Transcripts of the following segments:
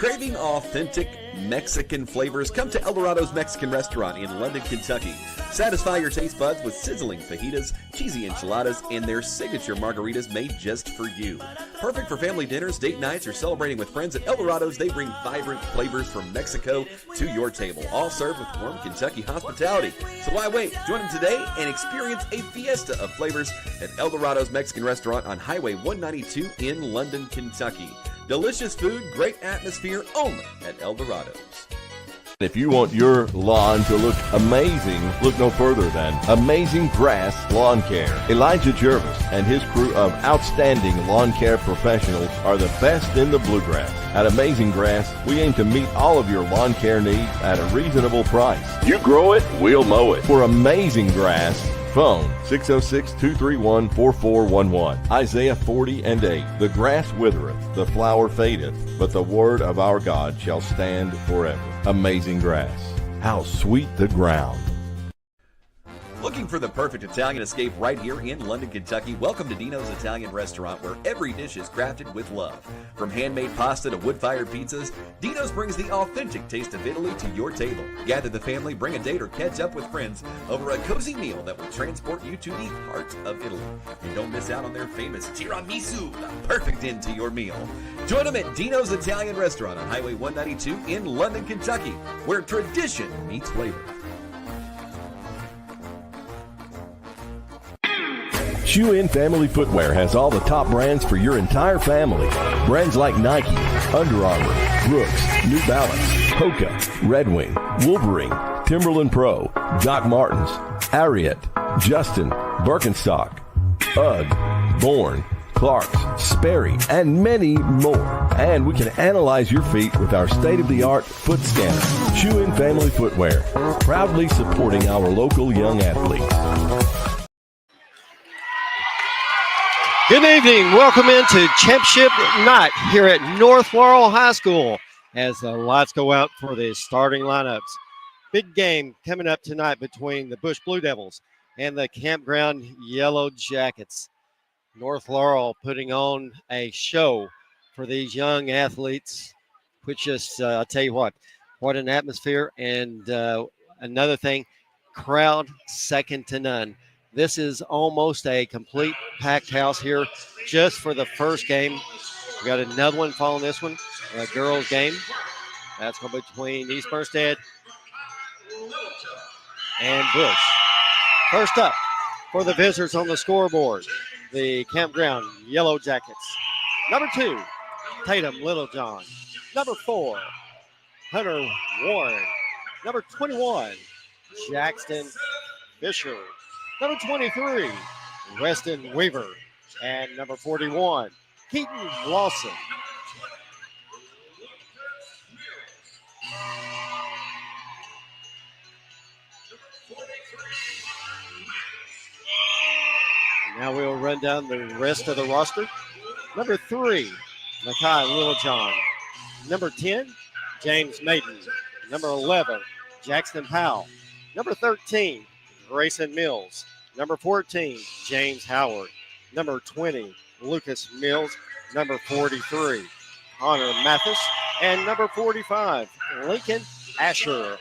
Craving authentic Mexican flavors? Come to El Dorado's Mexican Restaurant in London, Kentucky. Satisfy your taste buds with sizzling fajitas, cheesy enchiladas, and their signature margaritas made just for you. Perfect for family dinners, date nights, or celebrating with friends. At El Dorado's, they bring vibrant flavors from Mexico to your table, all served with warm Kentucky hospitality. So why wait? Join them today and experience a fiesta of flavors at El Dorado's Mexican Restaurant on Highway 192 in London, Kentucky. Delicious food, great atmosphere, only at El Dorado's. If you want your lawn to look amazing, look no further than Amazing Grass Lawn Care. Elijah Jervis and his crew of outstanding lawn care professionals are the best in the bluegrass. At Amazing Grass, we aim to meet all of your lawn care needs at a reasonable price. You grow it, we'll mow it. For Amazing Grass, phone 606-231-4411. Isaiah 40:8. The grass withereth, the flower fadeth, but the word of our God shall stand forever. Amazing Grass. How sweet the ground. Looking for the perfect Italian escape right here in London, Kentucky? Welcome to Dino's Italian Restaurant, where every dish is crafted with love. From handmade pasta to wood-fired pizzas, Dino's brings the authentic taste of Italy to your table. Gather the family, bring a date, or catch up with friends over a cozy meal that will transport you to the heart of Italy. And don't miss out on their famous tiramisu, the perfect end to your meal. Join them at Dino's Italian Restaurant on Highway 192 in London, Kentucky, where tradition meets flavor. Shoe In Family Footwear has all the top brands for your entire family. Brands like Nike, Under Armour, Brooks, New Balance, Hoka, Red Wing, Wolverine, Timberland Pro, Doc Martens, Ariat, Justin, Birkenstock, UGG, Bourne, Clark's, Sperry, and many more. And we can analyze your feet with our state-of-the-art foot scanner. Shoe In Family Footwear, proudly supporting our local young athletes. Good evening. Welcome into Championship Night here at North Laurel High School as the lights go out for the starting lineups. Big game coming up tonight between the Bush Blue Devils and the Campground Yellow Jackets. North Laurel putting on a show for these young athletes, which just, I'll tell you what an atmosphere. And another thing, crowd second to none. This is almost a complete packed house here just for the first game. We got another one following this one, a girls game. That's going to be between East Bernstead and Bush. First up for the visitors on the scoreboard, the Campground Yellow Jackets. Number 2, Tatum Littlejohn. Number 4, Hunter Warren. Number 21, Jackson Fisher. Number 23, Weston Weaver. And number 41, Keaton Lawson. Now we'll run down the rest of the roster. Number 3, Makai Littlejohn. Number 10, James Maiden. Number 11, Jackson Powell. Number 13, Grayson Mills. Number 14, James Howard. Number 20, Lucas Mills. Number 43, Connor Mathis. And number 45, Lincoln Asher.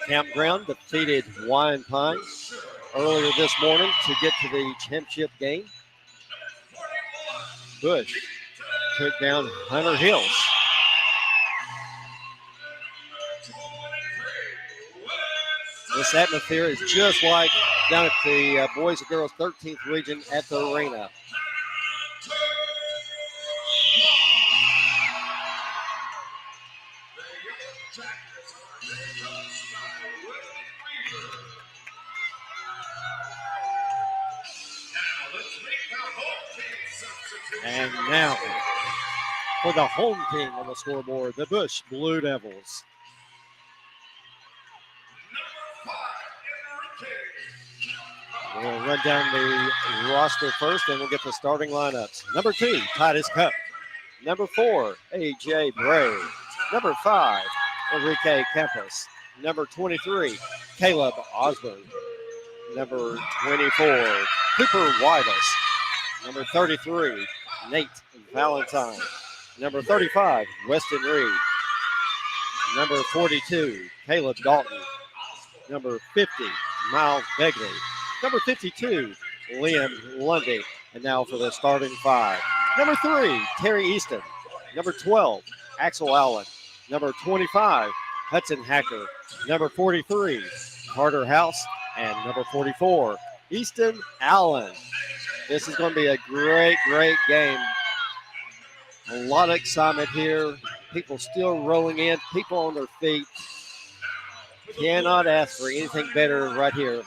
Campground defeated Wine Pine earlier this morning to get to the championship game. Bush took down Hunter Hills. This atmosphere is just like down at the Boys and Girls 13th Region at the arena. And now for the home team on the scoreboard, the Bush Blue Devils. We'll run down the roster first, and we'll get the starting lineups. Number 2, Titus Cup. Number 4, A.J. Bray. Number 5, Enrique Campos. Number 23, Caleb Osborne. Number 24, Cooper Wiles. Number 33, Nate Valentine. Number 35, Weston Reed. Number 42, Caleb Dalton. Number 50, Miles Begley. Number 52, Liam Lundy. And now for the starting five. Number 3, Terry Easton. Number 12, Axel Allen. Number 25, Hudson Hacker. Number 43, Carter House. And number 44, Easton Allen. This is going to be a great, great game. A lot of excitement here. People still rolling in, people on their feet. Cannot ask for anything better right here.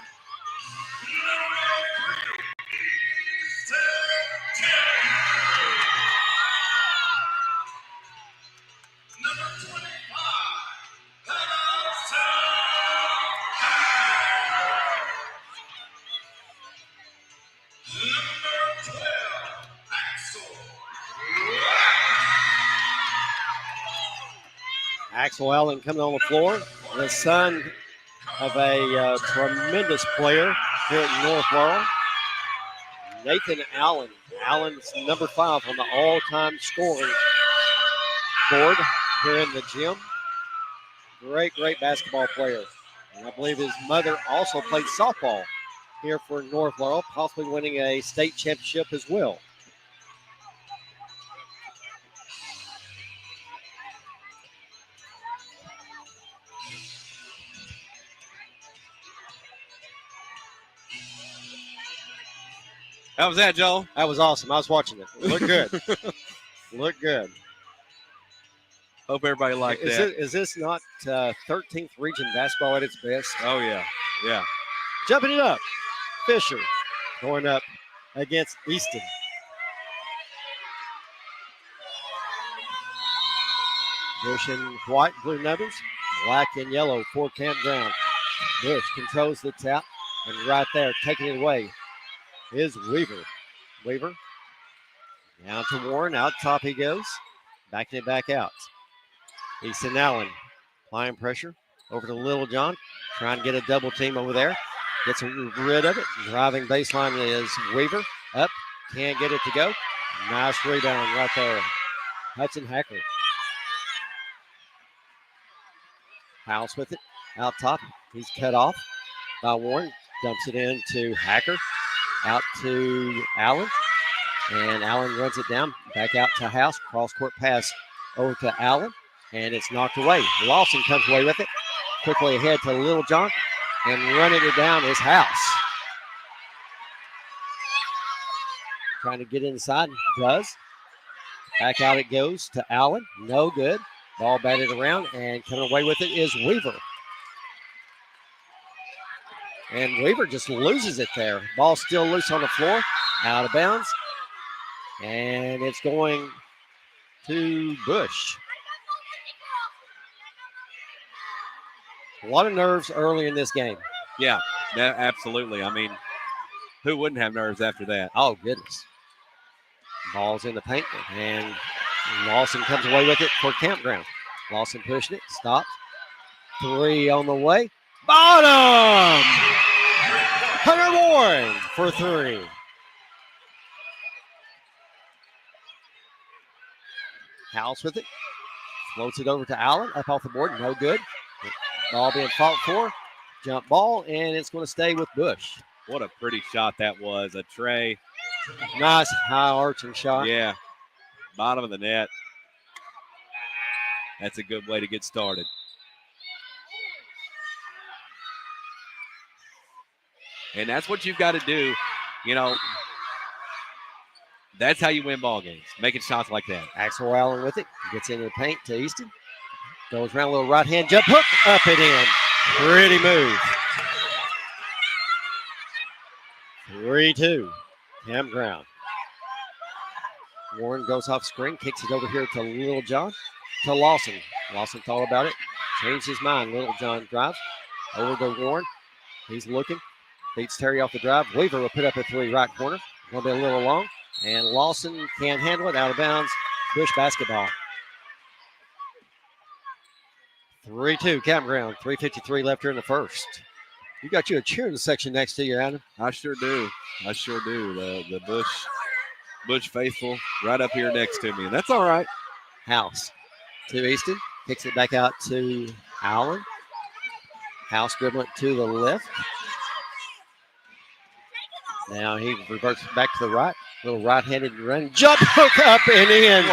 Axel Allen coming on the floor, the son of a tremendous player here at North Laurel. Nathan Allen. Allen's number 5 on the all-time scoring board here in the gym. Great, great basketball player. And I believe his mother also played softball here for North Laurel, possibly winning a state championship as well. How was that, Joel? That was awesome. I was watching it. Looked good. Looked good. Hope everybody liked that. Is this not 13th region basketball at its best? Oh, yeah. Yeah. Jumping it up. Fisher going up against Easton. Bush in white, blue numbers, black and yellow for Campground. Bush controls the tap, and right there, taking it away, is Weaver. Weaver down to Warren. Out top he goes. Backing it back out. Easton Allen applying pressure over to Little John. Trying to get a double team over there. Gets rid of it. Driving baseline is Weaver. Up. Can't get it to go. Nice rebound right there. Hudson Hacker. House with it. Out top. He's cut off by Warren. Dumps it into Hacker. Out to Allen, and Allen runs it down, back out to House, cross-court pass over to Allen, and it's knocked away. Lawson comes away with it, quickly ahead to Little John, and running it down is House. Trying to get inside, does. Back out it goes to Allen, no good. Ball batted around, and coming away with it is Weaver. And Weaver just loses it there. Ball still loose on the floor, out of bounds. And it's going to Bush. A lot of nerves early in this game. Yeah, absolutely. I mean, who wouldn't have nerves after that? Oh, goodness. Ball's in the paint, and Lawson comes away with it for Campground. Lawson pushing it, stops. 3 on the way. Bottom! Hunter Warren for 3. House with it. Floats it over to Allen. Up off the board. No good. Ball being fought for. Jump ball, and it's going to stay with Bush. What a pretty shot that was. A tray. Nice high arching shot. Yeah. Bottom of the net. That's a good way to get started. And that's what you've got to do. You know, that's how you win ball games, making shots like that. Axel Allen with it. Gets into the paint to Easton. Goes around a little right-hand jump hook. Up and in. Pretty move. 3-2. Campground. Warren goes off screen. Kicks it over here to Little John. To Lawson. Lawson thought about it. Changed his mind. Little John drives. Over to Warren. He's looking. Beats Terry off the drive. Weaver will put up a 3 right corner. Going to be a little long. And Lawson can't handle it. Out of bounds. Bush basketball. 3-2 Campground. 3:53 left here in the first. You got you a cheering section next to you, Adam. I sure do. The Bush faithful right up here next to me, and that's all right. House to Easton. Kicks it back out to Allen. House dribbling to the left. Now he reverts back to the right. Little right-handed run. Jump hook up and in.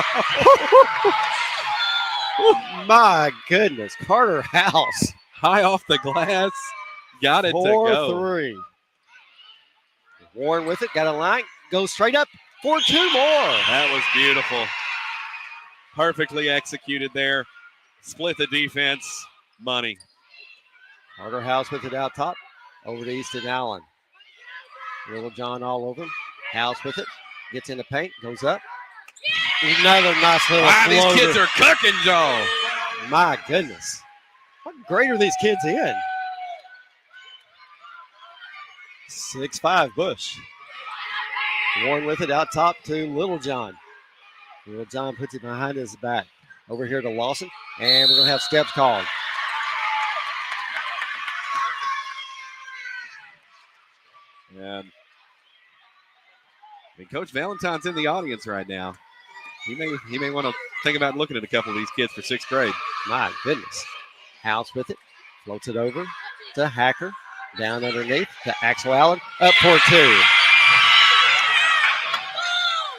My goodness. Carter House. High off the glass. Got it to go. 4-3. Warren with it. Got a line. Goes straight up for 2 more. That was beautiful. Perfectly executed there. Split the defense. Money. Carter House with it out top. Over to Easton Allen. Little John all over him. House with it. Gets in the paint. Goes up. Another nice little wow, floater. these kids are cooking, Joe. My goodness. What grade are these kids in? 6'5", Bush. Warren with it out top to Little John. Little John puts it behind his back. Over here to Lawson. And we're going to have steps called. And Coach Valentine's in the audience right now. He may want to think about looking at a couple of these kids for 6th grade. My goodness. House with it. Floats it over to Hacker. Down underneath to Axel Allen. Up for 2.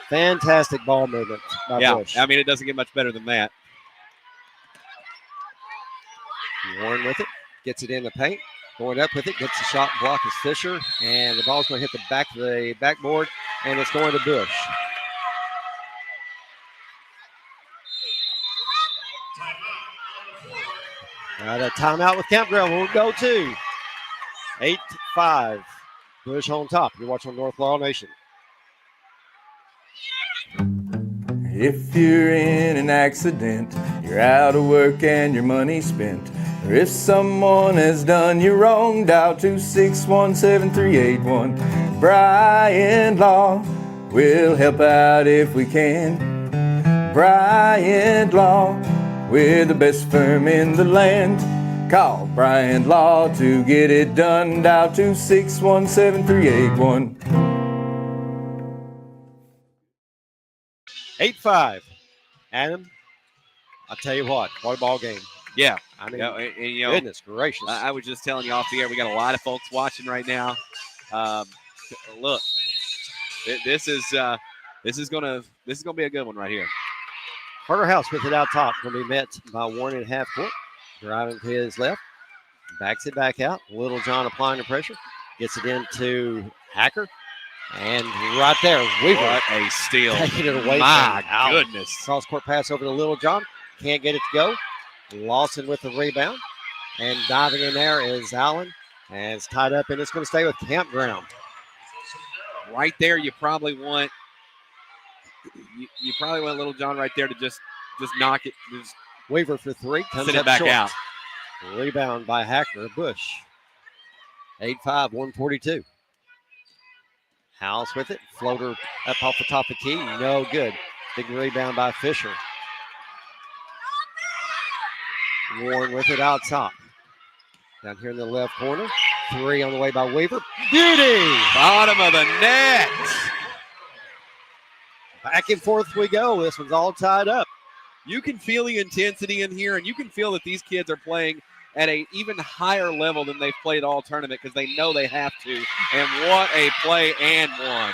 Fantastic ball movement by Bush. I mean, it doesn't get much better than that. Warren with it. Gets it in the paint. Going up with it. Gets the shot block is Fisher. And the ball's going to hit the back of the backboard. And it's going to Bush. Got a timeout with Campground. We'll go to 8-5. Bush on top. You're watching North Laurel Nation. If you're in an accident, you're out of work and your money spent, or if someone has done you wrong, dial 261-7381. Bryant Law will help out if we can. Bryant Law, we're the best firm in the land. Call Bryant Law to get it done. Dial 261-7381. 8-5. Adam, I'll tell you what a ball game. Yeah. I mean, goodness gracious. I was just telling you off the air, we got a lot of folks watching right now. Look, this is gonna be a good one right here. Carter House with it out top. Going to be met by Warren at half court. Driving to his left. Backs it back out. Little John applying the pressure. Gets it into Hacker. And right there, Weaver. What a steal. Taking it away. My goodness. Cross court pass over to Little John. Can't get it to go. Lawson with the rebound. And diving in there is Allen. And it's tied up, and it's going to stay with Campground. Right there, you probably want Little John right there to just knock it. Just Weaver for 3. Comes send it up back short. out. Rebound by Hacker. Bush. 8-5, 142. House with it. Floater up off the top of the key. No good. Big rebound by Fisher. Warren with it out top. Down here in the left corner. 3 on the way by Weaver. Beauty! Bottom of the net. Back and forth we go. This one's all tied up. You can feel the intensity in here, and you can feel that these kids are playing at an even higher level than they've played all tournament because they know they have to. And what a play and one.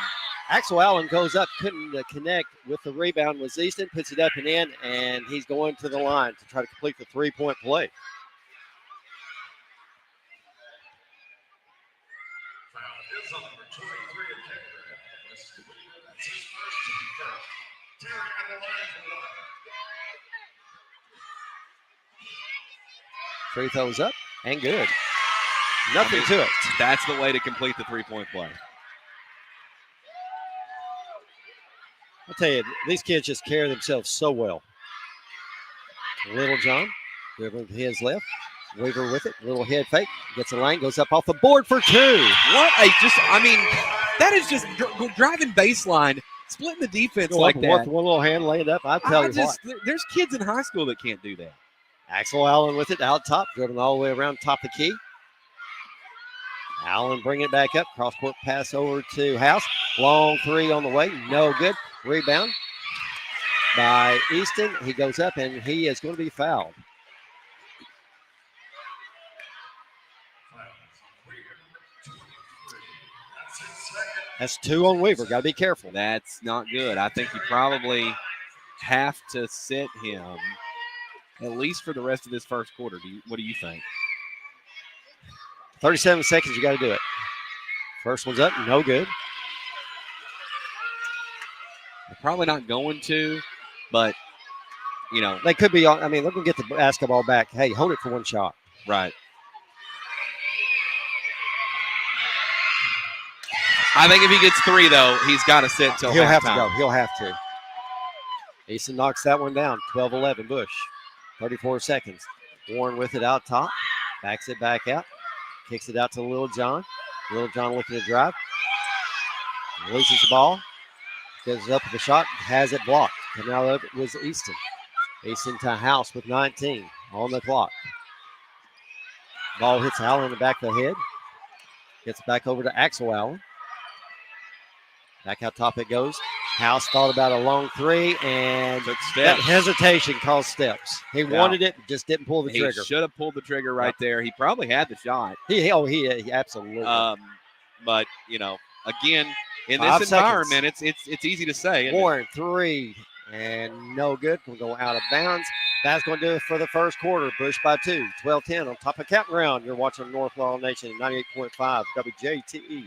Axel Allen goes up, couldn't connect with the rebound. Was Easton, puts it up and in, and he's going to the line to try to complete the 3-point play. Free throws up and good. Nothing to it. That's the way to complete the 3-point play. I'll tell you, these kids just carry themselves so well. Little John, dribbling to his left. Weaver with it. Little head fake. Gets a lane, goes up off the board for 2. That is just driving baseline, splitting the defense Go like up that. with one little hand, lay it up. I tell you what. There's kids in high school that can't do that. Axel Allen with it out top, dribbling all the way around top of the key. Allen bring it back up. Cross-court pass over to House. Long three on the way. No good. Rebound by Easton. He goes up, and he is going to be fouled. That's 2 on Weaver. Got to be careful. That's not good. I think you probably have to sit him at least for the rest of this first quarter. What do you think? 37 seconds, you got to do it. First one's up, no good. They're probably not going to, but, They could be, they're going to get the basketball back. Hey, hold it for one shot. Right. I think if he gets 3, though, he's got to sit till He'll have to halftime. go. He'll have to. Easton knocks that one down. 12-11 Bush. 34 seconds. Warren with it out top. Backs it back out. Kicks it out to Little John. Little John looking to drive. Loses the ball. Goes up with the shot. Has it blocked. Coming out of it was Easton. Easton to House with 19 on the clock. Ball hits Allen in the back of the head. Gets back over to Axel Allen. Back out top it goes. House thought about a long three, and that hesitation caused steps. He wanted it, just didn't pull the trigger. He should have pulled the trigger right there. He probably had the shot. He absolutely. But again, in 5 this seconds. environment, it's easy to say. Warren, 3, and no good. We'll go out of bounds. That's going to do it for the first quarter. Bush by 2, 12-10 on top of Campground. You're watching North Laurel Nation at 98.5 WJTE.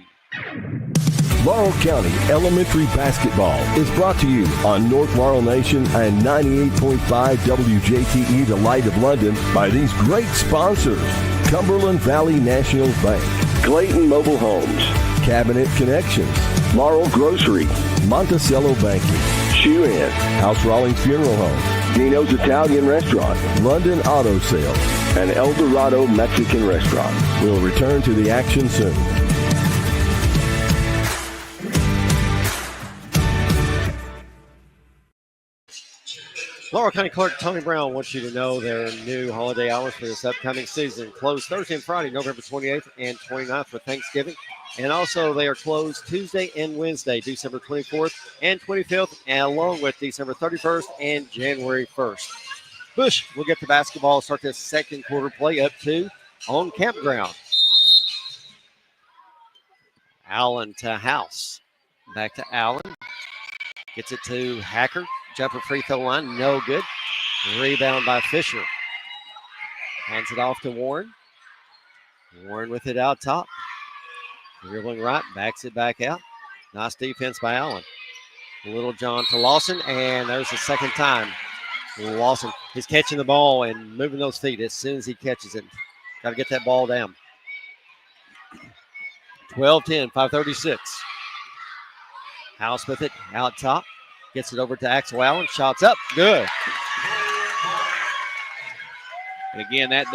Laurel County Elementary Basketball is brought to you on North Laurel Nation and 98.5 WJTE, the Light of London, by these great sponsors: Cumberland Valley National Bank, Clayton Mobile Homes, Cabinet Connections, Laurel Grocery, Monticello Banking, Shoe Inn, House Rawlings Funeral Home, Dino's Italian Restaurant, London Auto Sales, and El Dorado Mexican Restaurant. We'll return to the action soon. Laurel County Clerk Tony Brown wants you to know their new holiday hours for this upcoming season. Closed Thursday and Friday, November 28th and 29th for Thanksgiving. And also they are closed Tuesday and Wednesday, December 24th and 25th, and along with December 31st and January 1st. Bush will get the basketball, start this second quarter play up 2 on Campground. Allen to House. Back to Allen. Gets it to Hacker. Jumper free throw line, no good. Rebound by Fisher. Hands it off to Warren. Warren with it out top. Dribbling right, backs it back out. Nice defense by Allen. Little John to Lawson, and there's the second time. Lawson, he's catching the ball and moving those feet as soon as he catches it. Got to get that ball down. 12-10, 5:36. House with it, out top. Gets it over to Axel Allen. Shots up. Good. And again, that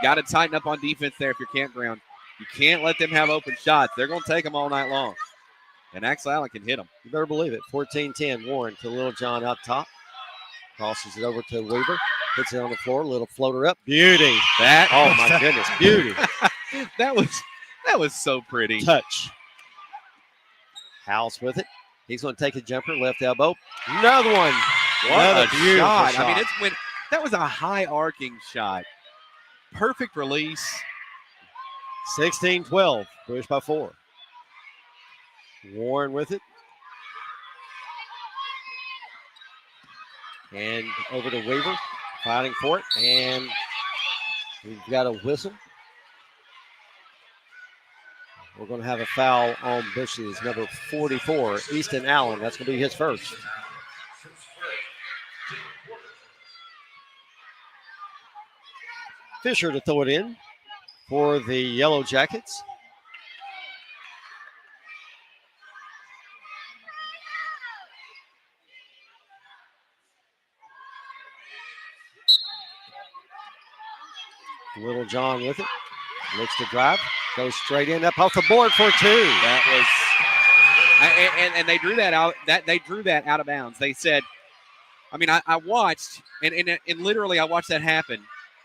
got to tighten up on defense there if you're Campground. You can't let them have open shots. They're going to take them all night long. And Axel Allen can hit them. You better believe it. 14-10. Warren to Little John out top. Crosses it over to Weaver. Puts it on the floor. Little floater up. Beauty. Oh, my goodness. Beauty. That was so pretty. Touch. House with it. He's going to take a jumper, left elbow. Another one. What a beautiful shot. shot. I mean, that was a high arcing shot. Perfect release. 16-12. Bush by 4. Warren with it. And over to Weaver. Fighting for it. And we've got a whistle. We're going to have a foul on Bush's number 44, Easton Allen. That's going to be his first. Fisher to throw it in for the Yellow Jackets. Little John with it. Looks to drive. Goes straight in, up off the board for 2. That was, and they drew that out. They drew that out of bounds. They said, I watched, and literally I watched that happen.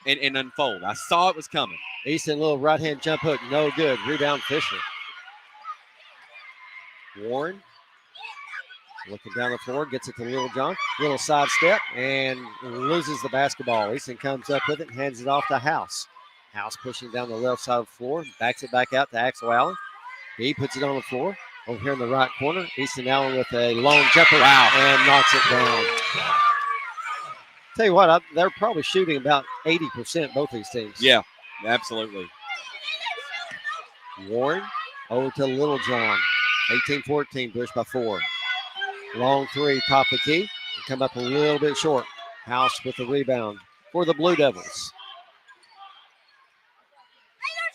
and unfold. I saw it was coming. Easton, little right-hand jump hook, no good. Rebound, Fisher. Warren looking down the floor, gets it to Little John. Little side step and loses the basketball. Easton comes up with it and hands it off to House. House pushing down the left side of the floor, backs it back out to Axel Allen. He puts it on the floor. Over here in the right corner, Easton Allen with a long jumper. Wow. And knocks it down. Tell you what, they're probably shooting about 80%, both these teams. Yeah, absolutely. Warren over to Little John. 18-14, Bush by 4. Long three, top of the key. Come up a little bit short. House with the rebound for the Blue Devils.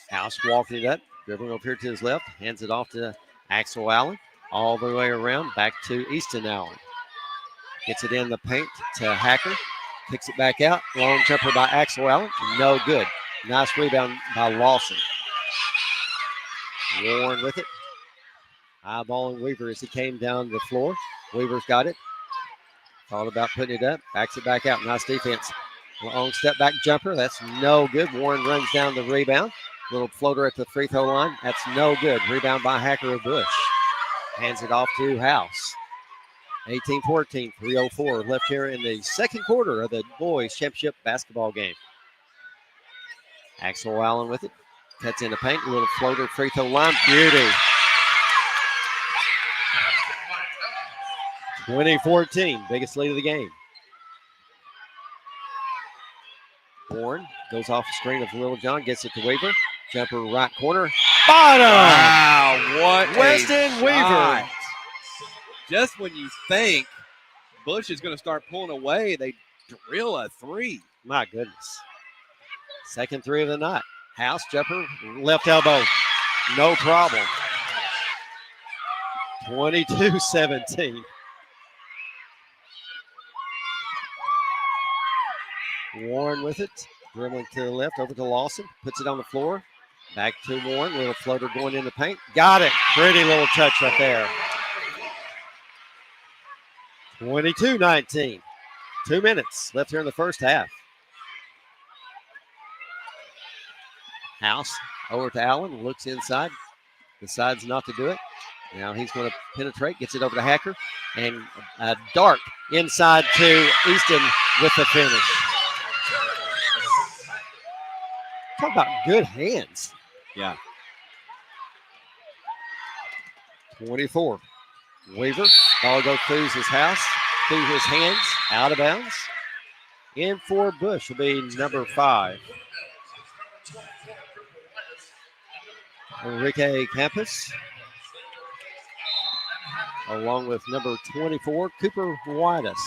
House walking it up, dribbling over here to his left, hands it off to Axel Allen. All the way around, back to Easton Allen. Gets it in the paint to Hacker. Picks it back out. Long jumper by Axel Allen. No good. Nice rebound by Lawson. Warren with it. Eyeballing Weaver as he came down the floor. Weaver's got it. Thought about putting it up. Backs it back out. Nice defense. Long step back jumper. That's no good. Warren runs down the rebound. Little floater at the free throw line. That's no good. Rebound by Hacker of Bush. Hands it off to House. 18-14, 3:04 left here in the second quarter of the boys championship basketball game. Axel Allen with it. Cuts in the paint. Little floater free throw line. Beauty. 20-14, biggest lead of the game. Warren goes off the screen of Little John, gets it to Weaver. Jumper right corner. Bottom! Wow, what Weston Weaver. Just when you think Bush is going to start pulling away, they drill a three. My goodness. Second three of the night. House jumper, left elbow. No problem. 22-17. Warren with it. Dribbling to the left, over to Lawson. Puts it on the floor. Back to Warren. Little floater going in the paint. Got it. Pretty little touch right there. 22-19. 2 minutes left here in the first half. House over to Allen. Looks inside. Decides not to do it. Now he's going to penetrate. Gets it over to Hacker. And a dart inside to Easton with the finish. Talk about good hands. Yeah. 24. Weaver. Ball goes through his house, through his hands, out of bounds. In for Bush will be number 5. Enrique Campos. Along with number 24, Cooper Whitus.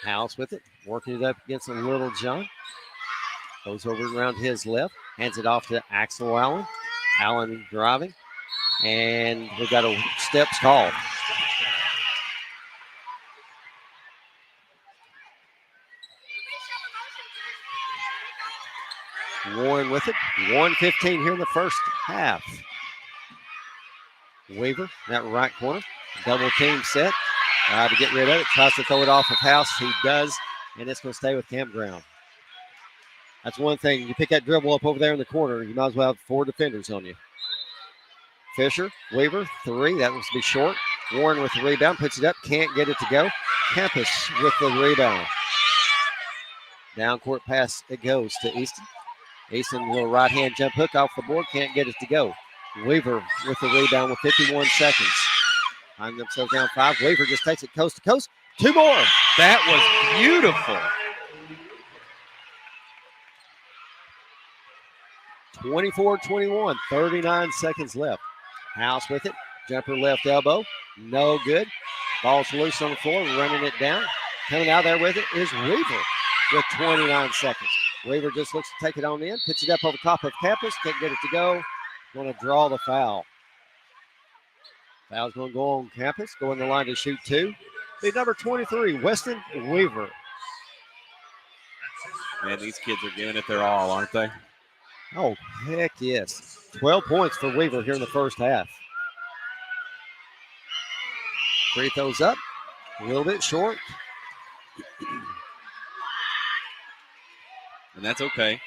House with it, working it up against a Little John. Goes over around his left, hands it off to Axel Allen. Allen driving, and we've got a steps called. Warren with it, 1:15 here in the first half. Weaver, that right corner, double team set. To get rid of it, tries to throw it off of House. He does, and it's going to stay with Campground. That's one thing. You pick that dribble up over there in the corner, you might as well have 4 defenders on you. Fisher, Weaver, 3. That was to be short. Warren with the rebound, puts it up, can't get it to go. Campus with the rebound. Down court pass, it goes to Easton. Easton, little right-hand jump hook off the board, can't get it to go. Weaver with the rebound with 51 seconds. Find themselves down 5. Weaver just takes it coast to coast. 2 more. That was beautiful. 24-21, 39 seconds left. House with it. Jumper left elbow. No good. Ball's loose on the floor, running it down. Coming out there with it is Weaver with 29 seconds. Weaver just looks to take it on in. Puts it up over top of Campus. Can't get it to go. Going to draw the foul. Foul's going to go on Campus. Go in the line to shoot 2. Be number 23, Weston Weaver. Man, these kids are giving it their all, aren't they? Oh, heck yes. 12 points for Weaver here in the first half. Free throws up. A little bit short. and that's okay.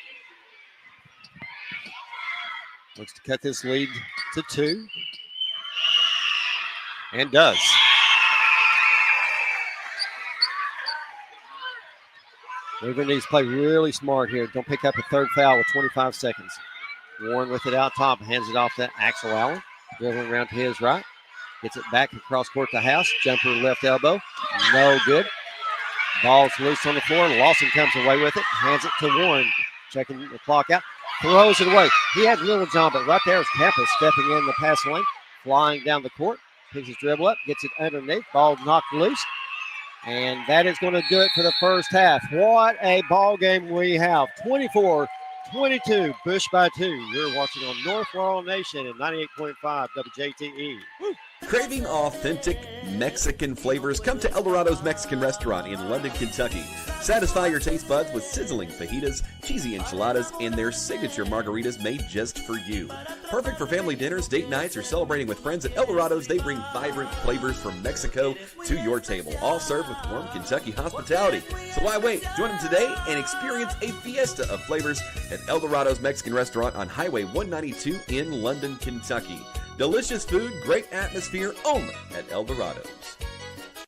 Looks to cut this lead to 2. And does. River needs to play really smart here. Don't pick up a third foul with 25 seconds. Warren with it out top, hands it off to Axel Allen. Dribbling around to his right. Gets it back across court to House. Jumper left elbow. No good. Ball's loose on the floor. Lawson comes away with it. Hands it to Warren. Checking the clock out. Throws it away. He had Little John, but right there is Campus stepping in the pass lane. Flying down the court. Picks his dribble up. Gets it underneath. Ball knocked loose. And that is going to do it for the first half. What a ball game we have. 24-22, Bush by 2. You're watching on North Laurel Nation at 98.5 WJTE. Craving authentic Mexican flavors? Come to El Dorado's Mexican Restaurant in London, Kentucky. Satisfy your taste buds with sizzling fajitas, cheesy enchiladas, and their signature margaritas made just for you. Perfect for family dinners, date nights, or celebrating with friends. At El Dorado's, they bring vibrant flavors from Mexico to your table, all served with warm Kentucky hospitality. So why wait? Join them today and experience a fiesta of flavors at El Dorado's Mexican Restaurant on Highway 192 in London, Kentucky. Delicious food, great atmosphere, only at El Dorado's.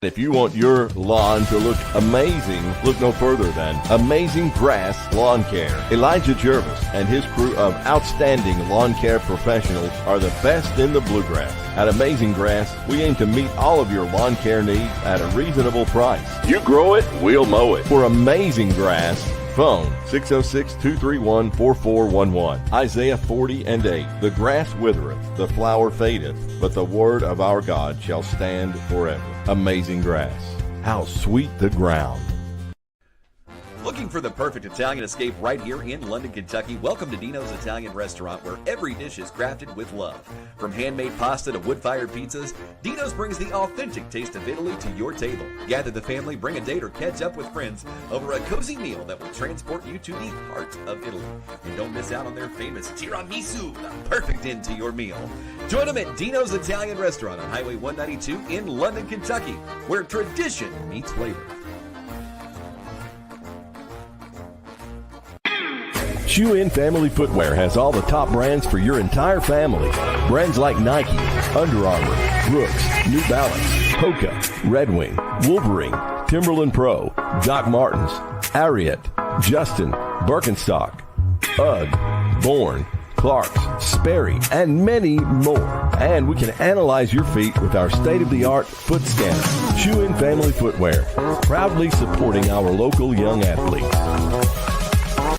If you want your lawn to look amazing, look no further than Amazing Grass Lawn Care. Elijah Jervis and his crew of outstanding lawn care professionals are the best in the bluegrass. At Amazing Grass, we aim to meet all of your lawn care needs at a reasonable price. You grow it, we'll mow it. For Amazing Grass, phone 606-231-4411. Isaiah 40:8. The grass withereth, the flower fadeth, but the word of our God shall stand forever. Amazing Grass. How sweet the ground. Looking for the perfect Italian escape right here in London, Kentucky? Welcome to Dino's Italian Restaurant, where every dish is crafted with love. From handmade pasta to wood-fired pizzas, Dino's brings the authentic taste of Italy to your table. Gather the family, bring a date, or catch up with friends over a cozy meal that will transport you to the heart of Italy. And don't miss out on their famous tiramisu, the perfect end to your meal. Join them at Dino's Italian Restaurant on Highway 192 in London, Kentucky, where tradition meets flavor. Shoe In Family Footwear has all the top brands for your entire family. Brands like Nike, Under Armour, Brooks, New Balance, Hoka, Red Wing, Wolverine, Timberland Pro, Doc Martens, Ariat, Justin, Birkenstock, UGG, Bourne, Clark's, Sperry, and many more. And we can analyze your feet with our state-of-the-art foot scanner. Shoe In Family Footwear, proudly supporting our local young athletes.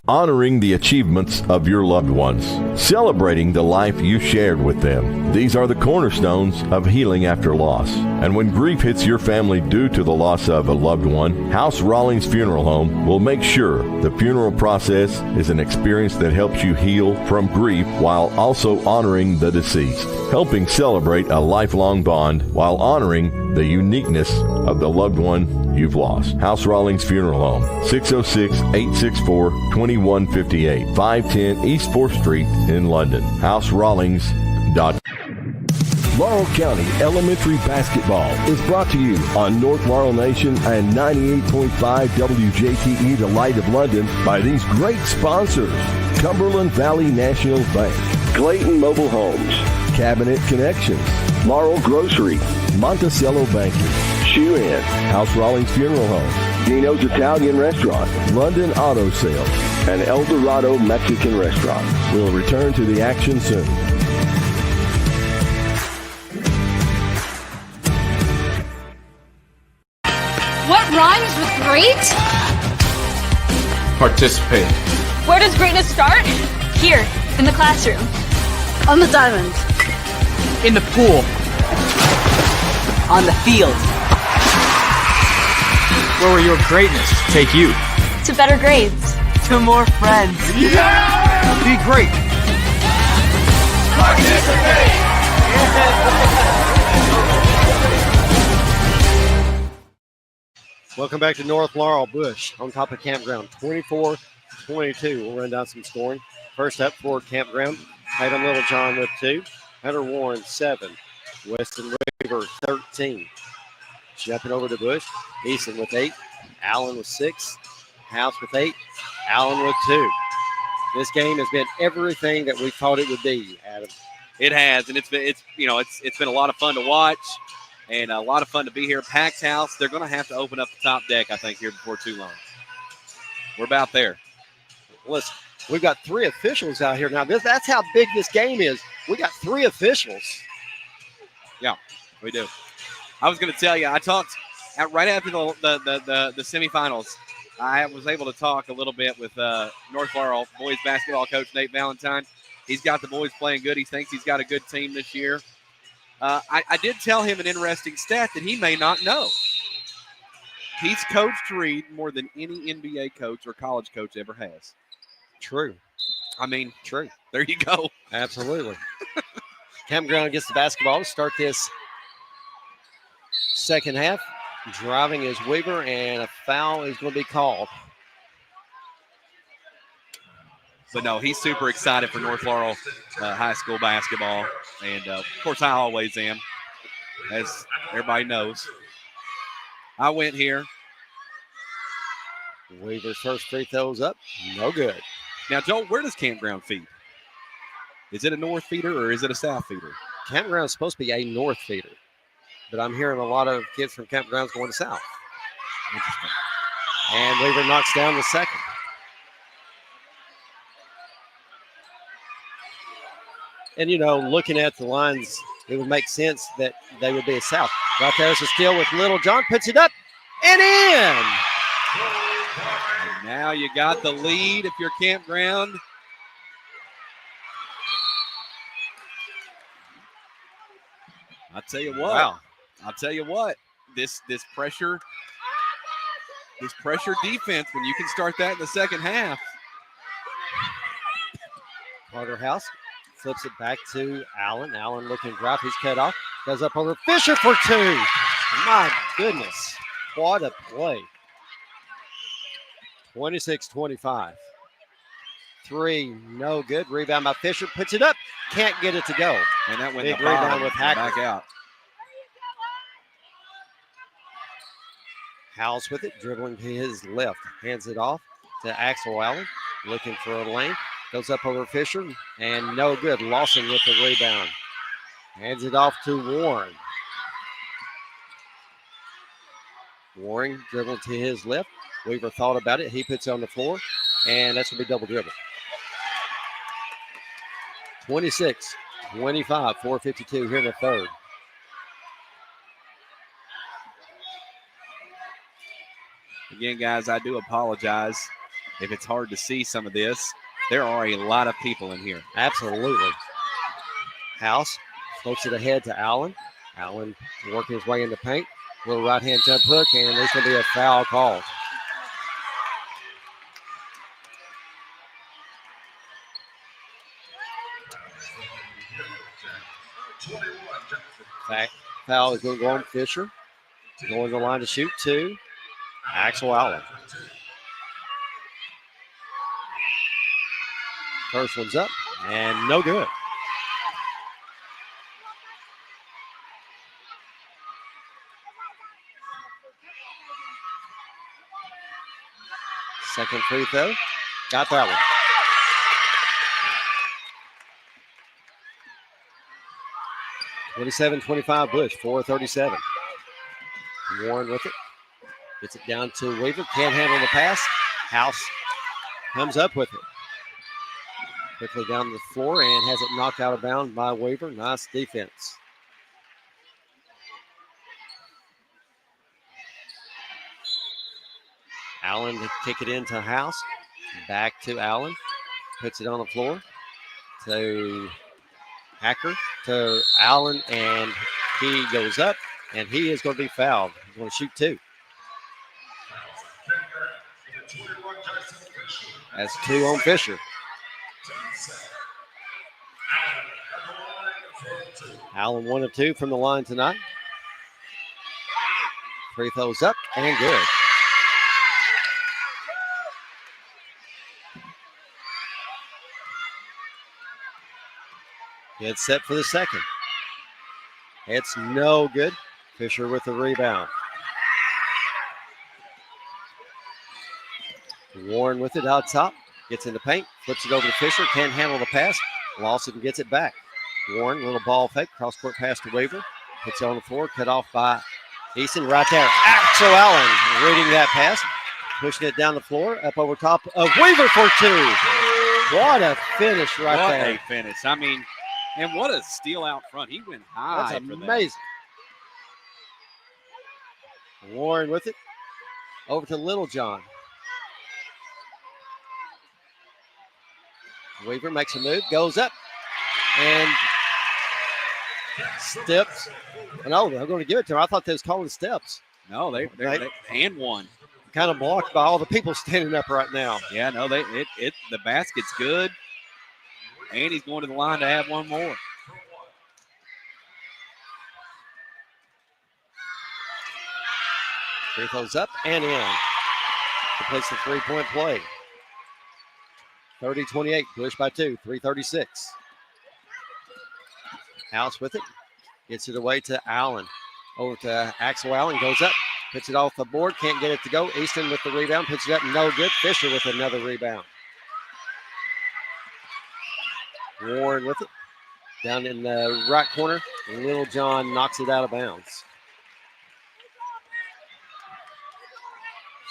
Honoring the achievements of your loved ones. Celebrating the life you shared with them. These are the cornerstones of healing after loss. And when grief hits your family due to the loss of a loved one, House Rawlings Funeral Home will make sure the funeral process is an experience that helps you heal from grief while also honoring the deceased. Helping celebrate a lifelong bond while honoring the uniqueness of the loved one you've lost. House Rawlings Funeral Home, 606-864-2158, 510 East 4th Street in London. HouseRawlings.com. Laurel County Elementary Basketball is brought to you on North Laurel Nation and 98.5 WJTE, the Light of London, by these great sponsors: Cumberland Valley National Bank, Clayton Mobile Homes, Cabinet Connections, Laurel Grocery, Monticello Banking, Shoe In, House Rawlings Funeral Home, Dino's Italian Restaurant, London Auto Sales, and El Dorado Mexican Restaurant. We'll return to the action soon. What rhymes with great? Participate. Where does greatness start? Here, in the classroom. On the diamond. In the pool. On the field. Where will your greatness take you? To better grades. To more friends. Yeah! Be great. Participate! Welcome back to North Laurel. Bush on top of Campground, 24-22. We'll run down some scoring. First up for Campground, Adam Littlejohn with 2. Hunter Warren, 7. Weston Weaver, 13. Jumping over to Bush. Eason with 8. Allen with 6. House with 8. Allen with 2. This game has been everything that we thought it would be, Adam. It has, and it's been a lot of fun to watch and a lot of fun to be here. Packed house. They're going to have to open up the top deck, I think, here before too long. We're about there. Listen, we've got 3 officials out here now. That's how big this game is. We got 3 officials. Yeah, we do. I was going to tell you, I talked right after the semifinals. I was able to talk a little bit with North Laurel boys basketball coach Nate Valentine. He's got the boys playing good. He thinks he's got a good team this year. I did tell him an interesting stat that he may not know. He's coached Reed more than any NBA coach or college coach ever has. True. I mean, True. There you go. Absolutely. Campground gets the basketball to start this second half. Driving is Weaver, and a foul is going to be called. But no, he's super excited for North Laurel high school basketball. And, of course, I always am, as everybody knows. I went here. Weaver's first free throw's up. No good. Now, Joel, where does Campground feed? Is it a north feeder or is it a south feeder? Campground's supposed to be a north feeder, but I'm hearing a lot of kids from Campgrounds going to south. Interesting. And Weaver knocks down the second. And, looking at the lines, it would make sense that they would be a south. Right there's a steal with Little John. Puts it up and in. And now you got the lead if you're Campground. I'll tell you what. Wow. I'll tell you what. This pressure defense, when you can start that in the second half. Carter House flips it back to Allen. Allen looking to drop. He's cut off. Goes up over Fisher for 2. My goodness. What a play. 26-25. 3, no good. Rebound by Fisher. Puts it up. Can't get it to go. And that went big the rebound bottom with Hacker. back out. Howells with it, dribbling to his left. Hands it off to Axel Allen. Looking for a lane. Goes up over Fisher. And no good. Lawson with the rebound. Hands it off to Warren. Warren dribbled to his left. Weaver thought about it. He puts it on the floor. And that's going to be double dribble. 26-25, 4:52 here in the third. Again, guys, I do apologize if it's hard to see some of this. There are a lot of people in here. Absolutely. House floats it ahead to Allen. Allen working his way in the paint. Little right-hand jump hook, and there's going to be a foul called. Foul is going to go on Fisher. Going to the line to shoot 2. Axel Allen. First one's up and no good. Second free throw. Got that one. (27-25) Bush, 4:37. Warren with it. Gets it down to Weaver. Can't handle the pass. House comes up with it. Quickly down the floor and has it knocked out of bounds by Weaver. Nice defense. Allen to kick it into House. Back to Allen. Puts it on the floor to Hacker to Allen, and he goes up, and he is going to be fouled. He's going to shoot 2. That's 2 on Fisher. Allen 1 of 2 from the line tonight. Free throws up and good. Gets set for the second. It's no good. Fisher with the rebound. Warren with it out top. Gets in the paint. Flips it over to Fisher. Can't handle the pass. Lawson gets it back. Warren, little ball fake. Cross-court pass to Weaver. Puts it on the floor. Cut off by Easton right there. Axel Allen reading that pass. Pushing it down the floor. Up over top of Weaver for two. What a finish there. What a finish. I mean, and what a steal out front. He went high. That's for amazing. Warren with it. Over to Littlejohn. Weaver makes a move, goes up, and steps. No, they're going to give it to him. I thought they was calling steps. No, they and one. Kind of blocked by all the people standing up right now. Yeah, no, the basket's good. And he's going to the line to add one more. Free throws up and in. Completes the three-point play. 30-28, Bush by 2, 3:36. House with it. Gets it away to Allen. Over to Axel Allen, goes up. Puts it off the board, can't get it to go. Easton with the rebound, puts it up, no good. Fisher with another rebound. Warren with it. Down in the right corner. Littlejohn knocks it out of bounds.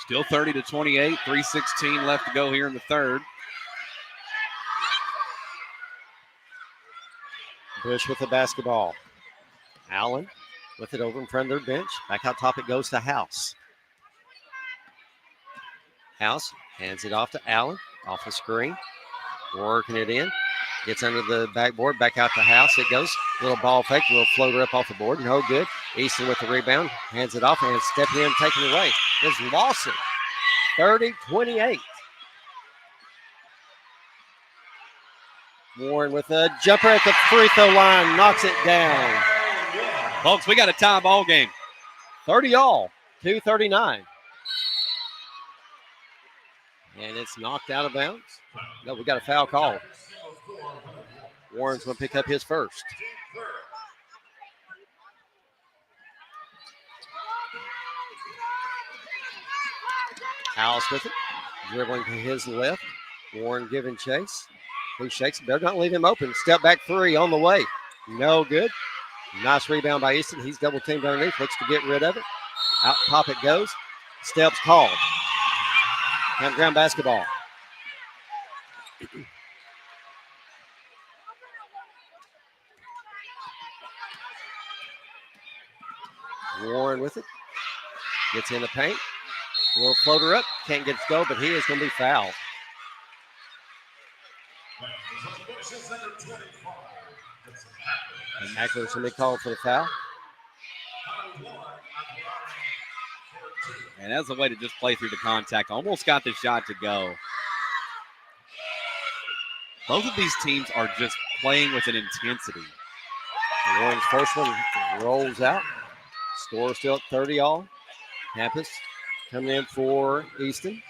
Still 30-28, 3:16 left to go here in the third. Bush with the basketball. Allen with it over in front of their bench. Back out top it goes to House. House hands it off to Allen. Off the screen. Working it in. Gets under the backboard. Back out to House it goes. Little ball fake. Little floater up off the board. No good. Easton with the rebound. Hands it off and stepping in, taking it away is Lawson. 30-28. Warren with a jumper at the free throw line. Knocks it down. Folks, we got a tie ball game. 30 all. 2:39. And it's knocked out of bounds. No, we got a foul call. Warren's going to pick up his first. House with it. Dribbling to his left. Warren giving chase. He shakes it. Better not leave him open. Step back three on the way. No good. Nice rebound by Easton. He's double teamed underneath. Looks to get rid of it. Out top it goes. Steps called. Campground basketball. Warren with it. Gets in the paint. A little floater up. Can't get it to go, but he is going to be fouled. And Hackler's going to be called for the foul. And that's a way to just play through the contact. Almost got the shot to go. Both of these teams are just playing with an intensity. Warren's first one rolls out. Score still at 30 all. Campus coming in for Easton.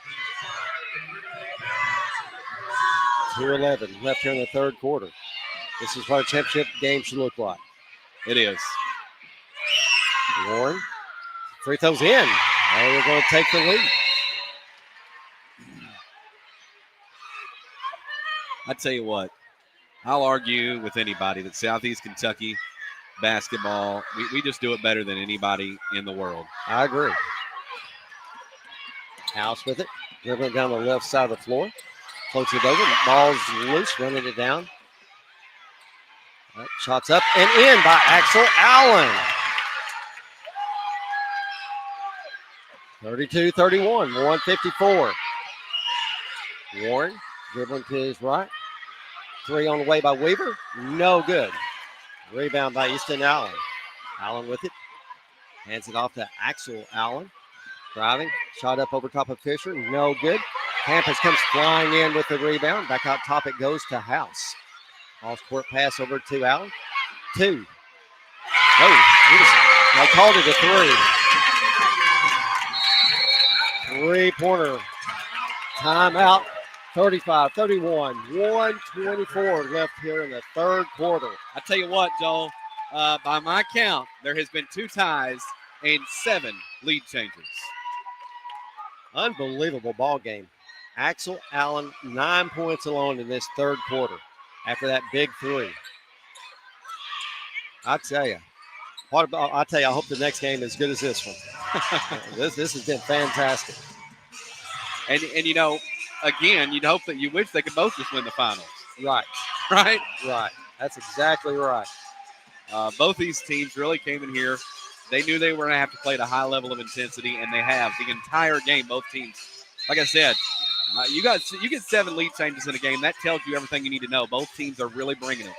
2:11 left here in the third quarter. This is what a championship game should look like. It is. Warren, free throws in. And we're going to take the lead. I tell you what, I'll argue with anybody that Southeast Kentucky basketball, we just do it better than anybody in the world. I agree. House with it. Dribbling down the left side of the floor. Floats it over. Ball's loose, running it down. Right, shots up and in by Axel Allen. 32-31, 154. Warren dribbling to his right. Three on the way by Weaver. No good. Rebound by Easton Allen. Allen with it. Hands it off to Axel Allen. Driving. Shot up over top of Fisher. No good. Campus comes flying in with the rebound. Back out top it goes to House. Off-court pass over to Allen. Two. Oh, they called it a three. Three-pointer. Timeout. 35-31. 124 left here in the third quarter. I tell you what, Joel, by my count, there has been 2 ties and 7 lead changes. Unbelievable ball game. Axel Allen, 9 points alone in this third quarter after that big three. I tell you, I hope the next game is as good as this one. This has been fantastic. And you know, again, you'd hope that you wish they could both just win the finals. Right. Right? Right. That's exactly right. Both these teams really came in here. They knew they were going to have to play at a high level of intensity, and they have the entire game. Both teams, like I said, you get 7 lead changes in a game. That tells you everything you need to know. Both teams are really bringing it.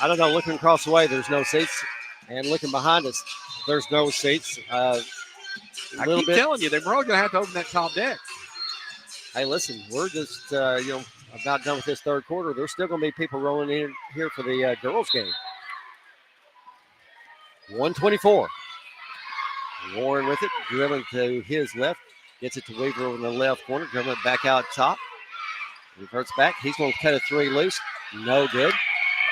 I don't know. Looking across the way, there's no seats, and looking behind us, there's no seats. I keep telling you, they're probably going to have to open that top deck. Hey, listen, we're just about done with this third quarter. There's still going to be people rolling in here for the girls' game. 124. Warren with it, dribbling to his left. Gets it to Weaver over in the left corner, dribbling it back out top. Reverts back. He's going to cut a three loose. No good.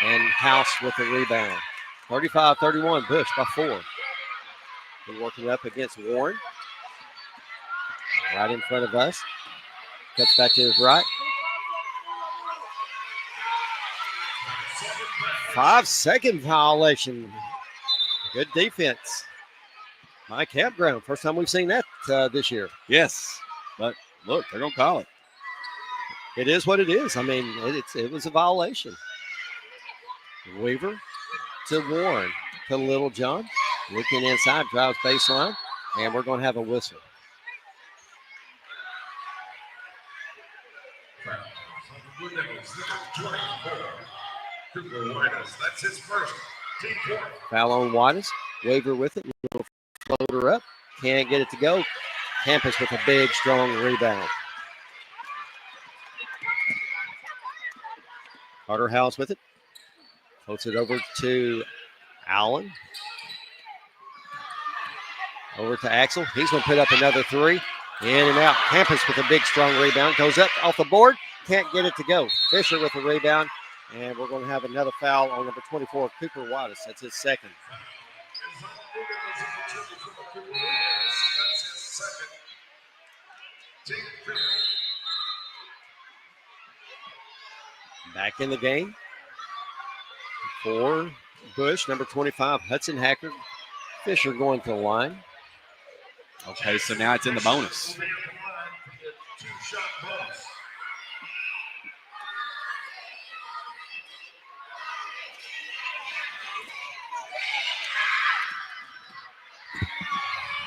And House with the rebound. 35-31, Bush by 4. Been working up against Warren. Right in front of us. Cuts back to his right. 5-second violation. Good defense. My campground. First time we've seen that this year. Yes, but look, they're going to call it. It is what it is. I mean, it was a violation. Weaver to Warren to Little John. Looking inside, drives baseline, and we're going to have a whistle. That's his first. Foul on Wattis. Weaver with it. Little floater up. Can't get it to go. Campus with a big, strong rebound. Carter House with it. Floats it over to Allen. Over to Axel. He's going to put up another three. In and out. Campus with a big, strong rebound. Goes up off the board. Can't get it to go. Fisher with the rebound. And we're going to have another foul on number 24, Cooper Wattis. That's his second. Back in the game for Bush, number 25, Hudson Hacker. Fisher going to the line. Okay, so now it's in the bonus.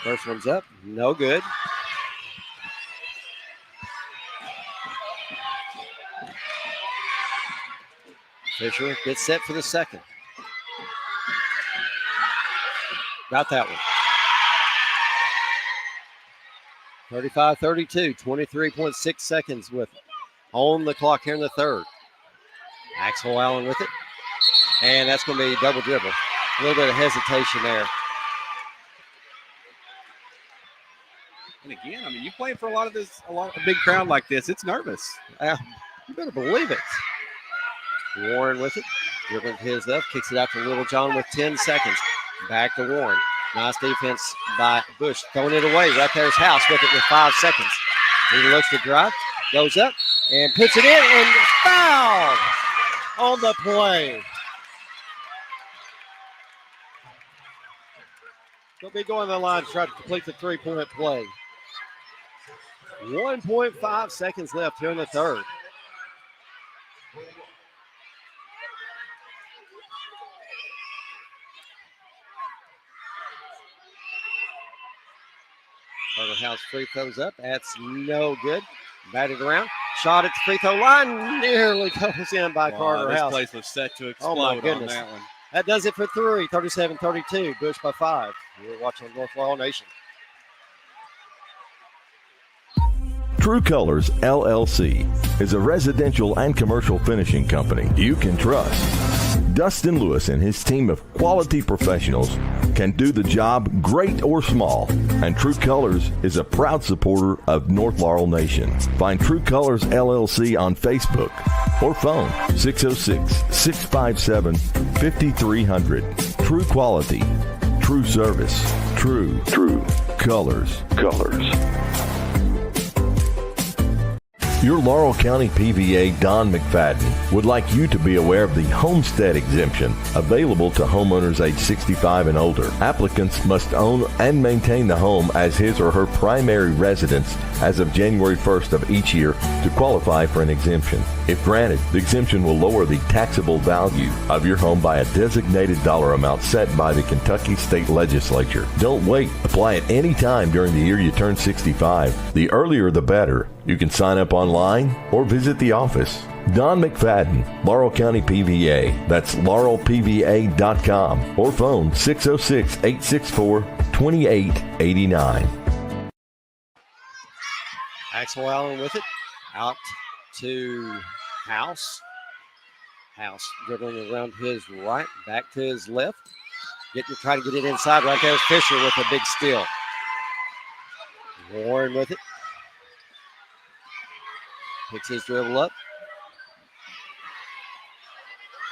First one's up, no good. Fisher gets set for the second. Got that one. 35-32, 23.6 seconds with on the clock here in the third. Axel Allen with it. And that's going to be double dribble. A little bit of hesitation there. And again, I mean, you play for a big crowd like this, it's nervous. You better believe it. Warren with it. Dribbling to his left. Kicks it out to Little John with 10 seconds. Back to Warren. Nice defense by Bush. Throwing it away. Right there's House with it with 5 seconds. He looks to drive. Goes up and puts it in and fouled on the play. He'll be going to the line to try to complete the three-point play. 1.5 seconds left here in the third. Carter House free throws up. That's no good. Batted around. Shot at the free throw line. Nearly goes in by Carter this House. This place was set to explode my goodness. on that one. That does it for three. 37-32. Bush by 5. You're watching North Laurel Nation. True Colors LLC is a residential and commercial finishing company you can trust. Dustin Lewis and his team of quality professionals can do the job great or small, and True Colors is a proud supporter of North Laurel Nation. Find True Colors LLC on Facebook or phone 606-657-5300. True quality, true service, true colors. Your Laurel County PVA Don McFadden would like you to be aware of the homestead exemption available to homeowners age 65 and older. Applicants must own and maintain the home as his or her primary residence as of January 1st of each year to qualify for an exemption. If granted, the exemption will lower the taxable value of your home by a designated dollar amount set by the Kentucky State Legislature. Don't wait. Apply at any time during the year you turn 65. The earlier the better. You can sign up online or visit the office. Don McFadden, Laurel County PVA. That's laurelpva.com or phone 606-864-2889. Axel Allen with it. Out to House. House dribbling around his right, back to his left. Trying to get it inside. Right there's Fisher with a big steal. Warren with it. Picks his dribble up.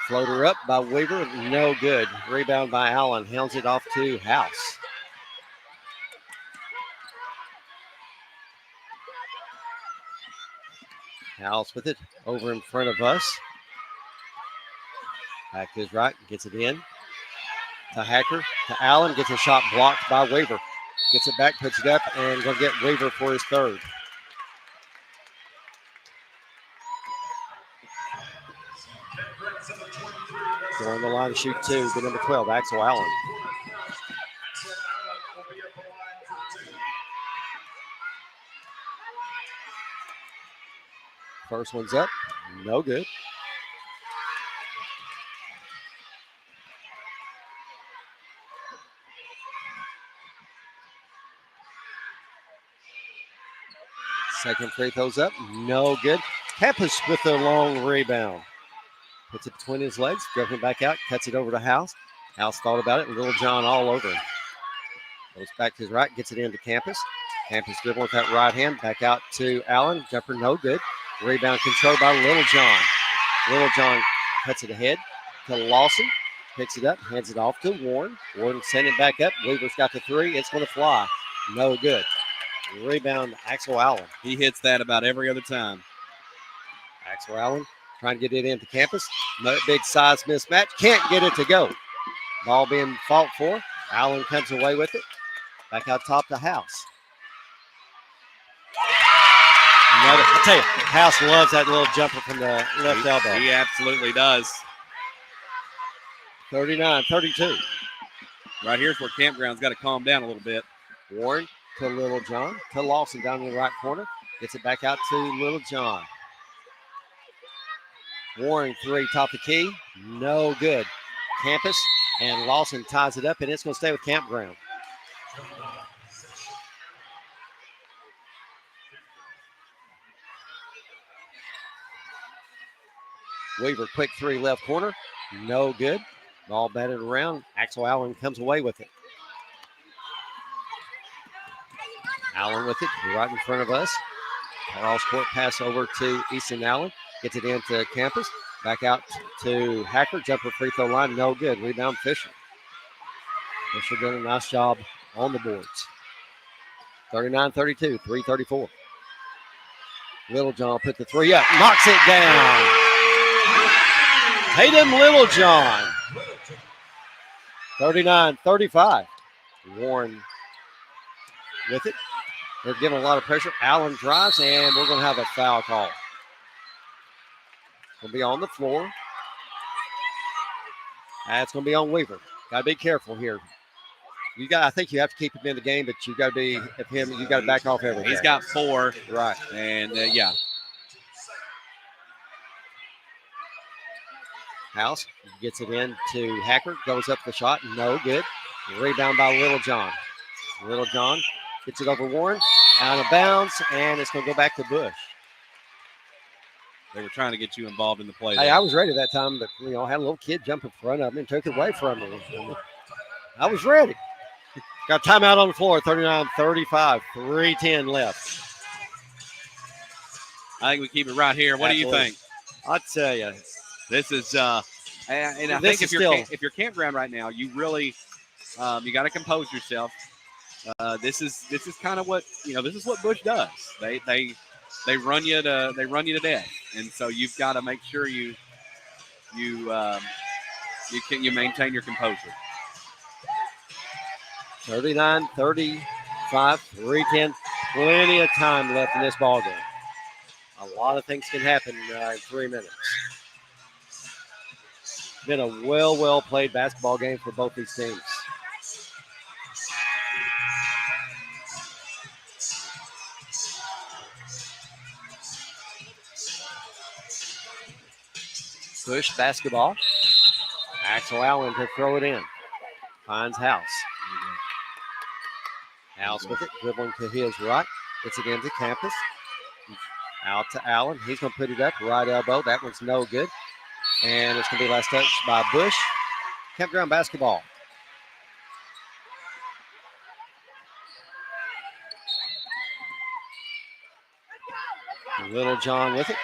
Floater up by Weaver. No good. Rebound by Allen. Hounds it off to House. House with it. Over in front of us. Back to his right. Gets it in. To Hacker. To Allen. Gets a shot blocked by Weaver. Gets it back. Puts it up. And going to get Weaver for his third. Going the line to shoot two, the number 12, Axel Allen. First one's up, no good. Second free throw's up, no good. Campus with the long rebound. Puts it between his legs, jumping back out, cuts it over to House. House thought about it, and Little John all over him. Goes back to his right, gets it into Campus. Campus dribbling with that right hand, back out to Allen. Jumper no good. Rebound controlled by Little John. Little John cuts it ahead to Lawson. Picks it up, hands it off to Warren. Warren sending it back up. Weaver's got the three. It's going to fly. No good. Rebound, Axel Allen. He hits that about every other time. Axel Allen trying to get it into Campus. Big size mismatch. Can't get it to go. Ball being fought for. Allen comes away with it. Back out top to House. I tell you, House loves that little jumper from the left elbow. He absolutely does. 39-32. Right here's where Campground's got to calm down a little bit. Warren to Little John. To Lawson down in the right corner. Gets it back out to Little John. Warren three, top the key. No good. Campus and Lawson ties it up, and it's going to stay with Campground. Weaver, quick three, left corner. No good. Ball batted around. Axel Allen comes away with it. Allen with it, right in front of us. Cross court pass over to Easton Allen. Gets it into Campus. Back out to Hacker. Jumper free throw line. No good. Rebound Fisher. Fisher doing a nice job on the boards. 39-32. 3:34. Little John put the three up. Knocks it down. Tatum Little John. 39-35. Warren with it. They're giving a lot of pressure. Allen drives, and we're going to have a foul call. Going to be on the floor. That's going to be on Weaver. Got to be careful here. I think you have to keep him in the game, but you got to be if him. You got to back off everything. He's got four, right? And yeah. House gets it in to Hacker. Goes up the shot. No good. Rebound by Little John. Little John gets it over Warren. Out of bounds, and it's going to go back to Bush. They were trying to get you involved in the play. Hey, I was ready that time, but, I had a little kid jump in front of me and took it away from me. I was ready. Got timeout on the floor, 39-35, 3:10 left. I think we keep it right here. What Absolutely. Do you think? I'll tell you. This is, and I think if you're Campground right now, you really, you got to compose yourself. This is kind of what, this is what Bush does. They they run you to death, and so you've got to make sure you maintain your composure. 39-35, 3:10. Plenty of time left in this ball game. A lot of things can happen in 3 minutes. Been a well played basketball game for both these teams. Push basketball. Axel Allen to throw it in. Finds House. House with it, dribbling to his right. Gets it into Campus. Out to Allen. He's going to put it up. Right elbow. That one's no good. And it's going to be last touch by Bush. Campground basketball. Little John with it.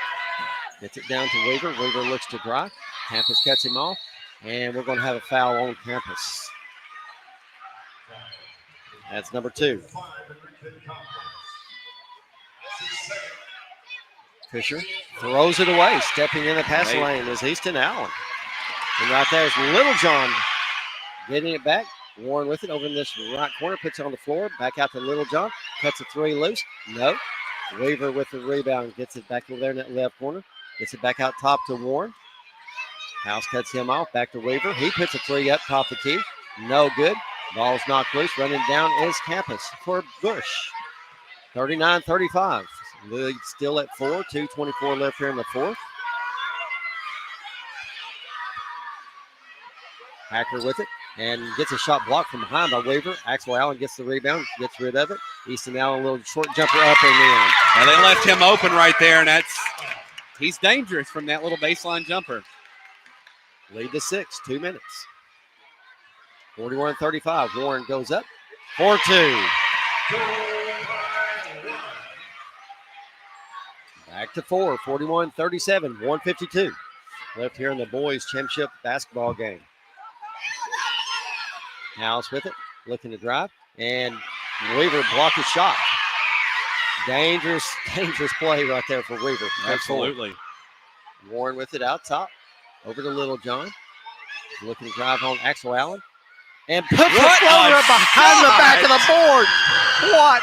Gets it down to Weaver. Weaver looks to drive. Campus cuts him off. And we're going to have a foul on Campus. That's number 2. Fisher throws it away. Stepping in the passing lane is Easton Allen. And right there is Little John getting it back. Warren with it over in this right corner. Puts it on the floor. Back out to Little John. Cuts a 3 loose. No. Weaver with the rebound. Gets it back over there in that left corner. Gets it back out top to Warren. House cuts him off. Back to Weaver. He puts a 3 up top the key. No good. Ball's knocked loose. Running down is Campus for Bush. 39-35. Lead still at 4. 2:24 left here in the fourth. Hacker with it and gets a shot blocked from behind by Weaver. Axel Allen gets the rebound, gets rid of it. Easton Allen, a little short jumper up and in. Now they left him open right there, and he's dangerous from that little baseline jumper. Lead to 6, 2 minutes. 41-35. Warren goes up. 4-2. Back to 4. 41-37. 1:52 left here in the boys' championship basketball game. House with it, looking to drive, and Weaver blocked his shot. Dangerous play right there for Weaver. Absolutely. Warren with it out top, over to Little John. Looking to drive on Axel Allen. And puts the floater up behind the back of the board. What?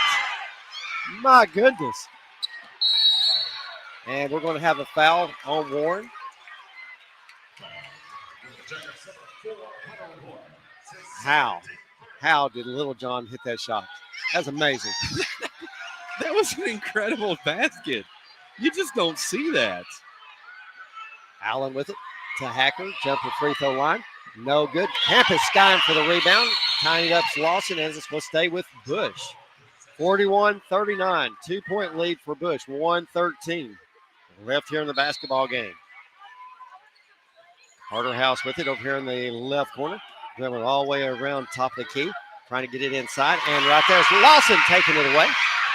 My goodness. And we're going to have a foul on Warren. How did Little John hit that shot? That's amazing. That was an incredible basket. You just don't see that. Allen with it to Hacker. Jumper free throw line. No good. Campus skying for the rebound. Tying it up to Lawson as it's going to stay with Bush. 41-39. 2-point lead for Bush. 1:13 left here in the basketball game. Carter House with it over here in the left corner. Dribbling all the way around top of the key. Trying to get it inside. And right there's Lawson taking it away.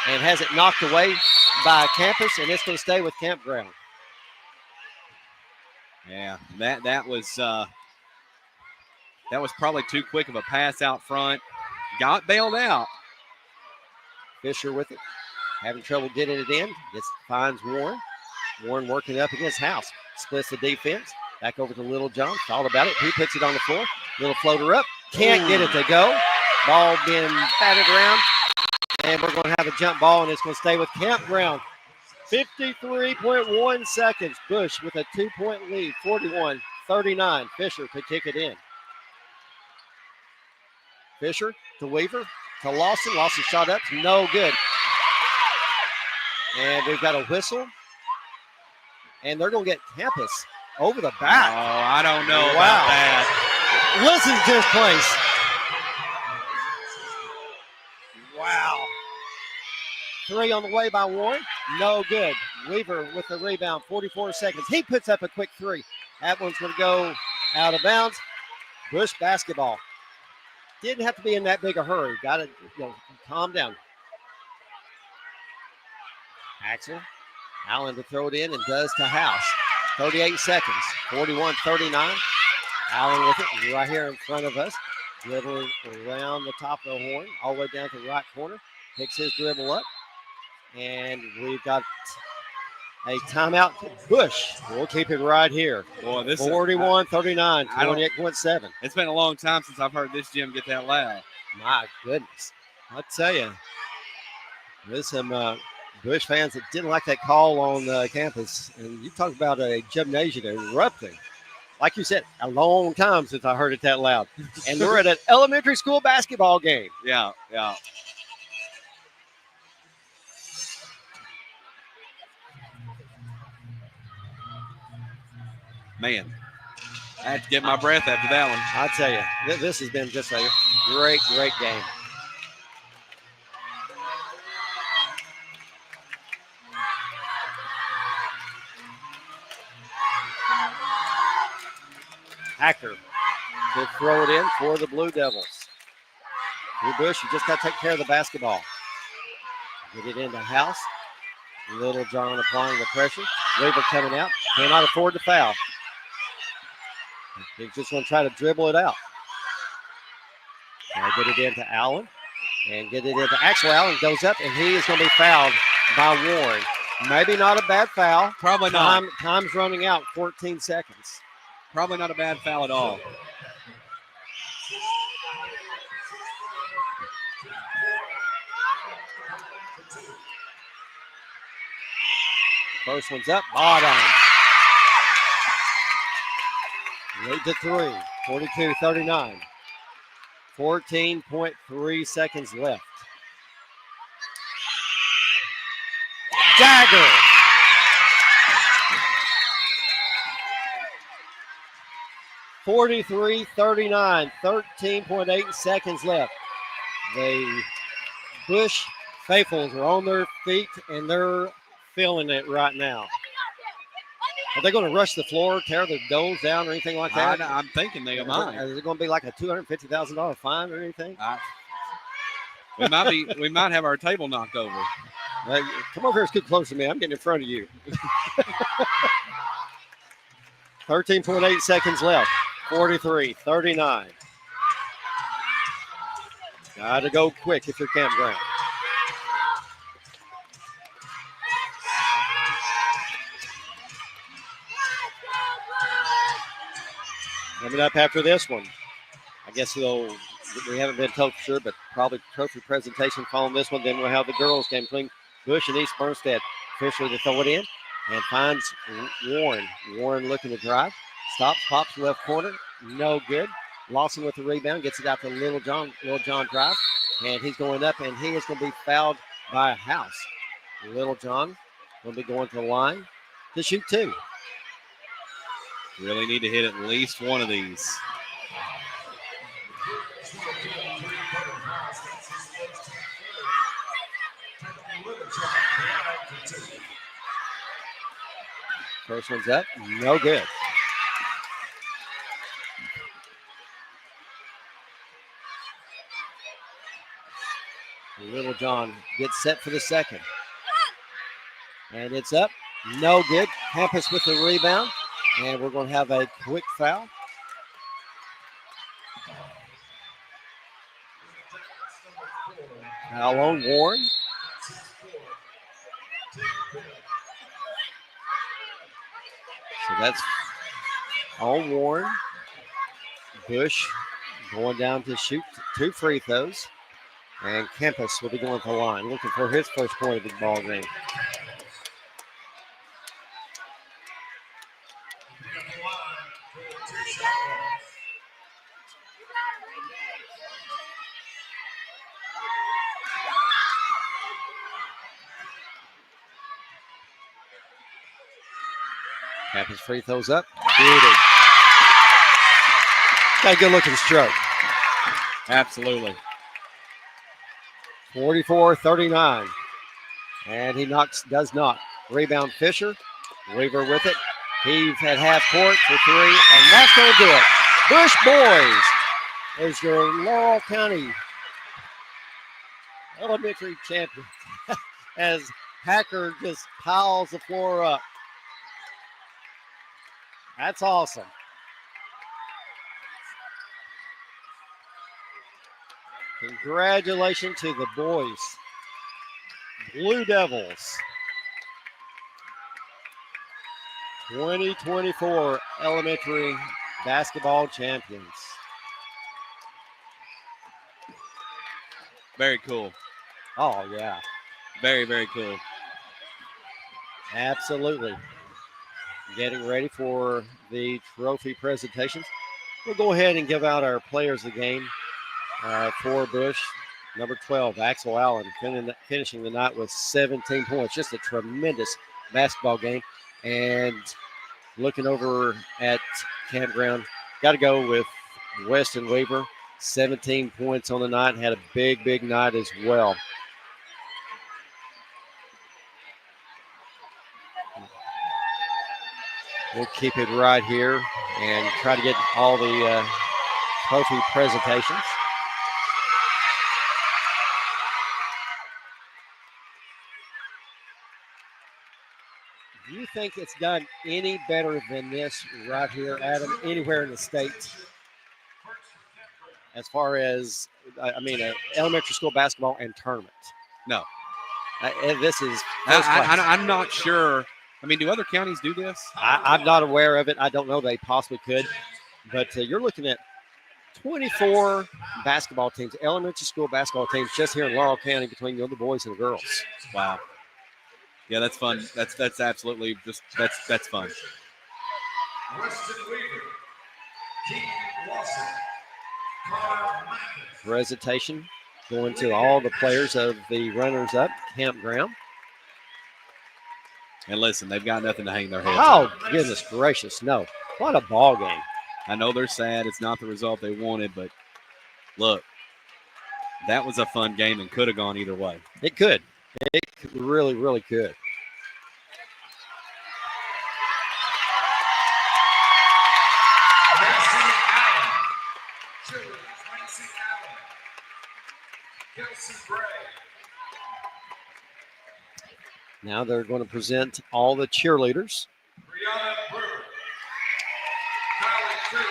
And has it knocked away by Campus. And it's going to stay with Campground. Yeah, that was probably too quick of a pass out front. Got bailed out. Fisher with it. Having trouble getting it in. Finds Warren. Warren working up against House. Splits the defense. Back over to Little John. Thought about it. He puts it on the floor. Little floater up. Can't get it to go. Ball being batted around. And we're going to have a jump ball, and it's going to stay with Campground. 53.1 seconds. Bush with a 2-point lead. 41-39. Fisher to kick it in. Fisher to Weaver to Lawson. Lawson shot up. No good. And we've got a whistle. And they're going to get Campus over the back. Oh, I don't know about that. Listen to this place. Wow. 3 on the way by Warren. No good. Weaver with the rebound. 44 seconds. He puts up a quick 3. That one's going to go out of bounds. Bush basketball. Didn't have to be in that big a hurry. Got to calm down. Axel Allen to throw it in and does to House. 38 seconds. 41-39. Allen with it right here in front of us. Dribbling around the top of the horn. All the way down to the right corner. Picks his dribble up. And we've got a timeout. Bush will keep it right here. Boy, this 41-39, I don't- 28.7. It's been a long time since I've heard this gym get that loud. My goodness. I'll tell you, there's some Bush fans that didn't like that call on campus. And you talk about a gymnasium erupting. Like you said, a long time since I heard it that loud. And we're at an elementary school basketball game. Yeah. Man, I had to get my breath after that one. I tell you, this has been just a great, great game. Hacker to throw it in for the Blue Devils. Drew Bush, you just got to take care of the basketball. Get it into House. Little John applying the pressure. Weaver coming out. Cannot afford to foul. He's just going to try to dribble it out. Now get it into Allen. And get it into Axel. Allen goes up, and he is going to be fouled by Warren. Maybe not a bad foul. Probably not. Time's running out, 14 seconds. Probably not a bad foul at all. First one's up, bottom. Lead to 3, 42-39. 14.3 seconds left. Dagger. (43-39), 13.8 seconds left. The Bush faithfuls are on their feet, and they're feeling it right now. Are they going to rush the floor, tear the domes down, or anything like that? I'm thinking they might. Is it going to be like a $250,000 fine or anything? We might have our table knocked over. Come over here, scoot close to me. I'm getting in front of you. 13.8 seconds left. 43-39. Got to go quick if you're Campground. Coming up after this one, I guess we haven't been told for sure, but probably trophy presentation following this one. Then we'll have the girls game between Bush and East Bernstead. Fisher to throw it in and finds Warren. Warren looking to drive. Stops, pops left corner. No good. Lawson with the rebound. Gets it out to Little John. Little John drive. And he's going up, and he is going to be fouled by House. Little John will be going to the line to shoot 2. Really need to hit at least one of these. First one's up. No good. Little John gets set for the second. And it's up. No good. Campus with the rebound. And we're going to have a quick foul. Foul on Warren. So that's on Warren. Bush going down to shoot 2 free throws. And Campus will be going to the line, looking for his first point of the ball game. Campus free throws up. Beauty. Got a good looking stroke. Absolutely. 44-39. And he does not. Rebound Fisher. Weaver with it. He's at half court for 3, and that's going to do it. Bush Boys is your Laurel County elementary champion as Hacker just piles the floor up. That's awesome. Congratulations to the boys. Blue Devils. 2024 elementary basketball champions. Very cool. Oh, yeah. Very, very cool. Absolutely. Getting ready for the trophy presentations. We'll go ahead and give out our players of the game. For Bush, number 12, Axel Allen, finishing the night with 17 points. Just a tremendous basketball game. And looking over at Campground, got to go with Weston Weaver, 17 points on the night. Had a big, big night as well. We'll keep it right here and try to get all the trophy presentations. Do you think it's done any better than this right here, Adam, anywhere in the state? As far as, elementary school basketball and tournament? No. This is first class. I'm not sure. I mean, do other counties do this? I'm not aware of it. I don't know they possibly could. But you're looking at 24 basketball teams, elementary school basketball teams just here in Laurel County between the boys and the girls. Wow. Yeah, that's fun. That's absolutely just that's fun. Weston Weaver, Keith Lawson, Carl Mathis. Presentation going to all the players of the runners-up campground. And listen, they've got nothing to hang their heads Oh, on. goodness gracious, no. What a ball game. I know they're sad. It's not the result they wanted, but look, that was a fun game and could have gone either way. It could. It really, really could. Macy Allen. Children, Macy Allen. Kelsey Gray. Now they're going to present all the cheerleaders. Brianna Brewer. Kylie Chris.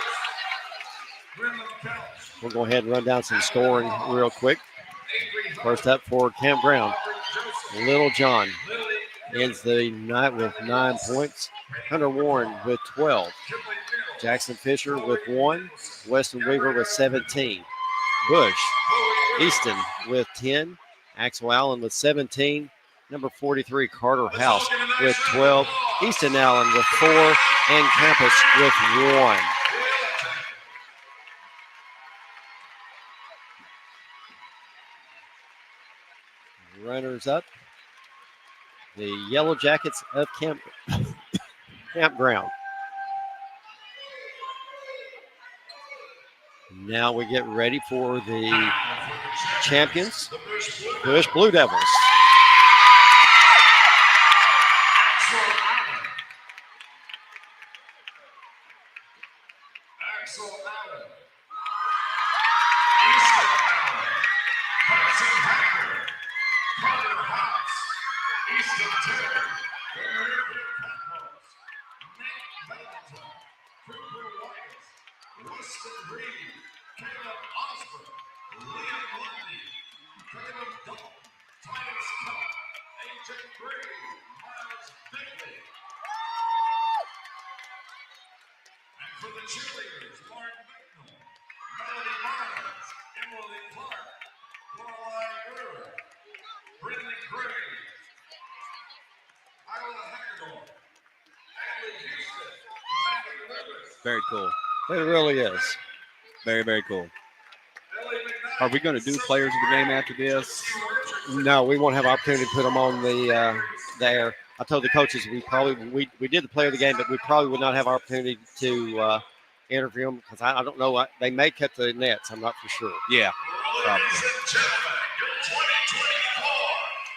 Brendan Couch. We'll go ahead and run down some scoring real quick. First up for Campground, Little John ends the night with 9 points. Hunter Warren with 12. Jackson Fisher with 1. Weston Weaver with 17. Bush, Easton with 10. Axel Allen with 17. Number 43, Carter House with 12. Easton Allen with 4. And Campus with 1. Runners up, the Yellow Jackets of Campground. Now we get ready for the champions, Bush Blue Devils. Axel Allen. Easton Allen. Hudson Hacker. Carter House. Easton Taylor. American Campos. Nick Valentine. Cooper White. Weston Reed. Caleb Osborne. Liam Lundy. Caleb Dalton. Titus Cup. AJ Gray. Miles Bigley. And for the cheerleaders, Lauren Bicknell, Melody Barnes, Emily Clark, Caroline Brewer, Brittany Gray, Isla Hagedorn, Ashley Houston, Maggie Lewis, Very cool. It really is. Very, very cool. Ellie McKnight. Are we going to do players of the game after this? No, we won't have opportunity to put them on the air. I told the coaches we did the player of the game, but we probably would not have opportunity to interview them because I don't know what they may cut the nets. I'm not for sure. Yeah. Ladies and gentlemen, your 2024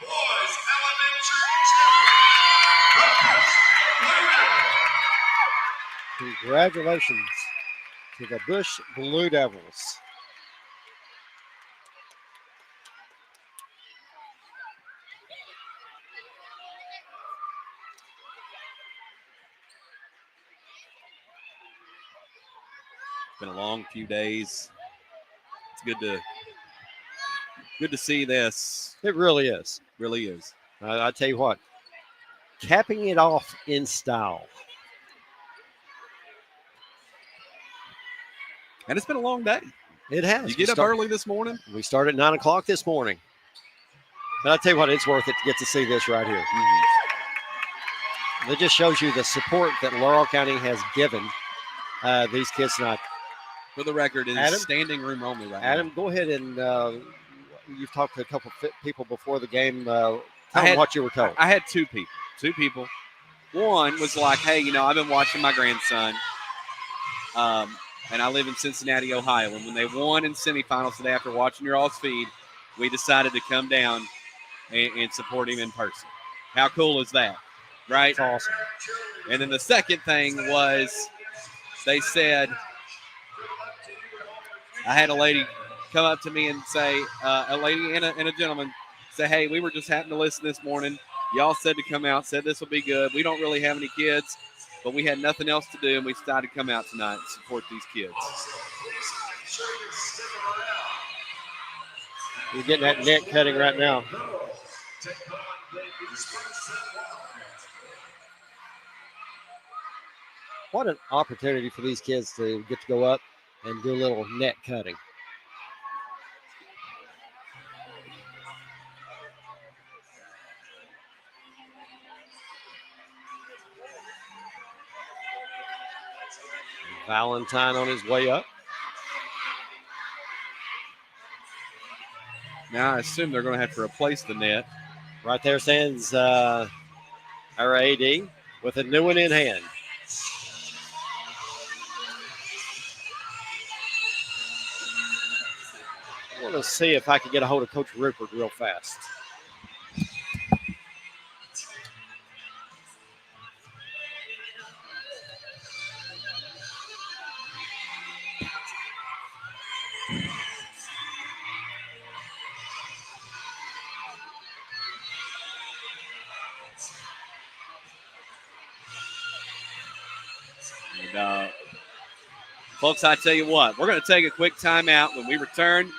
Boys Elementary Champions, the Bush Blue Devils. Congratulations to the Bush Blue Devils. Been a long few days. It's good to see this. It really is. Really is. I tell you what, capping it off in style. And it's been a long day. It has. You get up early this morning? We start at 9 o'clock this morning. But I tell you what, it's worth it to get to see this right here. It just shows you the support that Laurel County has given these kids tonight. For the record, it Adam? is standing room only right now. Adam, go ahead and you've talked to a couple people before the game. Tell them what you were told. I had two people. One was like, hey, I've been watching my grandson, and I live in Cincinnati, Ohio. And when they won in semifinals today after watching your all's feed, we decided to come down and support him in person. How cool is that, right? That's awesome. And then the second thing was they said, I had a lady come up to me and say, a lady and a gentleman say, hey, we were just happening to listen this morning. Y'all said to come out, said this will be good. We don't really have any kids, but we had nothing else to do, and we decided to come out tonight and support these kids. You're getting that net cutting right now. What an opportunity for these kids to get to go up and do a little net cutting. Valentine on his way up. Now I assume they're going to have to replace the net. Right there stands our AD with a new one in hand. I want to see if I can get a hold of Coach Rupert real fast. And, folks, I tell you what, we're going to take a quick timeout. When we return,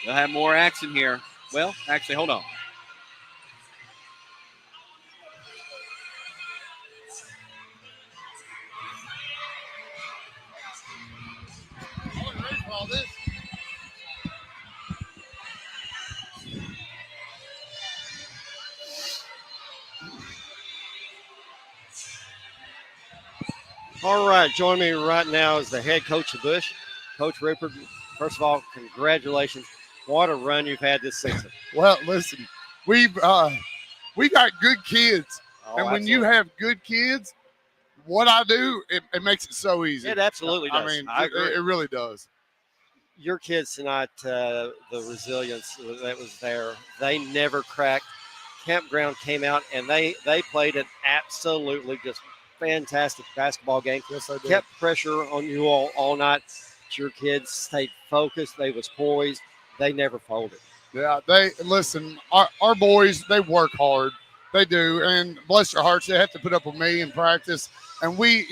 we'll have more action here. Well, actually, hold on. All right, joining me right now is the head coach of Bush, Coach Rupert. First of all, congratulations. What a run you've had this season. Well, listen, we got good kids. And when you have good kids, what I do, it makes it so easy. It absolutely does. I mean, I agree. It really does. Your kids tonight, the resilience that was there, they never cracked. Campground came out, and they played an absolutely just fantastic basketball game. Yes, I did. Kept pressure on you all night. Your kids stayed focused. They was poised. They never folded. Yeah, listen, our boys, they work hard. They do. And bless their hearts, they have to put up with me in practice. And we,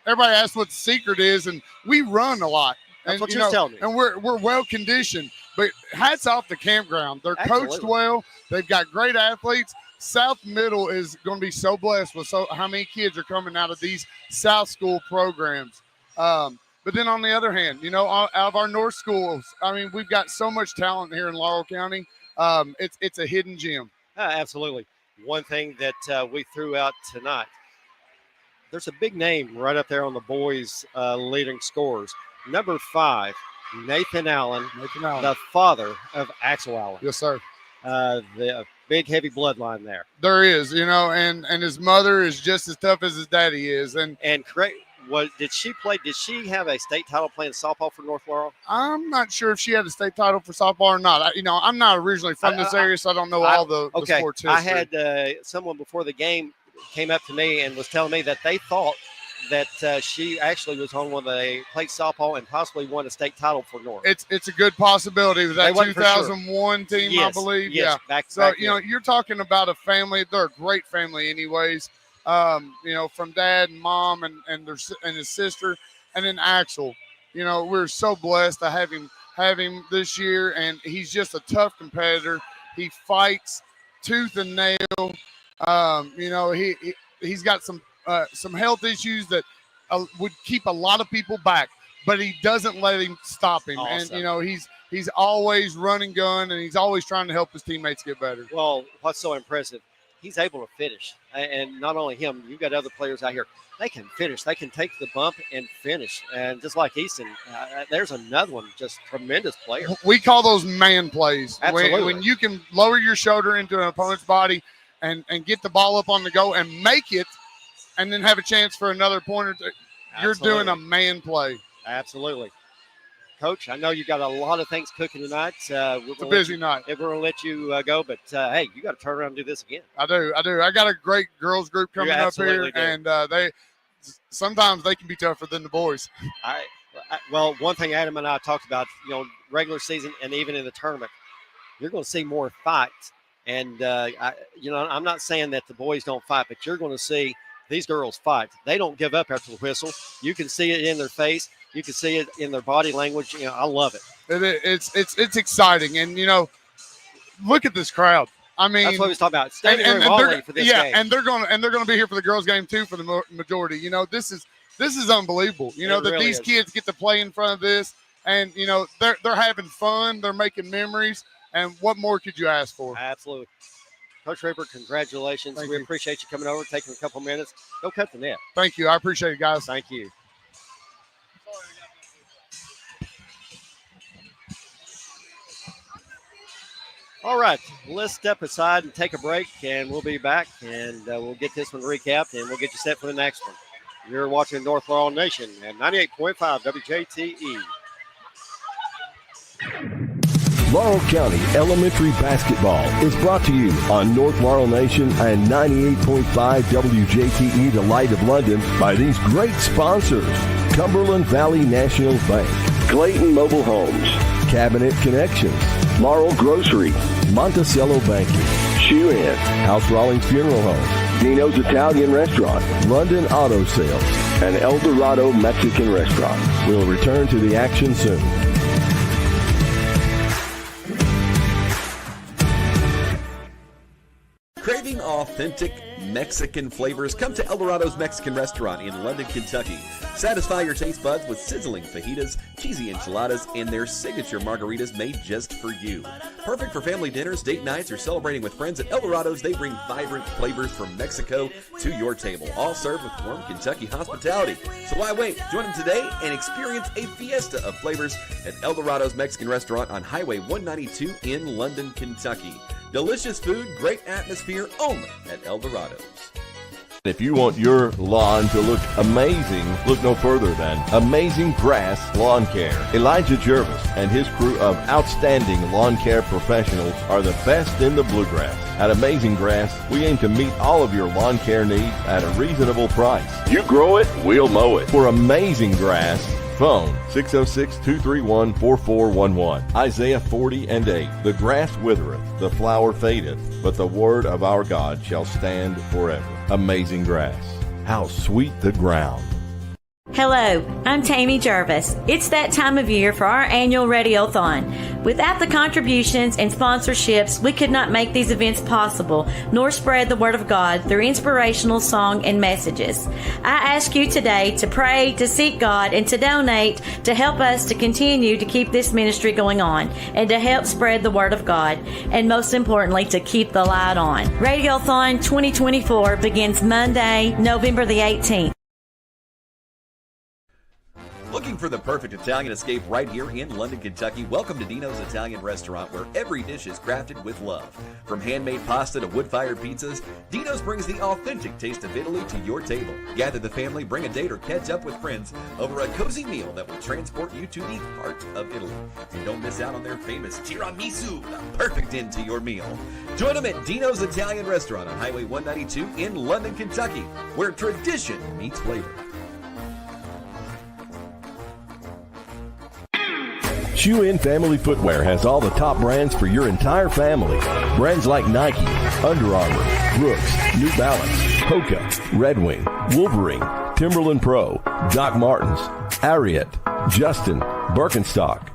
everybody asks what the secret is, and we run a lot. That's what you're telling me. And we're well conditioned. But hats off to Campground. They're coached well. They've got great athletes. South Middle is going to be so blessed with how many kids are coming out of these South School programs. But then on the other hand, out of our North schools, I mean, we've got so much talent here in Laurel County. It's a hidden gem. Absolutely. One thing that we threw out tonight, there's a big name right up there on the boys' leading scorers. Number 5, Nathan Allen, the father of Axel Allen. Yes, sir. The big, heavy bloodline there. There is, and his mother is just as tough as his daddy is. And correct. Did she play? Did she have a state title playing softball for North Laurel? I'm not sure if she had a state title for softball or not. I'm not originally from this area, so I don't know all the sports history. I had someone before the game came up to me and was telling me that they thought that she actually was on when they played softball and possibly won a state title for North. It's a good possibility with that 2001 team, yes, I believe. Yes, yeah. Back you're talking about a family. They're a great family, anyways. From dad and mom and his sister, and then Axel. We're so blessed to have him this year, and he's just a tough competitor. He fights. tooth and nail. He's got some health issues that would keep a lot of people back, but he doesn't let him stop him. Awesome. And he's always running gun, and he's always trying to help his teammates get better. Well, what's so impressive, he's able to finish. And not only him, you've got other players out here. They can finish. They can take the bump and finish. And just like Easton, there's another one, just tremendous player. We call those man plays. Absolutely. When you can lower your shoulder into an opponent's body and get the ball up on the go and make it, and then have a chance for another pointer. You're doing a man play. Absolutely. Coach, I know you got a lot of things cooking tonight. It's a busy night. We're going to let you go, but hey, you got to turn around and do this again. I do. I got a great girls group coming up here, and sometimes they can be tougher than the boys. Well, one thing Adam and I talked about, regular season and even in the tournament, you're going to see more fights. And, I'm not saying that the boys don't fight, but you're going to see these girls fight. They don't give up after the whistle. You can see it in their face. You can see it in their body language. I love it. It's exciting. And, look at this crowd. I mean, that's what we was talking about. Staying for this game. and they're going to be here for the girls' game too for the majority. This is unbelievable. That really these is. kids get to play in front of this, and they're having fun. They're making memories, and what more could you ask for? Absolutely. Coach Raper, congratulations. We appreciate you coming over, taking a couple minutes. Go cut the net. Thank you. I appreciate it, guys. Thank you. All right, let's step aside and take a break, and we'll be back, and we'll get this one recapped, and we'll get you set for the next one. You're watching North Laurel Nation at 98.5 WJTE. Laurel County Elementary Basketball is brought to you on North Laurel Nation and 98.5 WJTE, the Light of London, by these great sponsors: Cumberland Valley National Bank, Clayton Mobile Homes, Cabinet Connections, Laurel Grocery, Monticello Banking, Shoe Inn, House Rawlings Funeral Home, Dino's Italian Restaurant, London Auto Sales, and El Dorado Mexican Restaurant. We'll return to the action soon. Craving authentic Mexican flavors? Come to El Dorado's Mexican Restaurant in London, Kentucky. Satisfy your taste buds with sizzling fajitas, cheesy enchiladas, and their signature margaritas made just for you. Perfect for family dinners, date nights, or celebrating with friends. At El Dorado's, they bring vibrant flavors from Mexico to your table, all served with warm Kentucky hospitality. So why wait? Join them today and experience a fiesta of flavors at El Dorado's Mexican Restaurant on Highway 192 in London, Kentucky. Delicious food, great atmosphere, only at El Dorado's. If you want your lawn to look amazing, look no further than Amazing Grass Lawn Care. Elijah Jervis and his crew of outstanding lawn care professionals are the best in the bluegrass. At Amazing Grass, we aim to meet all of your lawn care needs at a reasonable price. You grow it, we'll mow it. For Amazing Grass, phone 606-231-4411. Isaiah 40:8. The grass withereth, the flower fadeth, but the word of our God shall stand forever. Amazing Grass. How sweet the ground. Hello, I'm Tammy Jervis. It's that time of year for our annual Radiothon. Without the contributions and sponsorships, we could not make these events possible, nor spread the Word of God through inspirational song and messages. I ask you today to pray, to seek God, and to donate to help us to continue to keep this ministry going on, and to help spread the Word of God, and most importantly, to keep the light on. Radiothon 2024 begins Monday, November the 18th. Looking for the perfect Italian escape right here in London, Kentucky? Welcome to Dino's Italian Restaurant, where every dish is crafted with love. From handmade pasta to wood-fired pizzas, Dino's brings the authentic taste of Italy to your table. Gather the family, bring a date, or catch up with friends over a cozy meal that will transport you to the heart of Italy. And don't miss out on their famous tiramisu, the perfect end to your meal. Join them at Dino's Italian Restaurant on Highway 192 in London, Kentucky, where tradition meets flavor. Shoe Inn Family Footwear has all the top brands for your entire family. Brands like Nike, Under Armour, Brooks, New Balance, Hoka, Red Wing, Wolverine, Timberland Pro, Doc Martens, Ariat, Justin, Birkenstock,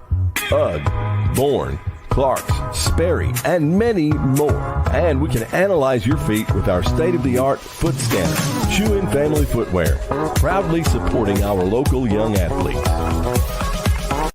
UGG, Bourne, Clark's, Sperry, and many more. And we can analyze your feet with our state-of-the-art foot scanner. Shoe-In Family Footwear, proudly supporting our local young athletes.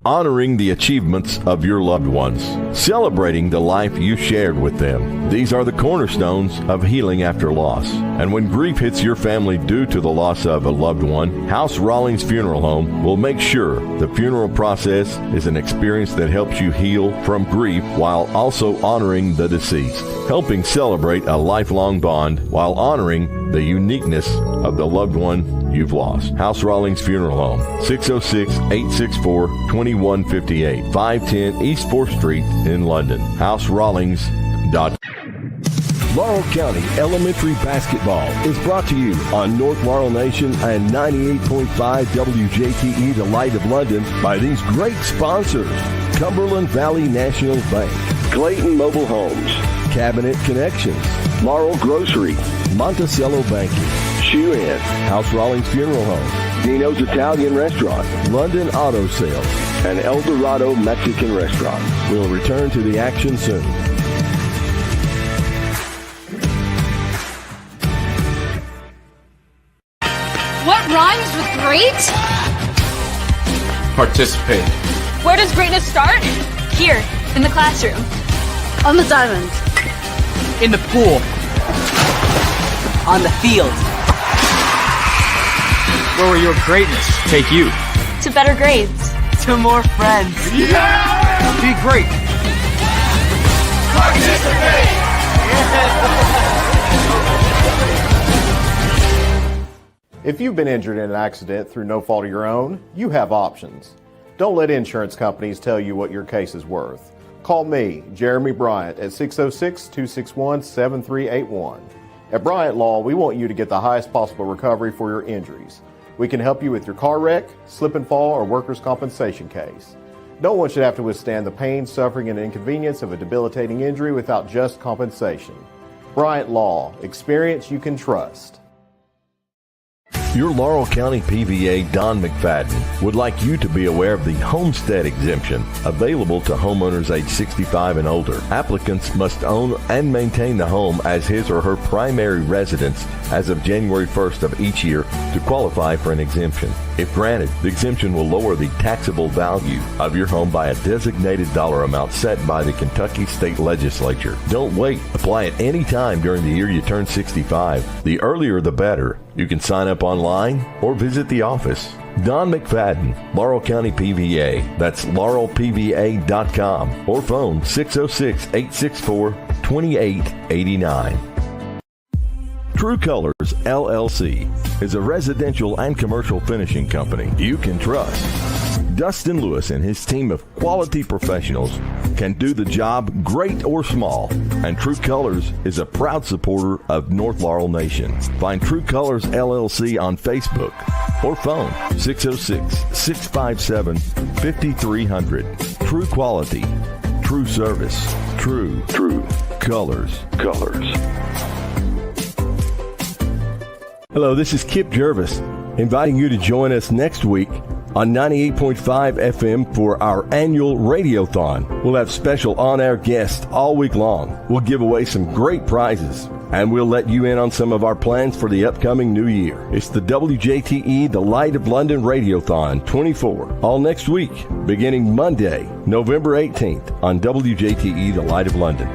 Honoring the achievements of your loved ones. Celebrating the life you shared with them. These are the cornerstones of healing after loss. And when grief hits your family due to the loss of a loved one, House Rawlings Funeral Home will make sure the funeral process is an experience that helps you heal from grief while also honoring the deceased. Helping celebrate a lifelong bond while honoring the uniqueness of the loved one you've lost. House Rawlings Funeral Home, 606-864-2158, 510 East 4th Street in London. HouseRawlings.com. Laurel County Elementary Basketball is brought to you on North Laurel Nation and 98.5 WJTE, the Light of London, by these great sponsors: Cumberland Valley National Bank, Clayton Mobile Homes, Cabinet Connections, Laurel Grocery, Monticello Banking, Shoe-In, House Rawlings Funeral Home, Dino's Italian Restaurant, London Auto Sales, and El Dorado Mexican Restaurant. We'll return to the action soon. What rhymes with great? Participate. Where does greatness start? Here, in the classroom. On the diamond. In the pool. On the field. Where will your greatness take you? To better grades. To more friends. Yeah! Be great. Participate! If you've been injured in an accident through no fault of your own, you have options. Don't let insurance companies tell you what your case is worth. Call me, Jeremy Bryant, at 606-261-7381. At Bryant Law, we want you to get the highest possible recovery for your injuries. We can help you with your car wreck, slip and fall, or workers' compensation case. No one should have to withstand the pain, suffering, and inconvenience of a debilitating injury without just compensation. Bryant Law, experience you can trust. Your Laurel County PVA, Don McFadden, would like you to be aware of the homestead exemption available to homeowners age 65 and older. Applicants must own and maintain the home as his or her primary residence as of January 1st of each year to qualify for an exemption. If granted, the exemption will lower the taxable value of your home by a designated dollar amount set by the Kentucky State Legislature. Don't wait. Apply at any time during the year you turn 65. The earlier the better. You can sign up online or visit the office. Don McFadden, Laurel County PVA. That's laurelpva.com or phone 606-864-2889. True Colors LLC is a residential and commercial finishing company you can trust. Dustin Lewis and his team of quality professionals can do the job great or small, and True Colors is a proud supporter of North Laurel Nation. Find True Colors LLC on Facebook or phone 606-657-5300. True quality, true service, true colors. Hello, this is Kip Jervis, inviting you to join us next week on 98.5 FM for our annual Radiothon. We'll have special on-air guests all week long. We'll give away some great prizes, and we'll let you in on some of our plans for the upcoming new year. It's the WJTE, the Light of London Radiothon 24, all next week, beginning Monday, November 18th on WJTE, the Light of London.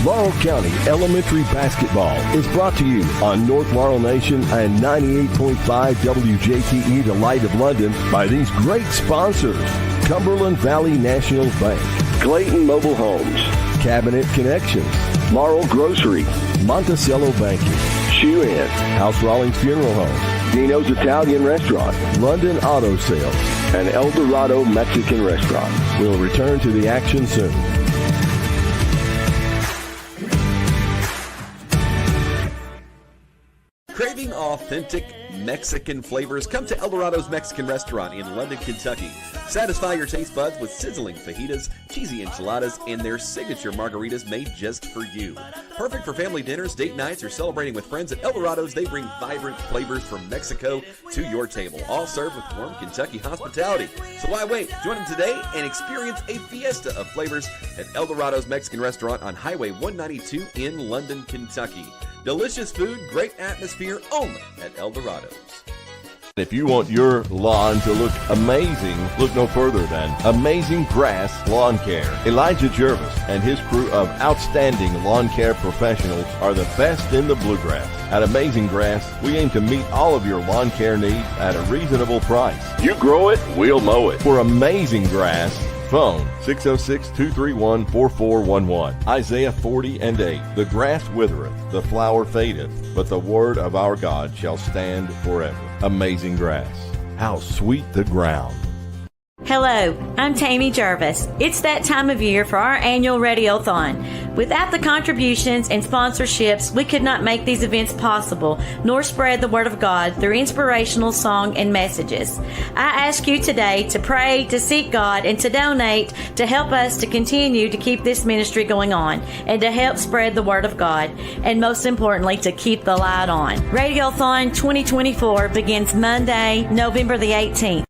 Laurel County Elementary Basketball is brought to you on North Laurel Nation and 98.5 WJTE, the Light of London, by these great sponsors: Cumberland Valley National Bank, Clayton Mobile Homes, Cabinet Connections, Laurel Grocery, Monticello Banking, Shoe-In, House Rawlings Funeral Home, Dino's Italian Restaurant, London Auto Sales, and El Dorado Mexican Restaurant. We'll return to the action soon. Craving authentic Mexican flavors, come to El Dorado's Mexican Restaurant in London, Kentucky. Satisfy your taste buds with sizzling fajitas, cheesy enchiladas, and their signature margaritas made just for you. Perfect for family dinners, date nights, or celebrating with friends. At El Dorado's, they bring vibrant flavors from Mexico to your table, all served with warm Kentucky hospitality. So why wait? Join them today and experience a fiesta of flavors at El Dorado's Mexican Restaurant on Highway 192 in London, Kentucky. Delicious food, great atmosphere, only at El Dorado's. If you want your lawn to look amazing, look no further than Amazing Grass Lawn Care. Elijah Jervis and his crew of outstanding lawn care professionals are the best in the bluegrass. At Amazing Grass, we aim to meet all of your lawn care needs at a reasonable price. You grow it, we'll mow it. For Amazing Grass, phone 606-231-4411. Isaiah 40:8. The grass withereth, the flower fadeth, but the word of our God shall stand forever. Amazing Grass. How sweet the ground. Hello, I'm Tammy Jervis. It's that time of year for our annual Radiothon. Without the contributions and sponsorships, we could not make these events possible, nor spread the Word of God through inspirational song and messages. I ask you today to pray, to seek God, and to donate to help us to continue to keep this ministry going on and to help spread the Word of God, and most importantly, to keep the light on. Radiothon 2024 begins Monday, November the 18th.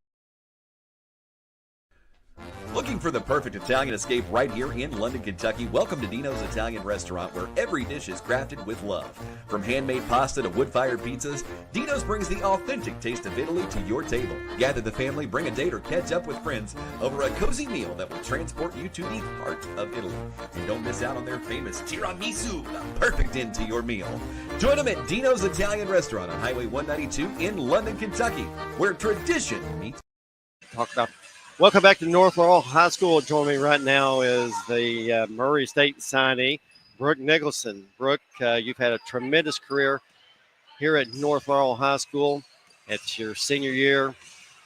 Looking for the perfect Italian escape right here in London, Kentucky? Welcome to Dino's Italian Restaurant, where every dish is crafted with love. From handmade pasta to wood-fired pizzas, Dino's brings the authentic taste of Italy to your table. Gather the family, bring a date, or catch up with friends over a cozy meal that will transport you to the heart of Italy. And don't miss out on their famous tiramisu, the perfect end to your meal. Join them at Dino's Italian Restaurant on Highway 192 in London, Kentucky, where tradition meets. Welcome back to North Laurel High School. Joining me right now is the Murray State signee, Brooke Nicholson. Brooke, you've had a tremendous career here at North Laurel High School. It's your senior year.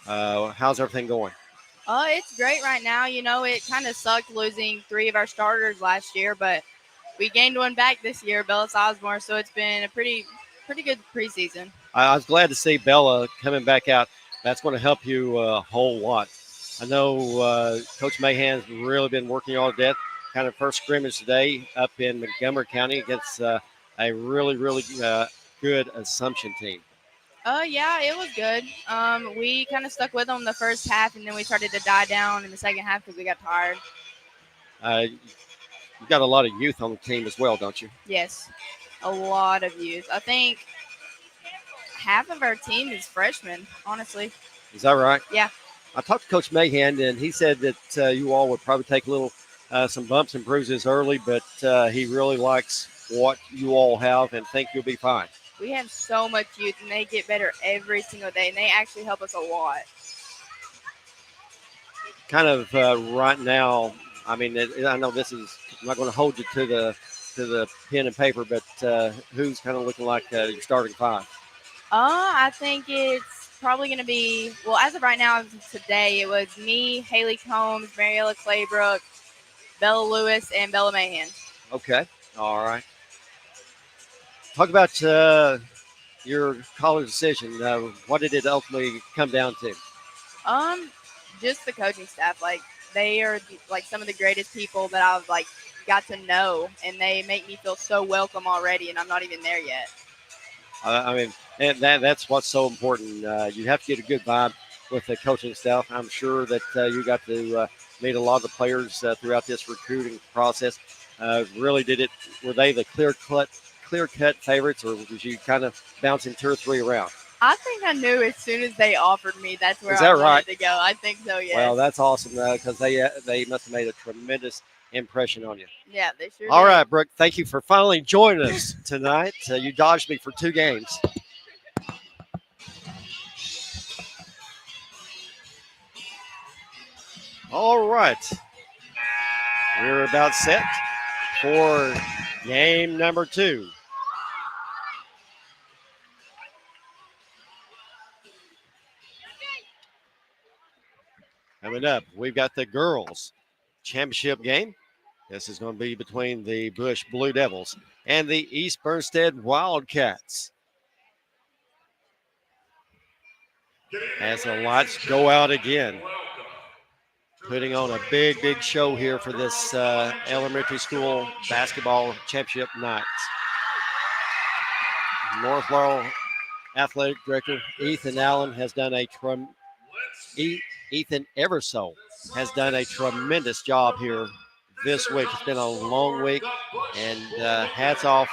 How's everything going? It's great right now. You know, it kind of sucked losing 3 of our starters last year, but we gained one back this year, Bellis Osborne, so it's been a pretty good preseason. I was glad to see Bella coming back out. That's going to help you a whole lot. I know Coach Mahan's really been working all to death. Kind of first scrimmage today up in Montgomery County against a really good Assumption team. Yeah, it was good. We kind of stuck with them the first half, and then we started to die down in the second half because we got tired. You've got a lot of youth on the team as well, don't you? Yes, a lot of youth. I think half of our team is freshmen, honestly. Is that right? Yeah. I talked to Coach Mahan, and he said that you all would probably take some bumps and bruises early, but he really likes what you all have and think you'll be fine. We have so much youth, and they get better every single day, and they actually help us a lot. Kind of right now, I mean, I know this is – I'm not going to hold you to the pen and paper, but who's kind of looking like your starting 5? I think it's probably going to be, well, as of right now, today, it was me, Haley Combs, Mariella Claybrook, Bella Lewis, and Bella Mahan. Okay. All right. Talk about your college decision. What did it ultimately come down to? Just the coaching staff. Like, they are like some of the greatest people that I've like got to know, and they make me feel so welcome already, and I'm not even there yet. I mean, and that's what's so important. You have to get a good vibe with the coaching staff. I'm sure that you got to meet a lot of the players throughout this recruiting process. Really, were they the clear-cut favorites, or was you kind of bouncing 2 or 3 around? I think I knew as soon as they offered me that's where I wanted to go. I think so, yeah. Well, that's awesome because they must have made a tremendous impression on you. Yeah, they sure All did. right, Brooke, thank you for finally joining us tonight. You dodged me for 2 games. All right. We're about set for game number 2. Coming up, we've got the girls championship game. This is going to be between the Bush Blue Devils and the East Bernstead Wildcats. as the lights go out again. Putting on a big, big show here for this elementary school basketball championship nights. North Laurel Athletic Director Ethan Allen has done Ethan Eversole has done a tremendous job here this week. It's been a long week, and hats off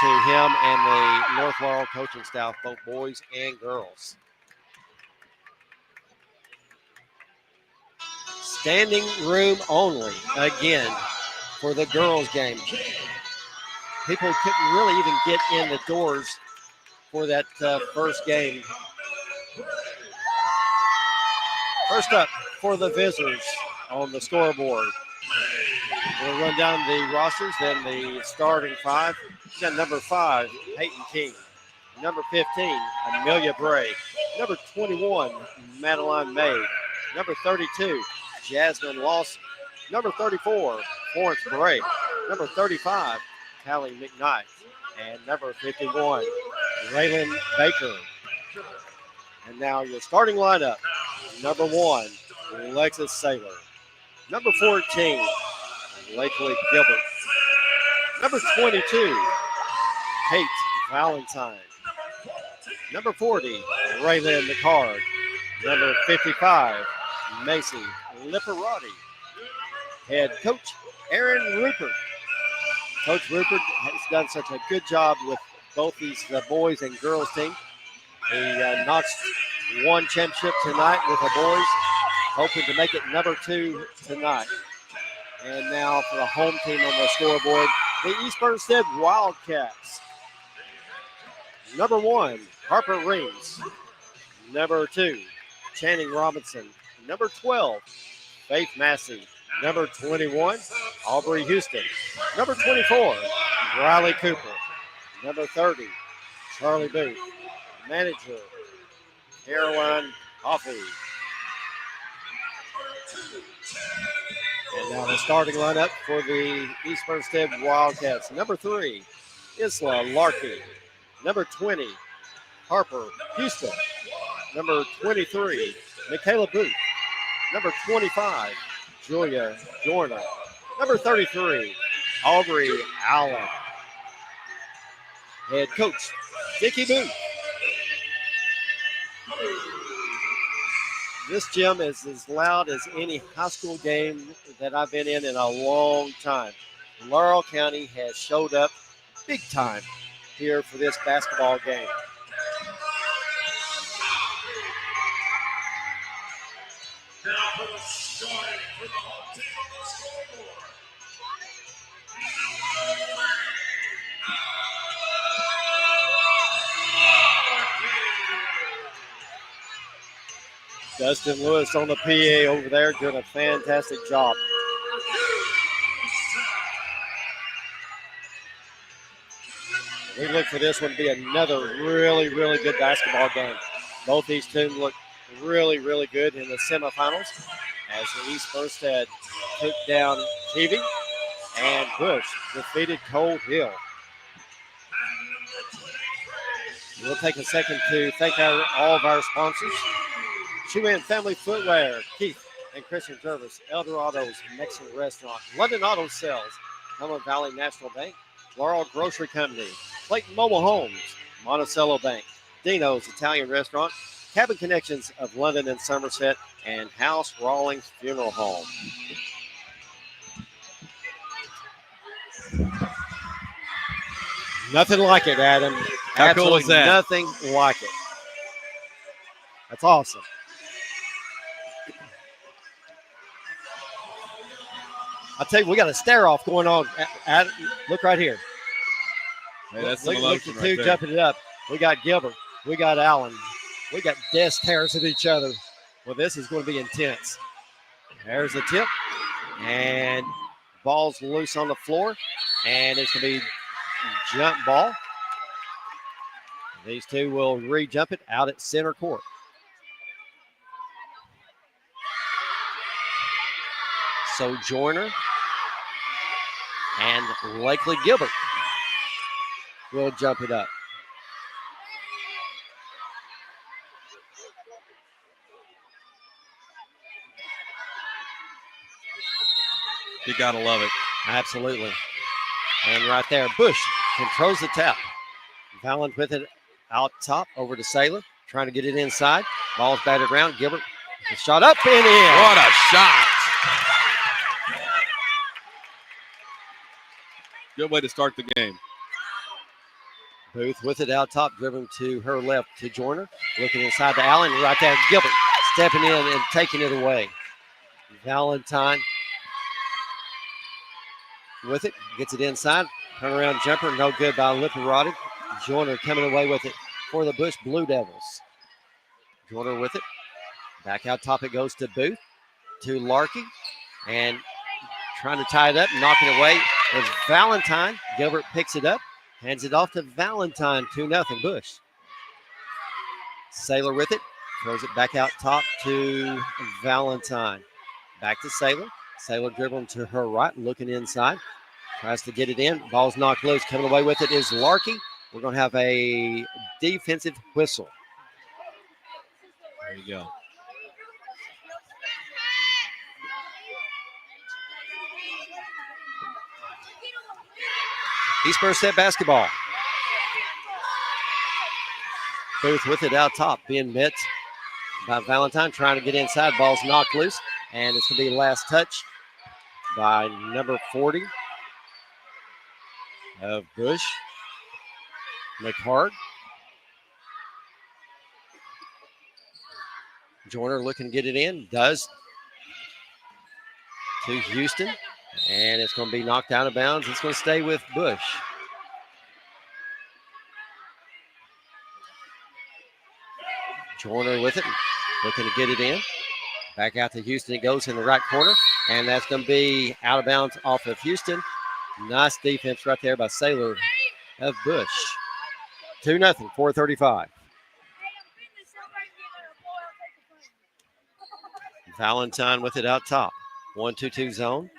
to him and the North Laurel coaching staff, both boys and girls. Standing room only again for the girls' game. People couldn't really even get in the doors for that first game. First up for the visitors on the scoreboard. We'll run down the rosters, then the starting five. We got number 5, Peyton King. Number 15, Amelia Bray. Number 21, Madeline May. Number 32, Jasmine Lawson. Number 34, Florence Bray. Number 35, Callie McKnight. And number 51, Raylan Baker. And now your starting lineup. Number 1, Alexis Saylor. Number 14, Lakely Gilbert. Number 22, Kate Valentine. Number 40, Raylyn McCard. Number 55, Macy Liparati. Head coach, Aaron Rupert. Coach Rupert has done such a good job with both these boys and girls team. He notched one championship tonight with the boys, hoping to make it number 2 tonight. And now for the home team on the scoreboard, the East Bernstead Wildcats. Number 1, Harper Reams. Number 2, Channing Robinson. Number 12, Faith Massey. Number 21, Aubrey Houston. Number 24, Riley Cooper. Number 30, Charlie Booth. Manager, Caroline Coffey. And now the starting lineup for the East Bernstead Wildcats. Number 3, Isla Larkey. Number 20, Harper Houston. Number 23, Michaela Booth. Number 25, Julia Joyner. Number 33, Aubrey Allen. Head coach, Dickie Booth. This gym is as loud as any high school game that I've been in a long time. Laurel County has showed up big time here for this basketball game. Now for the starting for the home team on the scoreboard. Dustin Lewis on the PA over there doing a fantastic job. We look for this one to be another really, really good basketball game. Both these teams look really, really good in the semifinals as the East Bernstead took down Keaving and Bush defeated Cold Hill. We'll take a second to thank all of our sponsors. Shoe-In Family Footwear, Keith and Christian Jervis, Eldorado's Mexican Restaurant, London Auto Sales, Helena Valley National Bank, Laurel Grocery Company, Clayton Mobile Homes, Monticello Bank, Dino's Italian Restaurant, Cabin Connections of London and Somerset, and House Rawlings Funeral Home. Nothing like it, Adam. How cool is that? Nothing like it. That's awesome. I'll tell you, we got a stare-off going on. Adam, look right here. Hey, that's look, some look emotion at right two there. jumping it up. We got Gilbert. We got Allen. We got death stares at each other. Well, this is going to be intense. There's the tip. And ball's loose on the floor. And it's going to be jump ball. These two will re-jump it out at center court. So Joyner and Lakely Gilbert will jump it up. You got to love it. Absolutely. And right there, Bush controls the tap. Valent with it out top over to Saylor, trying to get it inside. Ball's batted around. Gilbert, the shot up and in. What a shot. Good way to start the game. Booth with it out top, driven to her left to Joyner. Looking inside to Allen. Right there, Gilbert stepping in and taking it away. Valentine with it, gets it inside. Turnaround jumper, no good by Lipperati. Joyner coming away with it for the Bush Blue Devils. Joyner with it. Back out top it goes to Booth, to Larkey. And trying to tie it up, knocking it away is Valentine. Gilbert picks it up, hands it off to Valentine, 2-0 Bush. Saylor with it, throws it back out top to Valentine. Back to Saylor. Saylor dribbling to her right, looking inside. Tries to get it in. Ball's knocked loose. Coming away with it is Larkey. We're going to have a defensive whistle. There you go. East Bernstein basketball. Booth with it out top, being met by Valentine, trying to get inside. Ball's knocked loose, and it's going to be last touch by number 40 of Bush, McHart. Joyner looking to get it in, does, to Houston, and it's going to be knocked out of bounds. It's going to stay with Bush. Joyner with it, looking to get it in. Back out to Houston it goes in the right corner, and that's going to be out of bounds off of Houston. Nice defense right there by Saylor of Bush. 2-0, 4:35. Valentine with it out top. 1-2-2 zone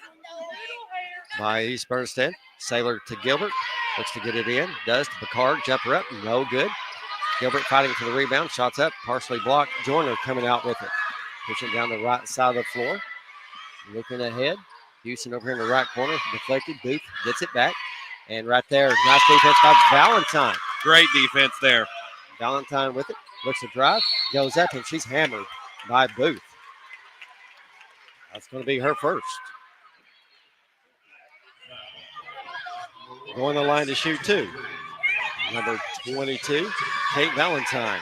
by East Bernstein. Saylor to Gilbert. Looks to get it in. Does to Picard. Jumper up. No good. Gilbert fighting for the rebound. Shots up. Partially blocked. Joyner coming out with it. Pushing down the right side of the floor. Looking ahead. Houston over here in the right corner. Deflected. Booth gets it back. And right there, nice defense by Valentine. Great defense there. Valentine with it. Looks to drive. Goes up, and she's hammered by Booth. That's going to be her first. Going the line to shoot two. Number 22, Kate Valentine.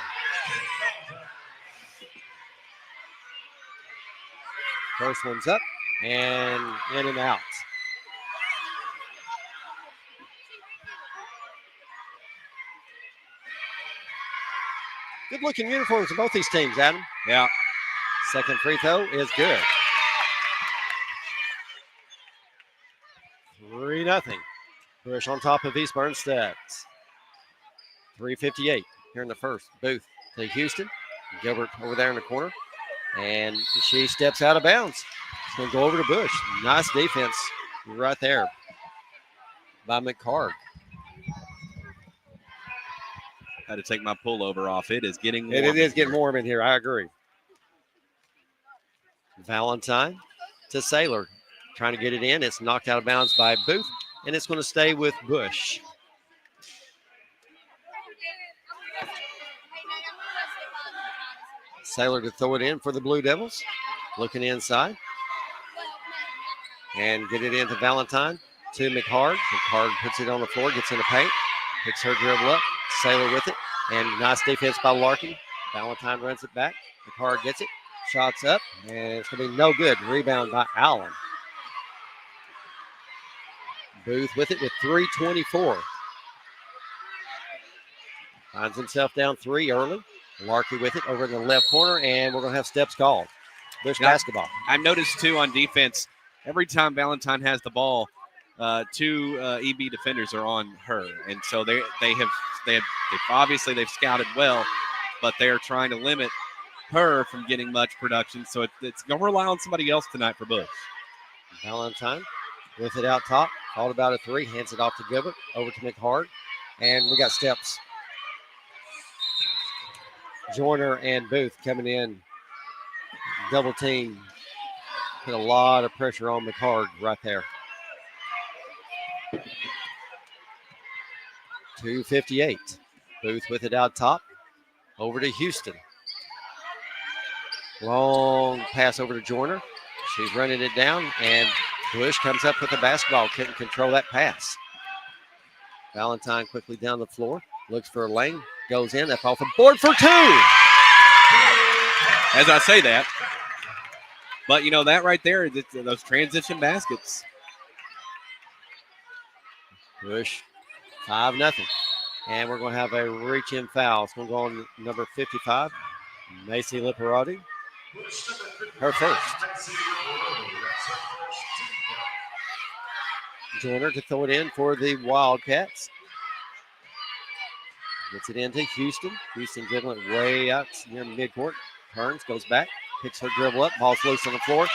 First one's up and in and out. Good looking uniforms of both these teams, Adam. Yeah. Second free throw is good. 3-0. Bush on top of East Bernstein. 3:58 here in the first. Booth to Houston. Gilbert over there in the corner. And she steps out of bounds. It's going to go over to Bush. Nice defense right there by McCard. Had to take my pullover off. It is getting warm. It is getting warm in here. I agree. Valentine to Saylor. Trying to get it in. It's knocked out of bounds by Booth. And it's going to stay with Bush. Saylor to throw it in for the Blue Devils. Looking inside. And get it into Valentine to McHard. McHard puts it on the floor, gets in the paint. Picks her dribble up. Saylor with it. And nice defense by Larkin. Valentine runs it back. McHard gets it. Shots up. And it's going to be no good. Rebound by Allen. Booth with it with 3:24. Finds himself down three early. Larky with it over in the left corner, and we're going to have steps called. Bush basketball. I've noticed, too, on defense, every time Valentine has the ball, two EB defenders are on her. And so they've obviously they've scouted well, but they're trying to limit her from getting much production. So it's going to rely on somebody else tonight for Bush. Valentine with it out top. Called about a three. Hands it off to Gilbert. Over to McHard. And we got steps. Joyner and Booth coming in. Double team. Put a lot of pressure on McHarg right there. 2:58. Booth with it out top. Over to Houston. Long pass over to Joyner. She's running it down, and Bush comes up with the basketball. Couldn't control that pass. Valentine quickly down the floor. Looks for a lane. Goes in. That's off the board for 2. As I say that. But, you know, that right there, those transition baskets. Bush, 5-0. And we're going to have a reach-in foul. It's going to go on number 55, Macy Liparati. Her first. Joyner to throw it in for the Wildcats. Gets it into Houston. Houston dribbling it way out near midcourt. Turns, goes back, picks her dribble up. Ball's loose on the floor.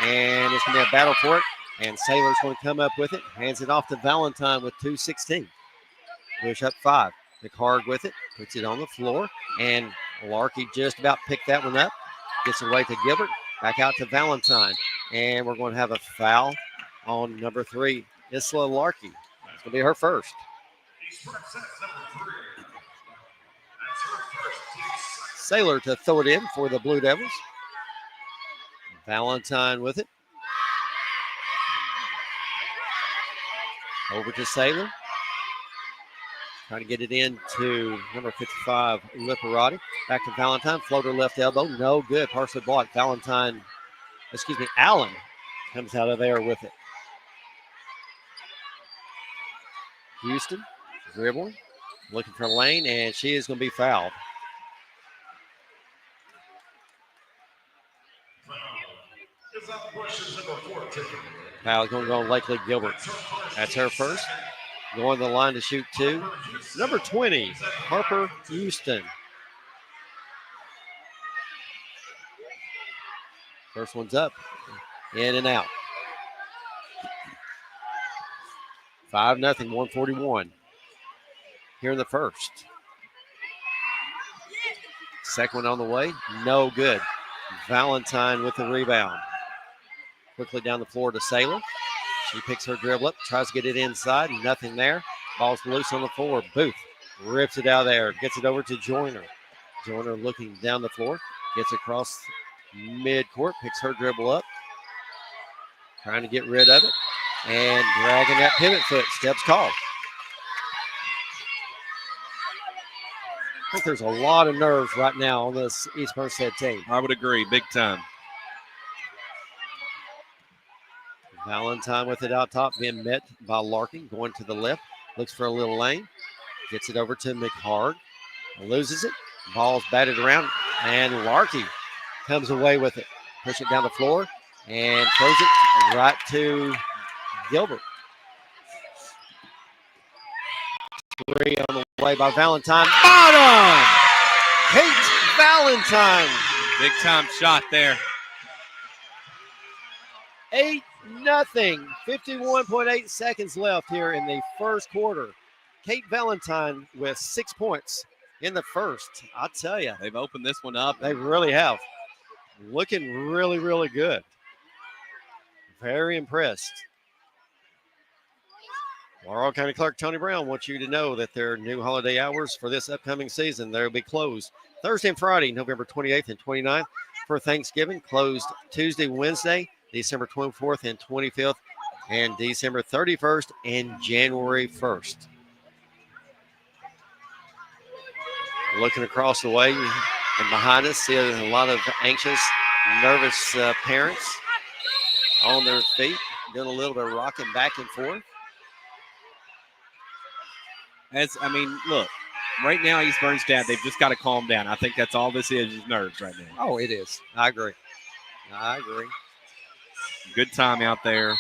And it's going to be a battle for it. And Saylor's going to come up with it. Hands it off to Valentine with 2:16. Bush up 5. McHarg with it. Puts it on the floor. And Larkey just about picked that one up. Gets away to Gilbert. Back out to Valentine. And we're going to have a foul on number 3, Isla Larkey. It's going to be her first. Saylor to throw it in for the Blue Devils. Valentine with it. Over to Saylor. Trying to get it into number 55, Liparati. Back to Valentine. Floater left elbow. No good. Partially blocked. Allen comes out of there with it. Houston dribbling. Looking for a lane, and she is going to be fouled. Foul is going to go on Lakely Gilbert. That's her first. Going to the line to shoot 2. Number 20, Harper Houston. First one's up. In and out. 5-0, 141. Here in the first. Second one on the way. No good. Valentine with the rebound. Quickly down the floor to Saylor. She picks her dribble up, tries to get it inside. Nothing there. Ball's loose on the floor. Booth rips it out of there. Gets it over to Joyner. Joyner looking down the floor. Gets across midcourt. Picks her dribble up. Trying to get rid of it. And dragging that pivot foot. Steps called. I think there's a lot of nerves right now on this East Merced team. I would agree. Big time. Valentine with it out top, being met by Larkin, going to the left, looks for a little lane, gets it over to McHarg, loses it, ball's batted around, and Larky comes away with it. Push it down the floor and throws it right to Gilbert. 3 on the way by Valentine. Bottom! Kate Valentine. Big time shot there. 8-0. 51.8 seconds left here in the first quarter. Kate Valentine with 6 points in the first. I'll tell you. They've opened this one up. They really have. Looking really, really good. Very impressed. Laurel County Clerk Tony Brown wants you to know that their new holiday hours for this upcoming season, they'll be closed Thursday and Friday, November 28th and 29th for Thanksgiving. Closed Tuesday, Wednesday, December 24th and 25th, and December 31st and January 1st. Looking across the way and behind us, see a lot of anxious, nervous parents on their feet, doing a little bit of rocking back and forth. Look, right now, East Bernstein, they've just got to calm down. I think that's all this is nerves right now. Oh, it is. I agree. Good time out there.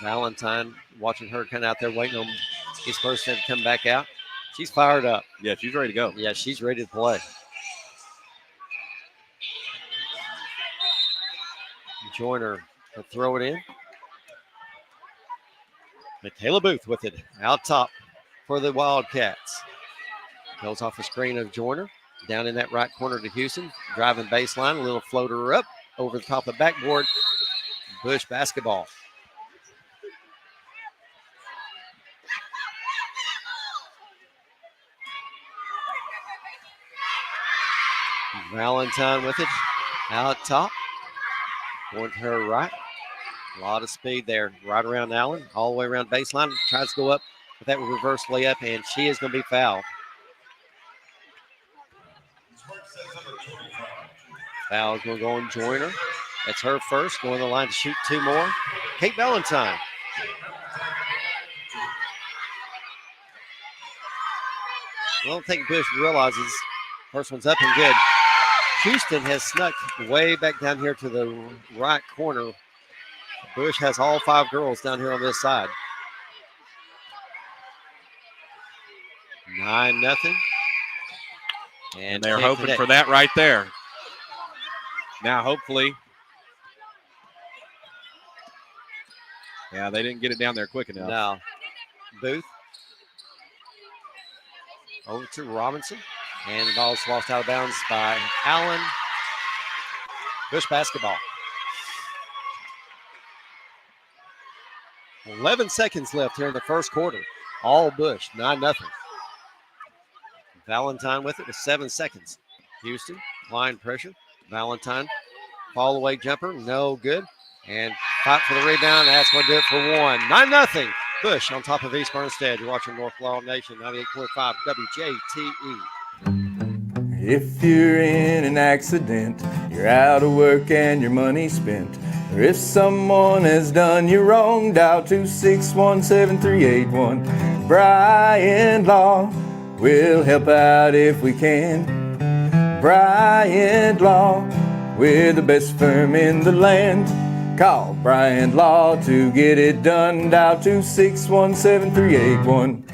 Valentine, watching her kind of out there waiting on East Bernstein to come back out. She's fired up. Yeah, she's ready to go. Yeah, she's ready to play. Joyner to throw it in. Michaela Booth with it out top for the Wildcats. Goes off the screen of Joyner. Down in that right corner to Houston. Driving baseline. A little floater up over the top of the backboard. Bush basketball. Valentine with it out top. Going to her right. A lot of speed there. Right around Allen. All the way around baseline. Tries to go up with that reverse layup, and she is going to be fouled. Foul's going to go on Joyner. That's her first. Going to the line to shoot 2 more. Kate Valentine. I don't think Bush realizes first one's up and good. Houston has snuck way back down here to the right corner. Bush has all 5 girls down here on this side. 9-0. And they're hoping for that right there. Now, hopefully. Yeah, they didn't get it down there quick enough. Now, Booth. Over to Robinson. And the ball's lost out of bounds by Allen. Bush basketball. 11 seconds left here in the first quarter. All Bush, 9-0. Valentine with it with 7 seconds. Houston, line pressure. Valentine, fall away jumper, no good. And fight for the rebound. That's going to do it for 1. 9-0. Bush on top of East Bernstead. You're watching North Laurel Nation, 98.5 WJTE. If you're in an accident, you're out of work and your money spent, or if someone has done you wrong, dial 261-7381. Bryant Law will help out if we can. Bryant Law, we're the best firm in the land. Call Bryant Law to get it done. Dial 261-7381.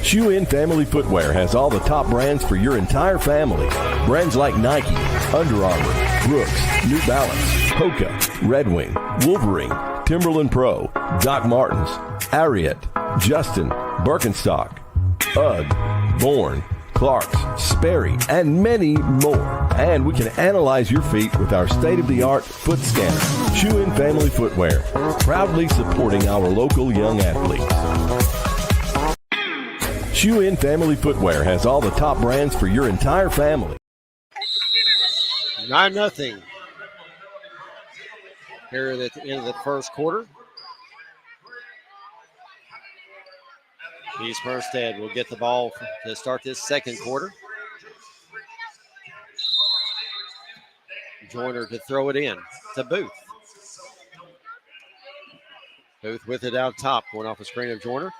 Shoe In Family Footwear has all the top brands for your entire family. Brands like Nike, Under Armour, Brooks, New Balance, Hoka, Red Wing, Wolverine, Timberland Pro, Doc Martens, Ariat, Justin, Birkenstock, UGG, Bourne, Clark's, Sperry, and many more. And we can analyze your feet with our state-of-the-art foot scanner. Shoe In Family Footwear, proudly supporting our local young athletes. Shoe In Family Footwear has all the top brands for your entire family. 9-0. Here at the end of the first quarter. East Bernstead will get the ball to start this second quarter. Joyner to throw it in to Booth. Booth with it out top, going off the screen of Joyner.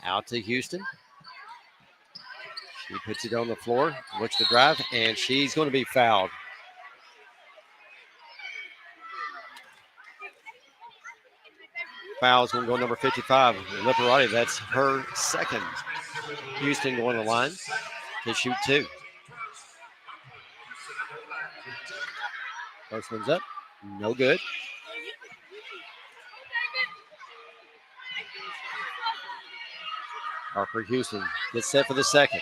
Out to Houston. She puts it on the floor, looks to drive, and she's going to be fouled. Foul's going to go number 55, Liberati. That's her second. Houston going to the line to shoot 2. First one's up, no good. Harper Houston gets set for the second.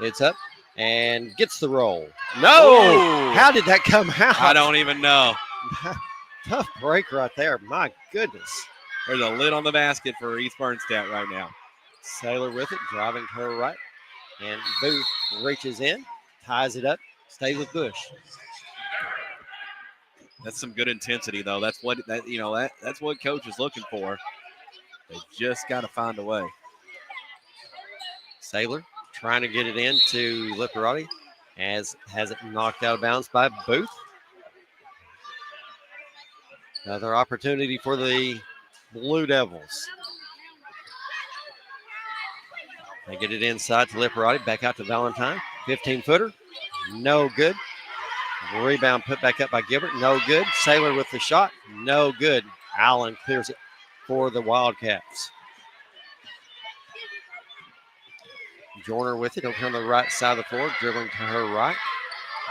It's up and gets the roll. No! Whoa. How did that come out? I don't even know. Tough break right there. My goodness. There's a lid on the basket for East Bernstead right now. Saylor with it, driving to her right. And Booth reaches in, ties it up, stays with Bush. That's some good intensity, though. That's what that's what coach is looking for. They just got to find a way. Saylor trying to get it in to Liberati, as has it knocked out of bounds by Booth. Another opportunity for the Blue Devils. They get it inside to Liberati, back out to Valentine. 15-footer, no good. Rebound put back up by Gilbert, no good. Saylor with the shot, no good. Allen clears it for the Wildcats. Joyner with it over on the right side of the floor, dribbling to her right.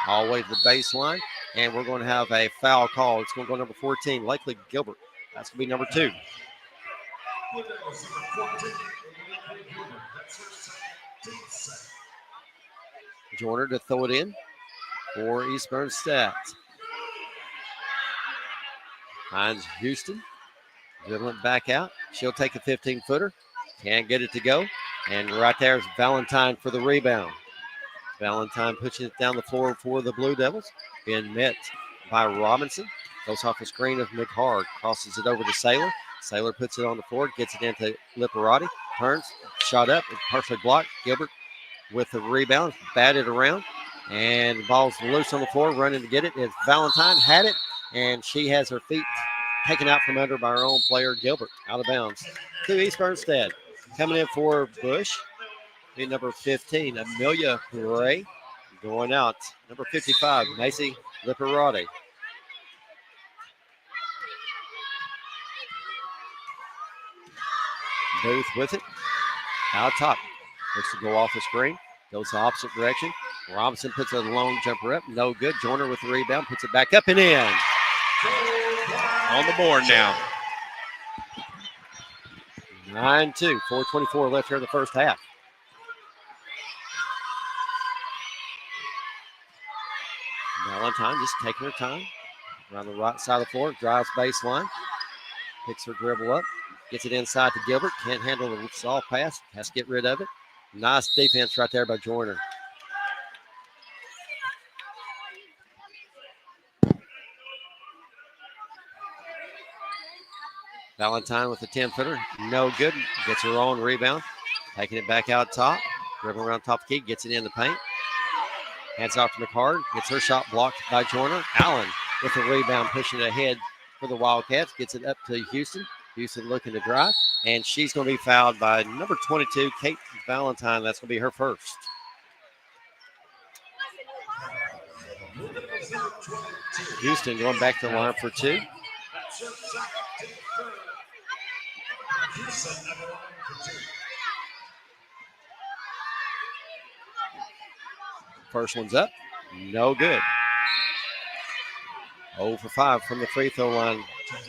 all the way to the baseline. And we're going to have a foul call. It's going to go number 14, likely Gilbert. That's going to be number 2. Joyner to throw it in for East Bernstedt. Finds Houston. Dribbling back out. She'll take a 15-footer. Can't get it to go. And right there is Valentine for the rebound. Valentine pushing it down the floor for the Blue Devils. Being met by Robinson. Goes off the screen of McHard. Crosses it over to Saylor. Saylor puts it on the floor. Gets it into Liparati. Turns. Shot up. Partially blocked. Gilbert with the rebound. Batted around. And the ball's loose on the floor. Running to get it. It's Valentine. Had it. And she has her feet taken out from under by our own player, Gilbert. Out of bounds to East Bernstead. Coming in for Bush. Number 15, Amelia Gray. Going out, number 55, Macy Liparati. Booth with it. Out top. Looks to go off the screen. Goes the opposite direction. Robinson puts a long jumper up. No good. Joyner with the rebound. Puts it back up and in. On the board now. 9-2. 4:24 left here in the first half. Valentine just taking her time. Around the right side of the floor. Drives baseline. Picks her dribble up. Gets it inside to Gilbert. Can't handle the soft pass. Has to get rid of it. Nice defense right there by Joyner. Valentine with the 10-footer. No good. Gets her own rebound. Taking it back out top. Dribbling around top of the key. Gets it in the paint. Hands off to McHard. Gets her shot blocked by Joyner. Allen with the rebound. Pushing it ahead for the Wildcats. Gets it up to Houston. Houston looking to drive. And she's going to be fouled by number 22, Kate Valentine. That's going to be her first. Houston going back to the line for 2. First one's up. No good. 0 for 5 from the free throw line.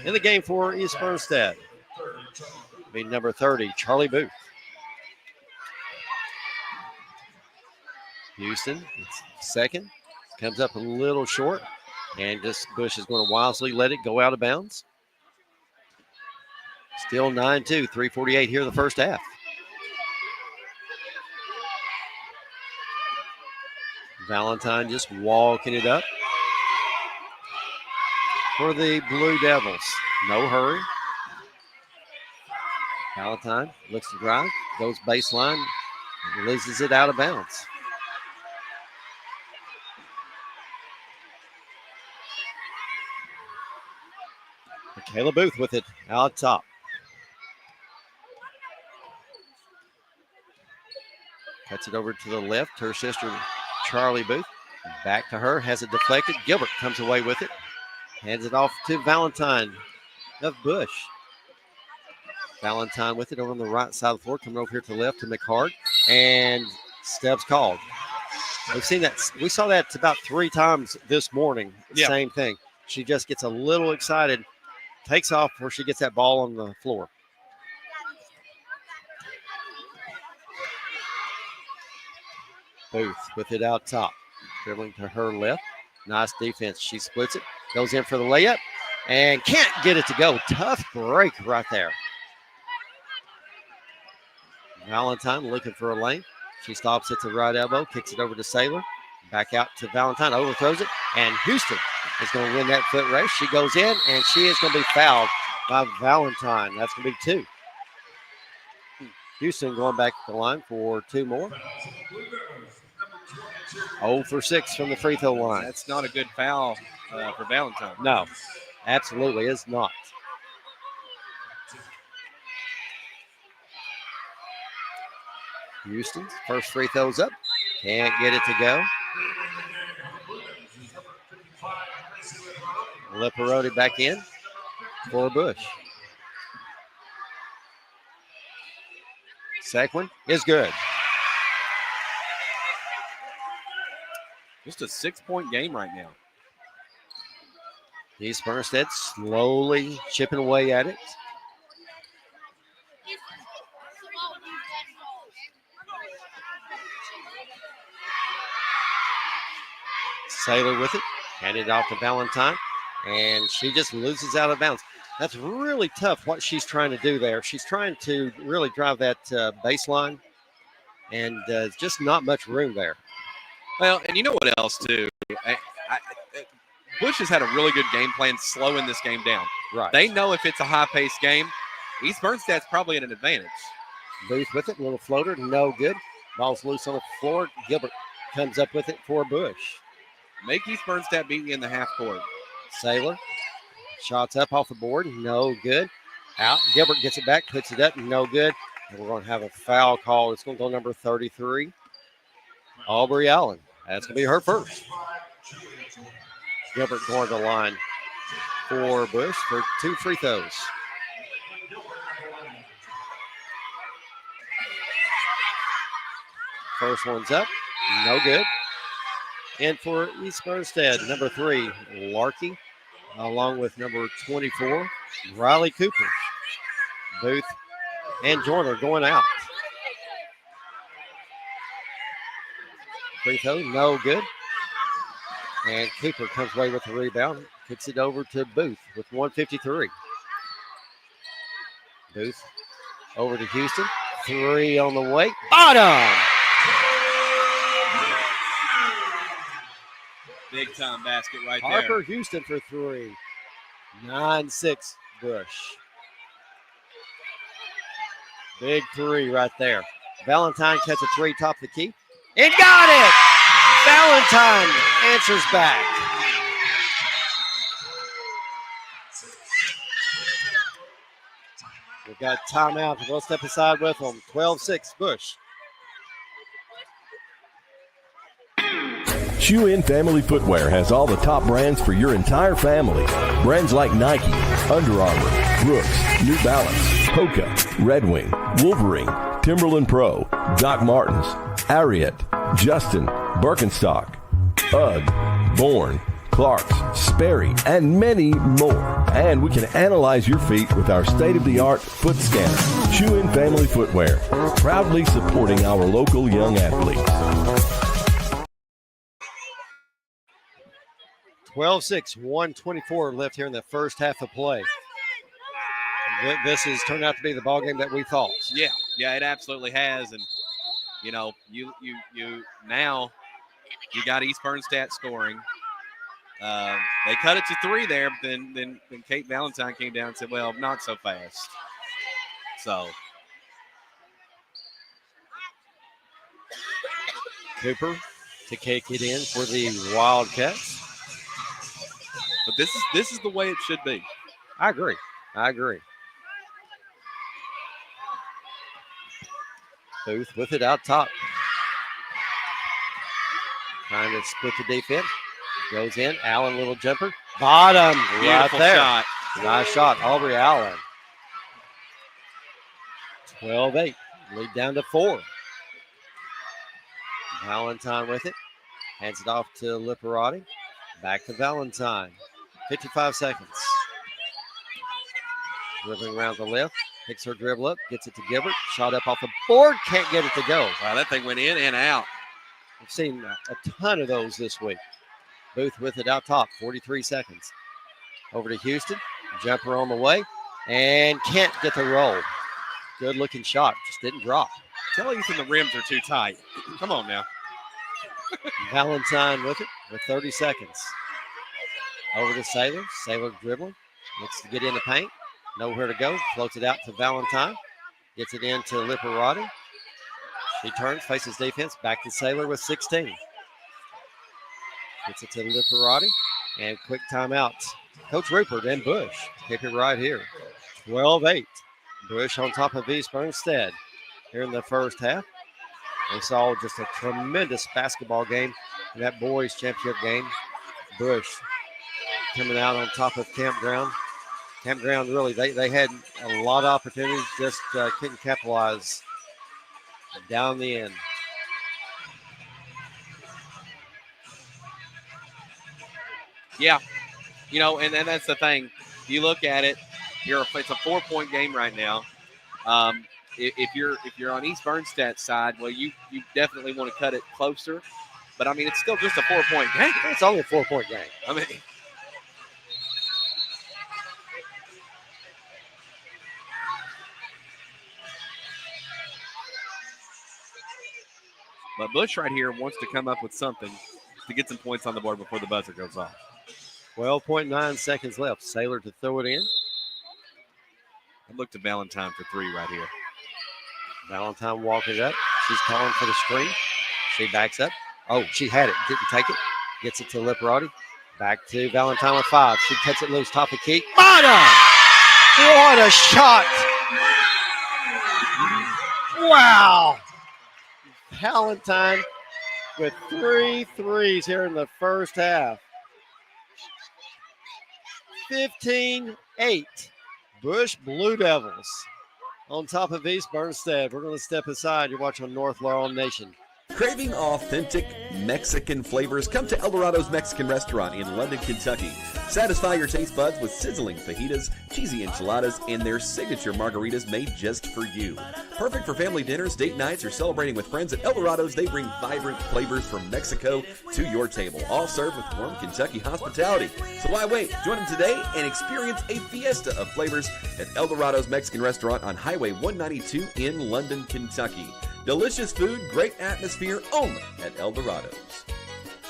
In the game for East Bernstead. Be number 30, Charlie Booth. Houston, second. Comes up a little short. And just Bush is going to wisely let it go out of bounds. Still 9-2, 3:48 here in the first half. Valentine just walking it up for the Blue Devils. No hurry. Valentine looks to drive, goes baseline, and loses it out of bounds. Michaela Booth with it out top. Cuts it over to the left. Her sister, Charlie Booth. Back to her. Has it deflected. Gilbert comes away with it. Hands it off to Valentine of Bush. Valentine with it over on the right side of the floor. Coming over here to the left to McHard. And Stubbs called. We've seen that. We saw that about 3 times this morning. Yeah. Same thing. She just gets a little excited. Takes off where she gets that ball on the floor. Booth with it out top. Dribbling to her left. Nice defense. She splits it. Goes in for the layup. And can't get it to go. Tough break right there. Valentine looking for a lane. She stops at the right elbow. Kicks it over to Saylor. Back out to Valentine. Overthrows it. And Houston is going to win that foot race. She goes in, and she is going to be fouled by Valentine. That's going to be 2. Houston going back to the line for 2 more. 0 for 6 from the free throw line. That's not a good foul for Valentine. No, absolutely is not. Houston's first free throw's up. Can't get it to go. Liparoti back in for Bush. Second one is good. Just a 6-point game right now. East Bernstead slowly chipping away at it. Saylor with it, handed it off to Valentine, and she just loses out of bounds. That's really tough what she's trying to do there. She's trying to really drive that baseline, and just not much room there. Well, and you know what else, too? Bush has had a really good game plan slowing this game down. Right. They know if it's a high-paced game, East Bernstadt's probably at an advantage. Booth with it, little floater, no good. Ball's loose on the floor. Gilbert comes up with it for Bush. Make East Bernstadt beat you in the half court. Saylor, shots up off the board, no good. Out, Gilbert gets it back, puts it up, no good. And we're going to have a foul call. It's going to go number 33, Aubrey Allen. That's going to be her first. Gilbert going to the line for Bush for 2 free throws. First one's up, no good. And for East Bernstead, number 3, Larkey, along with number 24, Riley Cooper. Booth and Joyner going out. Free throw, no good. And Cooper comes away with the rebound, kicks it over to Booth with 1:53. Booth over to Houston. 3 on the way. Bottom! Big time basket right there. Harper Houston for 3. 9-6 Bush. Big 3 right there. Valentine catches a 3 top of the key. And got it! Valentine answers back. We've got timeout. We'll step aside with them. 12-6 Bush. Shoe In Family Footwear has all the top brands for your entire family. Brands like Nike, Under Armour, Brooks, New Balance, Hoka, Red Wing, Wolverine, Timberland Pro, Doc Martens, Ariat, Justin, Birkenstock, UGG, Bourne, Clark's, Sperry, and many more. And we can analyze your feet with our state-of-the-art foot scanner. Shoe In Family Footwear, proudly supporting our local young athletes. 12-6, 1:24 left here in the first half of play. This has turned out to be the ball game that we thought. Yeah, it absolutely has. And you know, you now you got East Bernstadt scoring. They cut it to 3 there, but then Kate Valentine came down and said, "Well, not so fast." So Cooper to kick it in for the Wildcats. But this is the way it should be. I agree. Booth with it out top. Trying to split the defense. Goes in. Allen, little jumper. Bottom. Beautiful right there. shot. Nice shot. Aubrey Allen. 12-8. Lead down to 4. Valentine with it. Hands it off to Liparati. Back to Valentine. 55 seconds. Dribbling around the left. Picks her dribble up. Gets it to Gilbert. Shot up off the board. Can't get it to go. Wow, that thing went in and out. We've seen a ton of those this week. Booth with it out top. 43 seconds. Over to Houston. Jumper on the way. And can't get the roll. Good looking shot. Just didn't drop. Tell Ethan the rims are too tight. Come on now. Valentine with it with 30 seconds. Over to Saylor. Saylor dribbling. Looks to get in the paint. Nowhere to go. Floats it out to Valentine. Gets it into Liparati. She turns, faces defense. Back to Saylor with 16. Gets it to Liparati. And quick timeout. Coach Rupert and Bush. Keep it right here. 12-8. Bush on top of East Bernstead here in the first half. We saw just a tremendous basketball game in that boys championship game. Bush coming out on top of Campground. Campground really, they had a lot of opportunities, just couldn't capitalize down the end. Yeah. And that's the thing. You look at it, it's a 4-point game right now. If you're on East Bernstadt's side, well, you definitely want to cut it closer. But, I mean, it's still just a 4-point game. It's only a 4-point game. I mean, but Bush right here wants to come up with something to get some points on the board before the buzzer goes off. 12.9 seconds left. Saylor to throw it in. I look to Valentine for 3 right here. Valentine walking up. She's calling for the screen. She backs up. Oh, she had it. Didn't take it. Gets it to Liberati. Back to Valentine with 5. She cuts it loose, top of key. Bottom! What a shot! Wow! Valentine with 3 threes here in the first half. 15-8. Bush Blue Devils on top of East Bernstead. We're going to step aside. You're watching North Laurel Nation. Craving authentic Mexican flavors? Come to El Dorado's Mexican Restaurant in London, Kentucky. Satisfy your taste buds with sizzling fajitas, cheesy enchiladas, and their signature margaritas made just for you. Perfect for family dinners, date nights, or celebrating with friends. At El Dorado's, they bring vibrant flavors from Mexico to your table, all served with warm Kentucky hospitality. So why wait? Join them today and experience a fiesta of flavors at El Dorado's Mexican Restaurant on Highway 192 in London, Kentucky. Delicious food, great atmosphere, only at El Dorado's.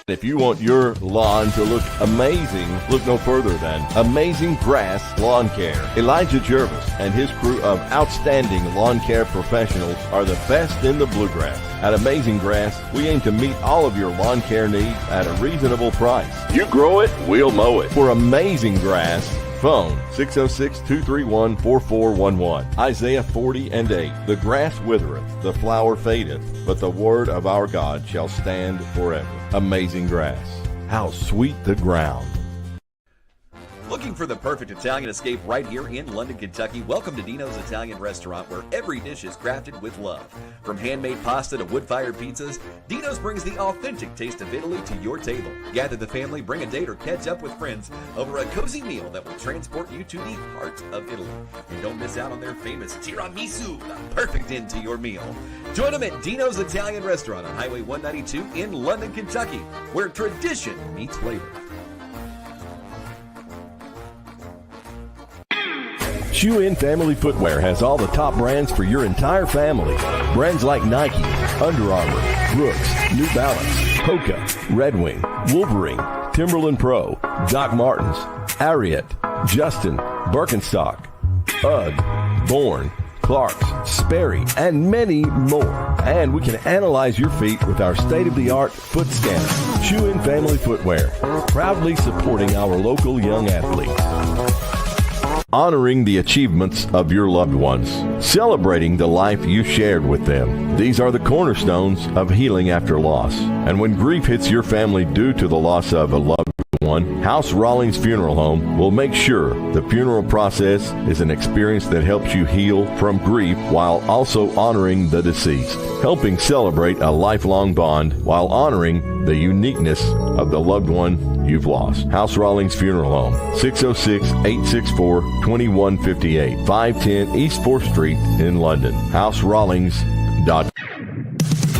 If you want your lawn to look amazing, look no further than Amazing Grass Lawn Care. Elijah Jervis and his crew of outstanding lawn care professionals are the best in the bluegrass. At Amazing Grass, we aim to meet all of your lawn care needs at a reasonable price. You grow it, we'll mow it. For Amazing Grass, phone 606-231-4411. Isaiah 40:8. The grass withereth, the flower fadeth, but the word of our God shall stand forever. Amazing Grass. How sweet the ground. Looking for the perfect Italian escape right here in London, Kentucky? Welcome to Dino's Italian Restaurant, where every dish is crafted with love. From handmade pasta to wood-fired pizzas, Dino's brings the authentic taste of Italy to your table. Gather the family, bring a date, or catch up with friends over a cozy meal that will transport you to the heart of Italy. And don't miss out on their famous tiramisu, the perfect end to your meal. Join them at Dino's Italian Restaurant on Highway 192 in London, Kentucky, where tradition meets flavor. Shoe In Family Footwear has all the top brands for your entire family. Brands like Nike, Under Armour, Brooks, New Balance, Hoka, Red Wing, Wolverine, Timberland Pro, Doc Martens, Ariat, Justin, Birkenstock, UGG, Bourne, Clark's, Sperry, and many more. And we can analyze your feet with our state-of-the-art foot scanner. Shoe In Family Footwear, proudly supporting our local young athletes. Honoring the achievements of your loved ones. Celebrating the life you shared with them. These are the cornerstones of healing after loss. And when grief hits your family due to the loss of a loved one, House Rawlings Funeral Home will make sure the funeral process is an experience that helps you heal from grief while also honoring the deceased, helping celebrate a lifelong bond while honoring the uniqueness of the loved one you've lost. House Rawlings Funeral Home, 606-864-2158, 510 East 4th Street in London. HouseRawlings.com.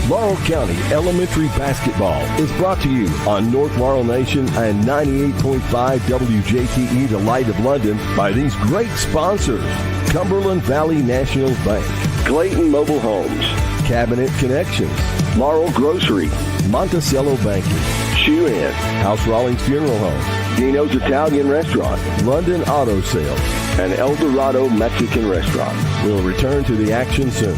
Laurel County Elementary Basketball is brought to you on North Laurel Nation and 98.5 WJTE, the Light of London, by these great sponsors: Cumberland Valley National Bank, Clayton Mobile Homes, Cabinet Connections, Laurel Grocery, Monticello Banking, Shoe In, House Rawlings Funeral Home, Dino's Italian Restaurant, London Auto Sales, and El Dorado Mexican Restaurant. We'll return to the action soon.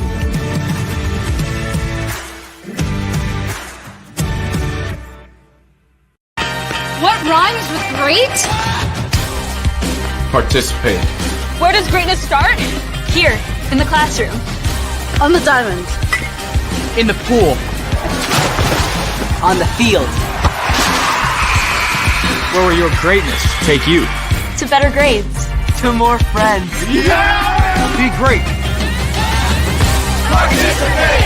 What rhymes with great? Participate. Where does greatness start? Here, in the classroom. On the diamond. In the pool. On the field. Where will your greatness take you? To better grades. To more friends. Yeah! Be great. Participate!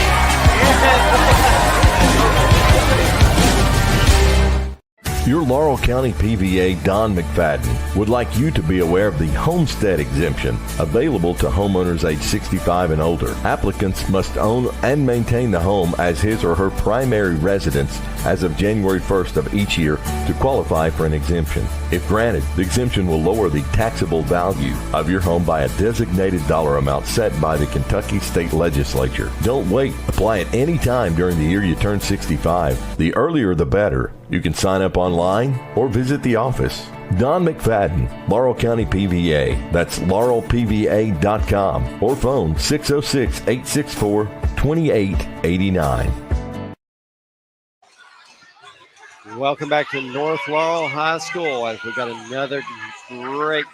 Your Laurel County PVA Don McFadden would like you to be aware of the homestead exemption available to homeowners age 65 and older. Applicants must own and maintain the home as his or her primary residence as of January 1st of each year to qualify for an exemption. If granted, the exemption will lower the taxable value of your home by a designated dollar amount set by the Kentucky State Legislature. Don't wait. Apply at any time during the year you turn 65. The earlier the better. You can sign up online or visit the office. Don McFadden, Laurel County PVA. That's laurelpva.com or phone 606-864-2889. Welcome back to North Laurel High School as we got another great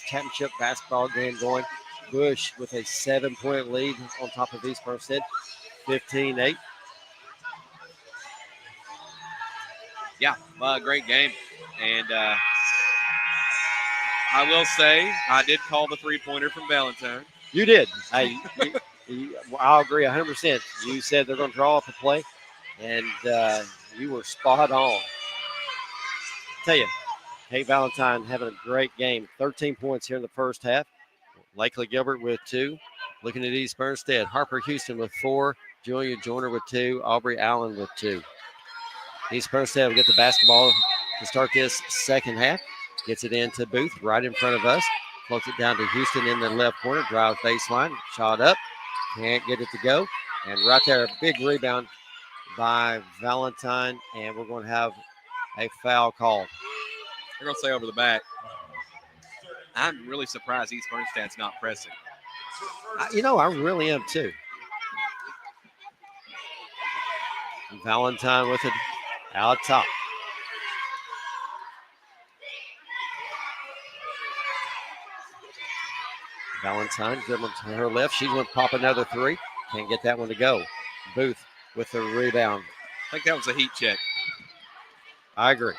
championship basketball game going. Bush with a 7-point lead on top of East Burstead, 15-8. Yeah, great game. And I will say I did call the three-pointer from Valentine. You did. I'll agree 100%. You said they're going to draw up a play, and you were spot on. Tell you, Kate Valentine having a great game. 13 points here in the first half. Lakely Gilbert with 2. Looking at East Bernstead, Harper Houston with 4. Julia Joyner with 2. Aubrey Allen with 2. East Bernstead will get the basketball to start this second half. Gets it into Booth right in front of us. Floats it down to Houston in the left corner. Drives baseline. Shot up. Can't get it to go. And right there, a big rebound by Valentine. And we're going to have a foul call. They're going to say over the back. I'm really surprised East Bernstad's not pressing. I really am too. Valentine with it out top. Valentine dribbling to her left. She's going to pop another 3. Can't get that one to go. Booth with the rebound. I think that was a heat check. I agree.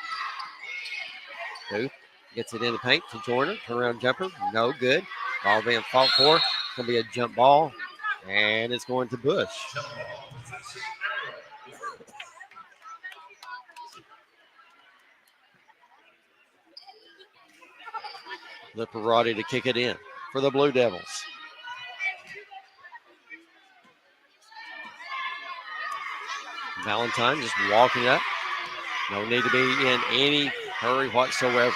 Booth gets it in the paint to Joyner. Turnaround jumper. No good. Ball being fought for. It's going to be a jump ball. And it's going to Bush. Lipperati to kick it in for the Blue Devils. Valentine just walking up. No need to be in any hurry whatsoever.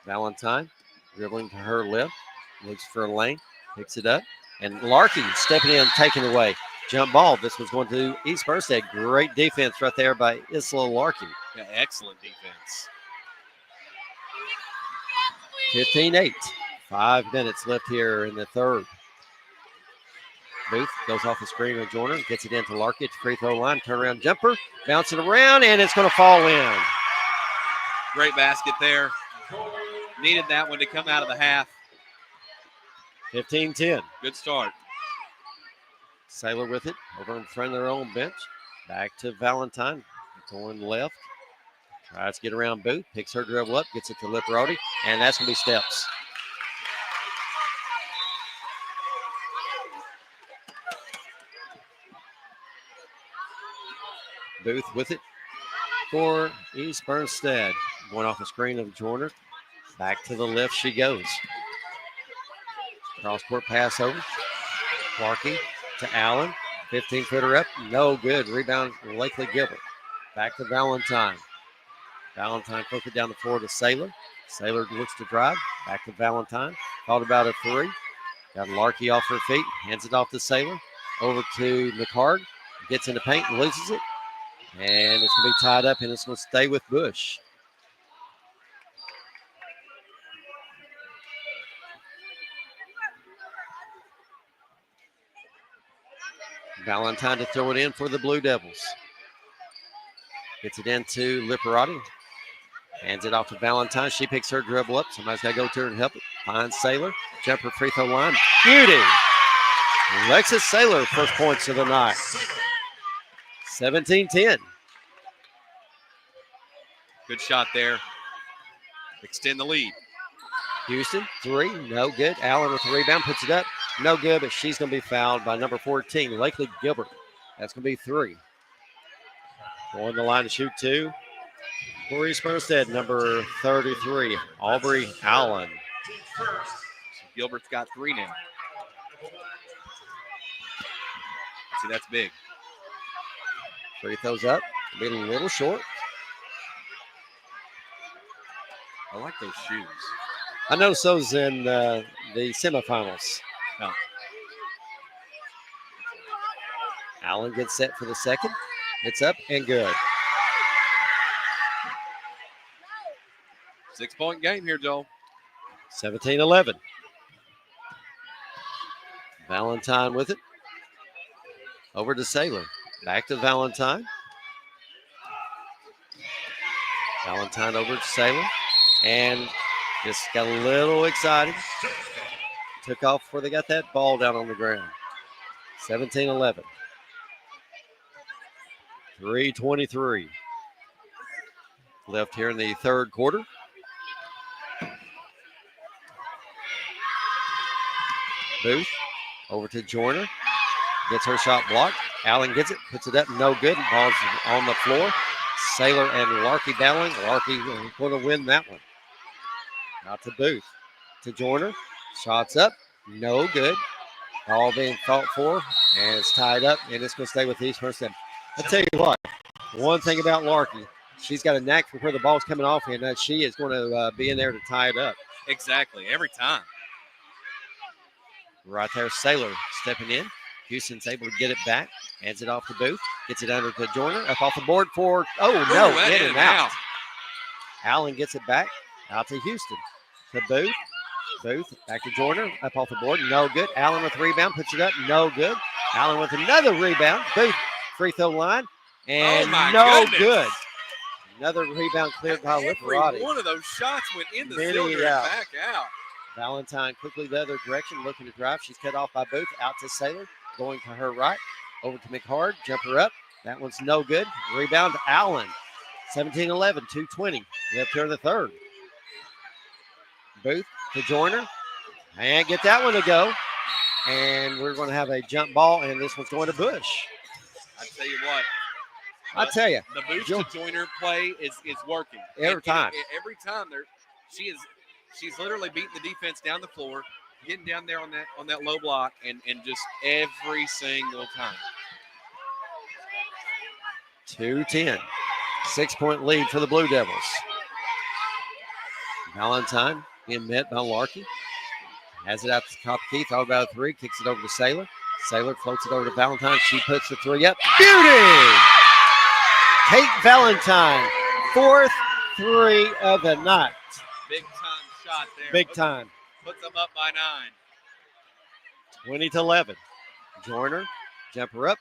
Valentine dribbling to her left. Looks for a lane. Picks it up. And Larkin stepping in, taking away. Jump ball. This was going to East Bernstead. Great defense right there by Isla Larkin. Yeah, excellent defense. 15-8. 5 minutes left here in the third. Booth goes off the screen with Joyner. Gets it into Larkin. Free throw line. Turnaround jumper. Bouncing around, and it's going to fall in. Great basket there. Needed that one to come out of the half. 15-10. Good start. Saylor with it over in front of their own bench. Back to Valentine. Going left. Tries to get around Booth. Picks her dribble up. Gets it to Lipperati. And that's going to be steps. Booth with it for East Bernstead. Going off the screen of Joyner. Back to the left she goes. Cross-court pass over. Clarkey to Allen. 15-footer up. No good. Rebound Lakely Gilbert. Back to Valentine. Valentine flipped it down the floor to Saylor. Saylor looks to drive. Back to Valentine. Thought about a 3. Got Larkey off her feet. Hands it off to Saylor. Over to McCard. Gets in the paint and loses it. And it's going to be tied up, and it's going to stay with Bush. Valentine to throw it in for the Blue Devils. Gets it into Lipperati. Hands it off to Valentine. She picks her dribble up. Somebody's got to go to her and help it. Finds Saylor. Jumper free throw line. Beauty. Alexis Saylor, first points of the night. 17-10. Good shot there. Extend the lead. Houston, 3, no good. Allen with the rebound, puts it up. No good, but she's going to be fouled by number 14, Lakely Gilbert. That's going to be 3. Going the line to shoot 2. For East Merced, number 33, Aubrey Allen. Gilbert's got 3 now. See, that's big. Free throws up. Be a little short. I like those shoes. I noticed those in the semifinals. No. Allen gets set for the second. It's up and good. 6-point game here, Joel. 17-11. Valentine with it. Over to Saylor. Back to Valentine. Valentine over to Saylor. And just got a little excited. Took off before they got that ball down on the ground. 17-11. 3:23 left here in the third quarter. Booth over to Joyner. Gets her shot blocked. Allen gets it, puts it up, no good. Ball's on the floor. Saylor and Larky battling. Larky going to win that one. Out to Booth. To Joyner. Shots up, no good. Ball being fought for, and it's tied up, and it's going to stay with East Merced. I'll tell you what, one thing about Larky, she's got a knack for where the ball's coming off, and she is going to be in there to tie it up. Exactly, every time. Right there, Saylor stepping in. Houston's able to get it back. Hands it off to Booth. Gets it under to Joyner. Up off the board for, in and out. Allen gets it back. Out to Houston. To Booth. Booth back to Joyner. Up off the board. No good. Allen with the rebound. Puts it up. No good. Allen with another rebound. Booth. Free throw line. And good. Another rebound cleared by Liberati. Every one of those shots went in the cylinder and back out. Valentine quickly the other direction, looking to drive. She's cut off by Booth. Out to Saylor. Going to her right. Over to McHard. Jumper up. That one's no good. Rebound to Allen. 17-11. 2:20 left here in the third. Booth to Joyner. And get that one to go. And we're going to have a jump ball, and this one's going to Bush. I tell you what. I tell you. The Booth to Joyner play is working. Every time. Every time she's literally beating the defense down the floor, getting down there on that low block, and just every single time. 2:10. 6-point lead for the Blue Devils. Valentine being met by Larky. Has it out to the top of the key, thought about a 3, kicks it over to Saylor. Saylor floats it over to Valentine. She puts the 3 up. Beauty! Kate Valentine, 4th 3 of the night. Big time shot there. Big time. Puts them up by 9. 20-11. Joyner, jumper up,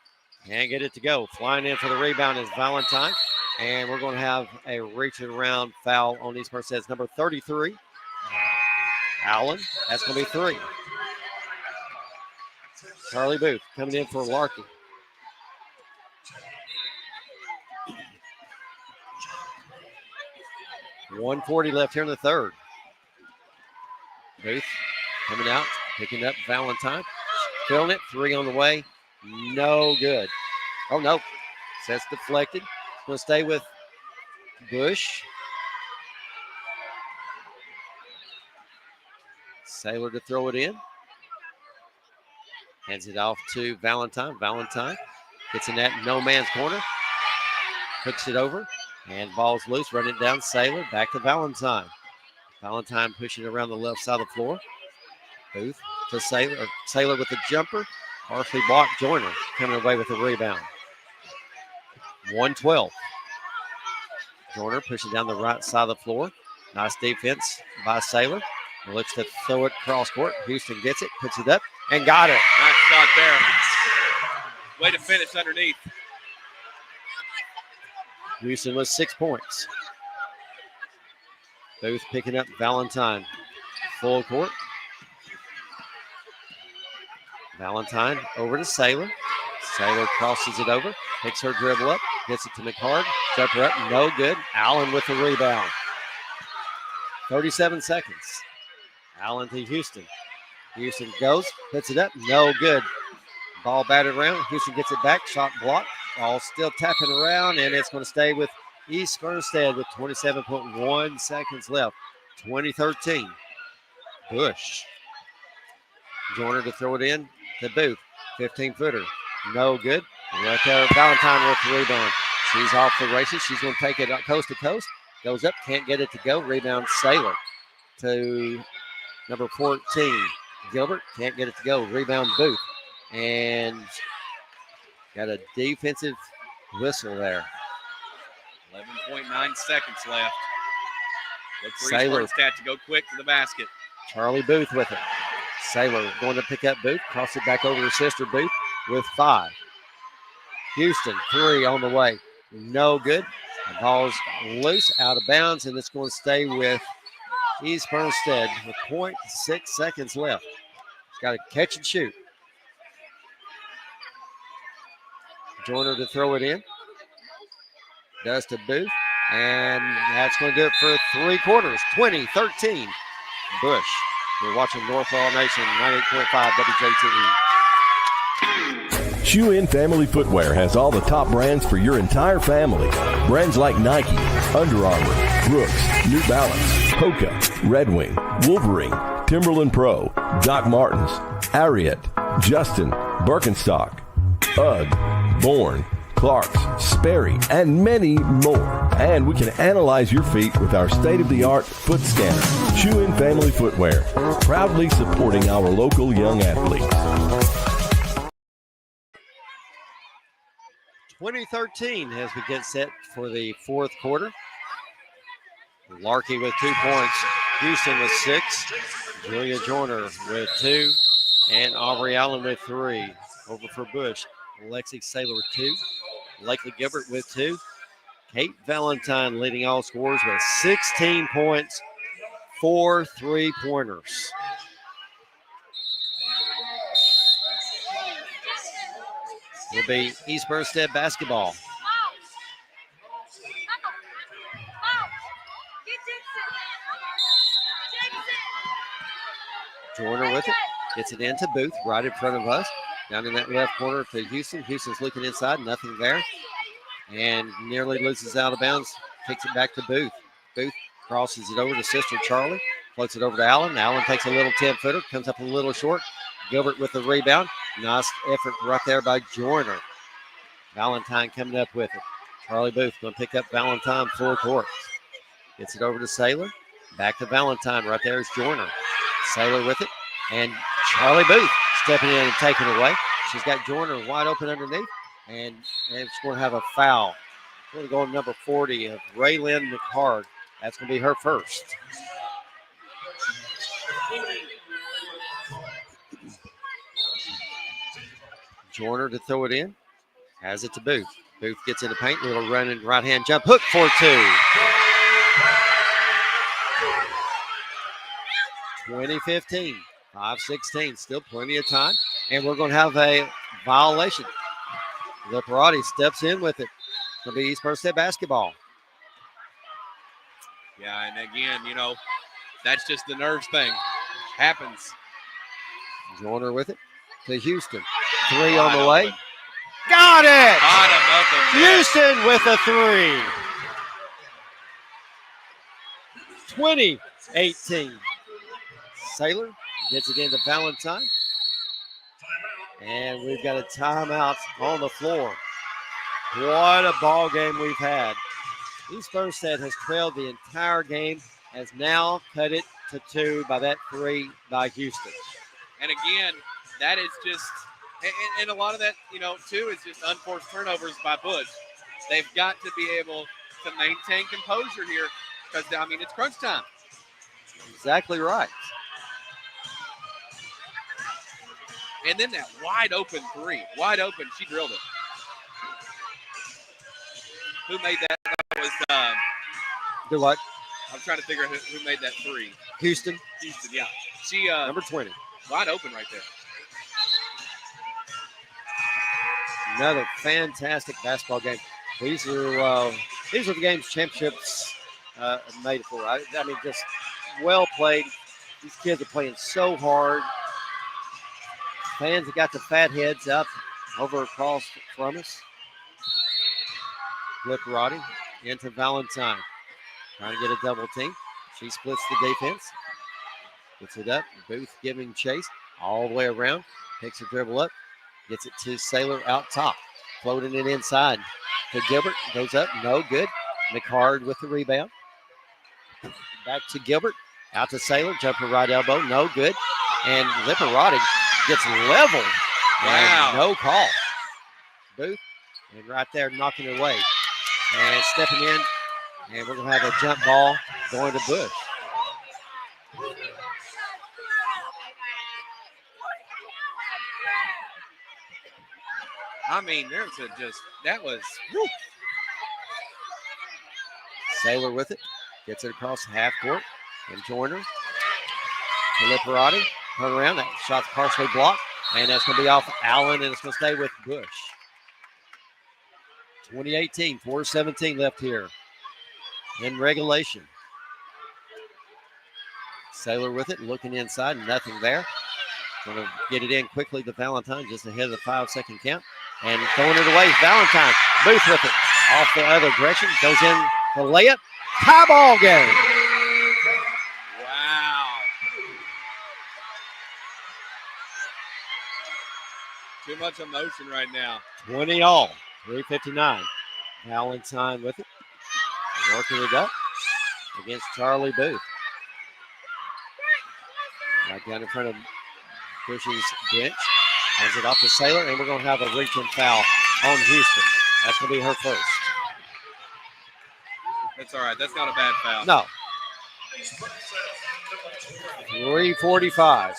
and get it to go. Flying in for the rebound is Valentine. And we're going to have a reaching around foul on East Merced's number 33. Allen, that's going to be 3. Charlie Booth coming in for Larky. .140 left here in the third. Booth coming out, picking up Valentine. Filling it, 3 on the way. No good. Oh, no. That's deflected. Going to stay with Bush. Saylor to throw it in. Hands it off to Valentine. Valentine gets in that no man's corner. Hooks it over. And ball's loose. Run it down. Saylor back to Valentine. Valentine pushing around the left side of the floor. Booth to Saylor. Saylor with the jumper. Partially blocked. Joyner coming away with the rebound. 112. Joyner pushing down the right side of the floor. Nice defense by Saylor. Looks to throw it cross court. Houston gets it, puts it up, and got it. Nice shot there. Way to finish underneath. Houston with 6 points. Booth picking up Valentine. Full court. Valentine over to Saylor. Saylor crosses it over, picks her dribble up, gets it to McHard. Jumper up, no good. Allen with the rebound. 37 seconds. Allen to Houston. Houston goes, puts it up, no good. Ball batted around. Houston gets it back. Shot blocked. Ball still tapping around, and it's going to stay with East Fernstead with 27.1 seconds left. 2013. Bush. Joyner to throw it in to Booth. 15-footer. No good. Right there, Valentine with the rebound. She's off the races. She's going to take it coast to coast. Goes up, can't get it to go. Rebound Saylor to number 14. Gilbert can't get it to go. Rebound Booth. And got a defensive whistle there. 11.9 seconds left. Look for Saylor. East Fernstead to go quick to the basket. Charlie Booth with it. Saylor going to pick up Booth. Cross it back over to sister Booth with 5. Houston, 3 on the way. No good. The ball's loose, out of bounds, and it's going to stay with East Fernstead with 0.6 seconds left. It's got to catch and shoot. Joyner to throw it in. Does to Booth. And that's going to do it for 3 quarters. 20-13. Bush. You're watching North All Nation 98.5 WJTE. Shoe In Family Footwear has all the top brands for your entire family. Brands like Nike, Under Armour, Brooks, New Balance, Hoka, Red Wing, Wolverine, Timberland Pro, Doc Martens, Ariat, Justin, Birkenstock, UGG, Bourne, Clark's, Sperry, and many more. And we can analyze your feet with our state-of-the-art foot scanner. Shoe In Family Footwear, proudly supporting our local young athletes. 2013 as we get set for the 4th quarter. Larkey with 2 points. Houston with 6. Julia Joyner with 2. And Aubrey Allen with 3. Over for Bush. Lexi Saylor with 2. Lakely Gilbert with 2. Kate Valentine leading all scorers with 16 points, 4 3-pointers. Will be East Fernstead basketball. Joyner with it. Gets it into Booth right in front of us. Down in that left corner to Houston. Houston's looking inside. Nothing there. And nearly loses out of bounds. Takes it back to Booth. Booth crosses it over to sister Charlie. Floats it over to Allen. Allen takes a little 10-footer. Comes up a little short. Gilbert with the rebound. Nice effort right there by Joyner. Valentine coming up with it. Charlie Booth going to pick up Valentine full court. Gets it over to Saylor. Back to Valentine. Right there is Joyner. Saylor with it. And Charlie Booth stepping in and taking it away. She's got Joyner wide open underneath. And it's going to have a foul. It's going to go on number 40 of Raylyn McHard. That's going to be her first. Joyner to throw it in. Has it to Booth. Booth gets in the paint. Little running right-hand jump. Hook for 2. 20-15. 5-16. Still plenty of time. And we're going to have a violation. Liparati steps in with it. It'll be East Fernstead basketball. Yeah, and again, you know, that's just the nerves thing. Happens. Joyner with it to Houston. 3 on the way. Got it! Bottom of the net. Houston with a 3. 20-18. Saylor gets it into Valentine. And we've got a timeout on the floor. What a ball game we've had. East Fernstead has trailed the entire game, has now cut it to 2 by that 3 by Houston. And again, that is just, and a lot of that, you know, too, is just unforced turnovers by Bush. They've got to be able to maintain composure here because, I mean, it's crunch time. Exactly right. And then that wide open 3. Wide open. She drilled it. Who made that? That was Do what? I'm trying to figure out who made that 3. Houston. Houston, yeah. She number 20. Wide open right there. Another fantastic basketball game. These are the games championships made for. I mean, just well played. These kids are playing so hard. fans have got the fat heads up over across from us. Lipperati into Valentine. Trying to get a double team. She splits the defense. Puts it up. Booth giving chase all the way around. Picks her dribble up. Gets it to Sailor out top. Floating it inside to Gilbert. Goes up. No good. McHard with the rebound. Back to Gilbert. Out to Sailor. Jumper right elbow. No good. And Lipperati gets leveled. Wow. And no call. Booth. And right there knocking it away. And stepping in. And we're going to have a jump ball going to Bush. I mean, that was. Woo. Sailor with it. Gets it across half court. And Joyner to Lipperati. Turn around. That shot's partially blocked. And that's going to be off Allen, and it's going to stay with Bush. 2018, 4:17 left here in regulation. Sailor with it, looking inside, nothing there. Going to get it in quickly to Valentine, just ahead of the 5-second count. And throwing it away, Valentine. Booth with it, off the other direction, goes in the layup. Tie ball game. Wow. Too much emotion right now. 20 all, 3:59. Valentine with it, working it up against Charlie Booth. Right down in front of Bush's bench. Hands it off to Sailor, and we're going to have a reach and foul on Houston. That's going to be her first. That's all right. That's not a bad foul. No. 3:45.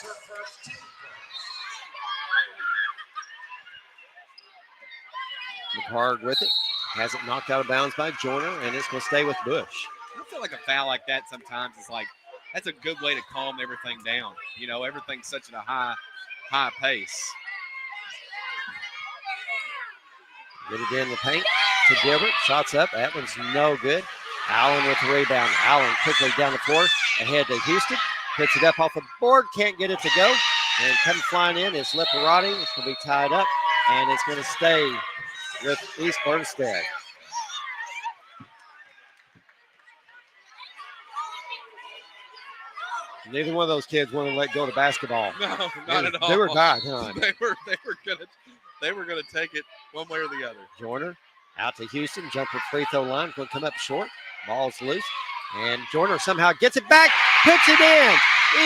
McHard with it. Has it knocked out of bounds by Joyner, and it's going to stay with Bush. I feel like a foul like that sometimes is like, that's a good way to calm everything down. You know, everything's such at a high pace. Get it in the paint to Gilbert. Shots up. That one's no good. Allen with the rebound. Allen quickly down the floor. Ahead to Houston. Puts it up off the board. Can't get it to go. And coming flying in is Lipperati. It's going to be tied up. And it's going to stay with East Bernstead. Neither one of those kids wanted to let go of the basketball. No, not at all. They were dying, huh? They were gonna take it one way or the other. Joyner out to Houston, jumper free throw line, going to come up short. Ball's loose, and Joyner somehow gets it back, puts it in.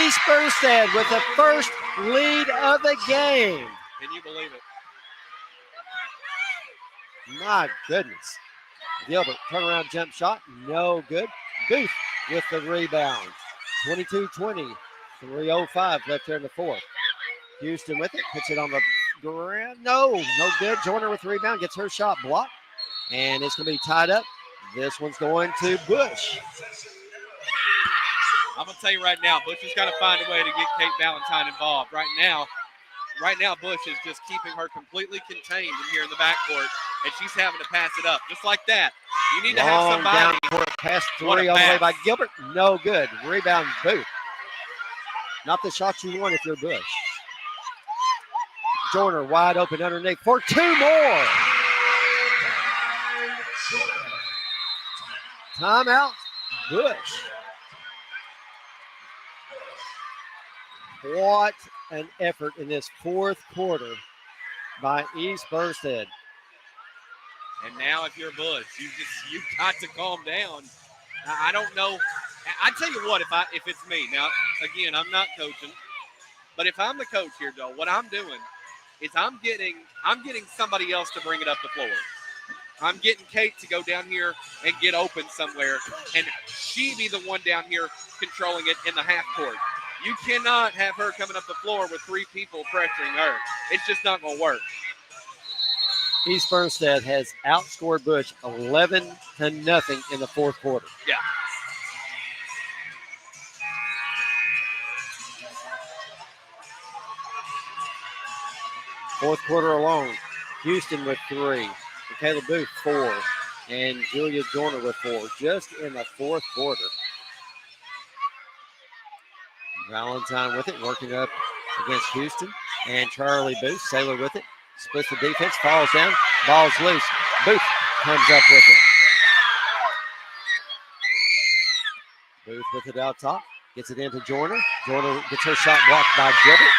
East Bernstead with the first lead of the game. Can you believe it? My goodness. Gilbert, turnaround jump shot, no good. Booth with the rebound. 22-20, 3:05 left here in the fourth. Houston with it, puts it on the ground. No good. Joyner with the rebound, gets her shot blocked, and it's going to be tied up. This one's going to Bush. I'm going to tell you right now, Bush has got to find a way to get Kate Valentine involved. Right now, Bush is just keeping her completely contained in here in the backcourt, and she's having to pass it up just like that. You need to have somebody. Down court, pass three all the way by Gilbert. No good. Rebound, Booth. Not the shot you want if you're Bush. Joyner wide open underneath for two more. Timeout, Bush. What an effort in this fourth quarter by East Bernstead. And now if you're Bush, you've got to calm down. I don't know. I tell you what, if it's me, now again, I'm not coaching, but if I'm the coach here, Joe, what I'm doing is I'm getting somebody else to bring it up the floor. I'm getting Kate to go down here and get open somewhere, and she be the one down here controlling it in the half court. You cannot have her coming up the floor with three people pressuring her. It's just not going to work. East Bernstead has outscored Bush 11-0 in the fourth quarter. Yeah. Fourth quarter alone, Houston with 3, Michaela Booth 4, and Julia Joyner with 4, just in the fourth quarter. Valentine with it, working up against Houston. and Charlie Booth. Sailor with it. Splits the defense, falls down, ball's loose. Booth comes up with it. Booth with it out top. Gets it into Joyner. Joyner gets her shot blocked by Gilbert.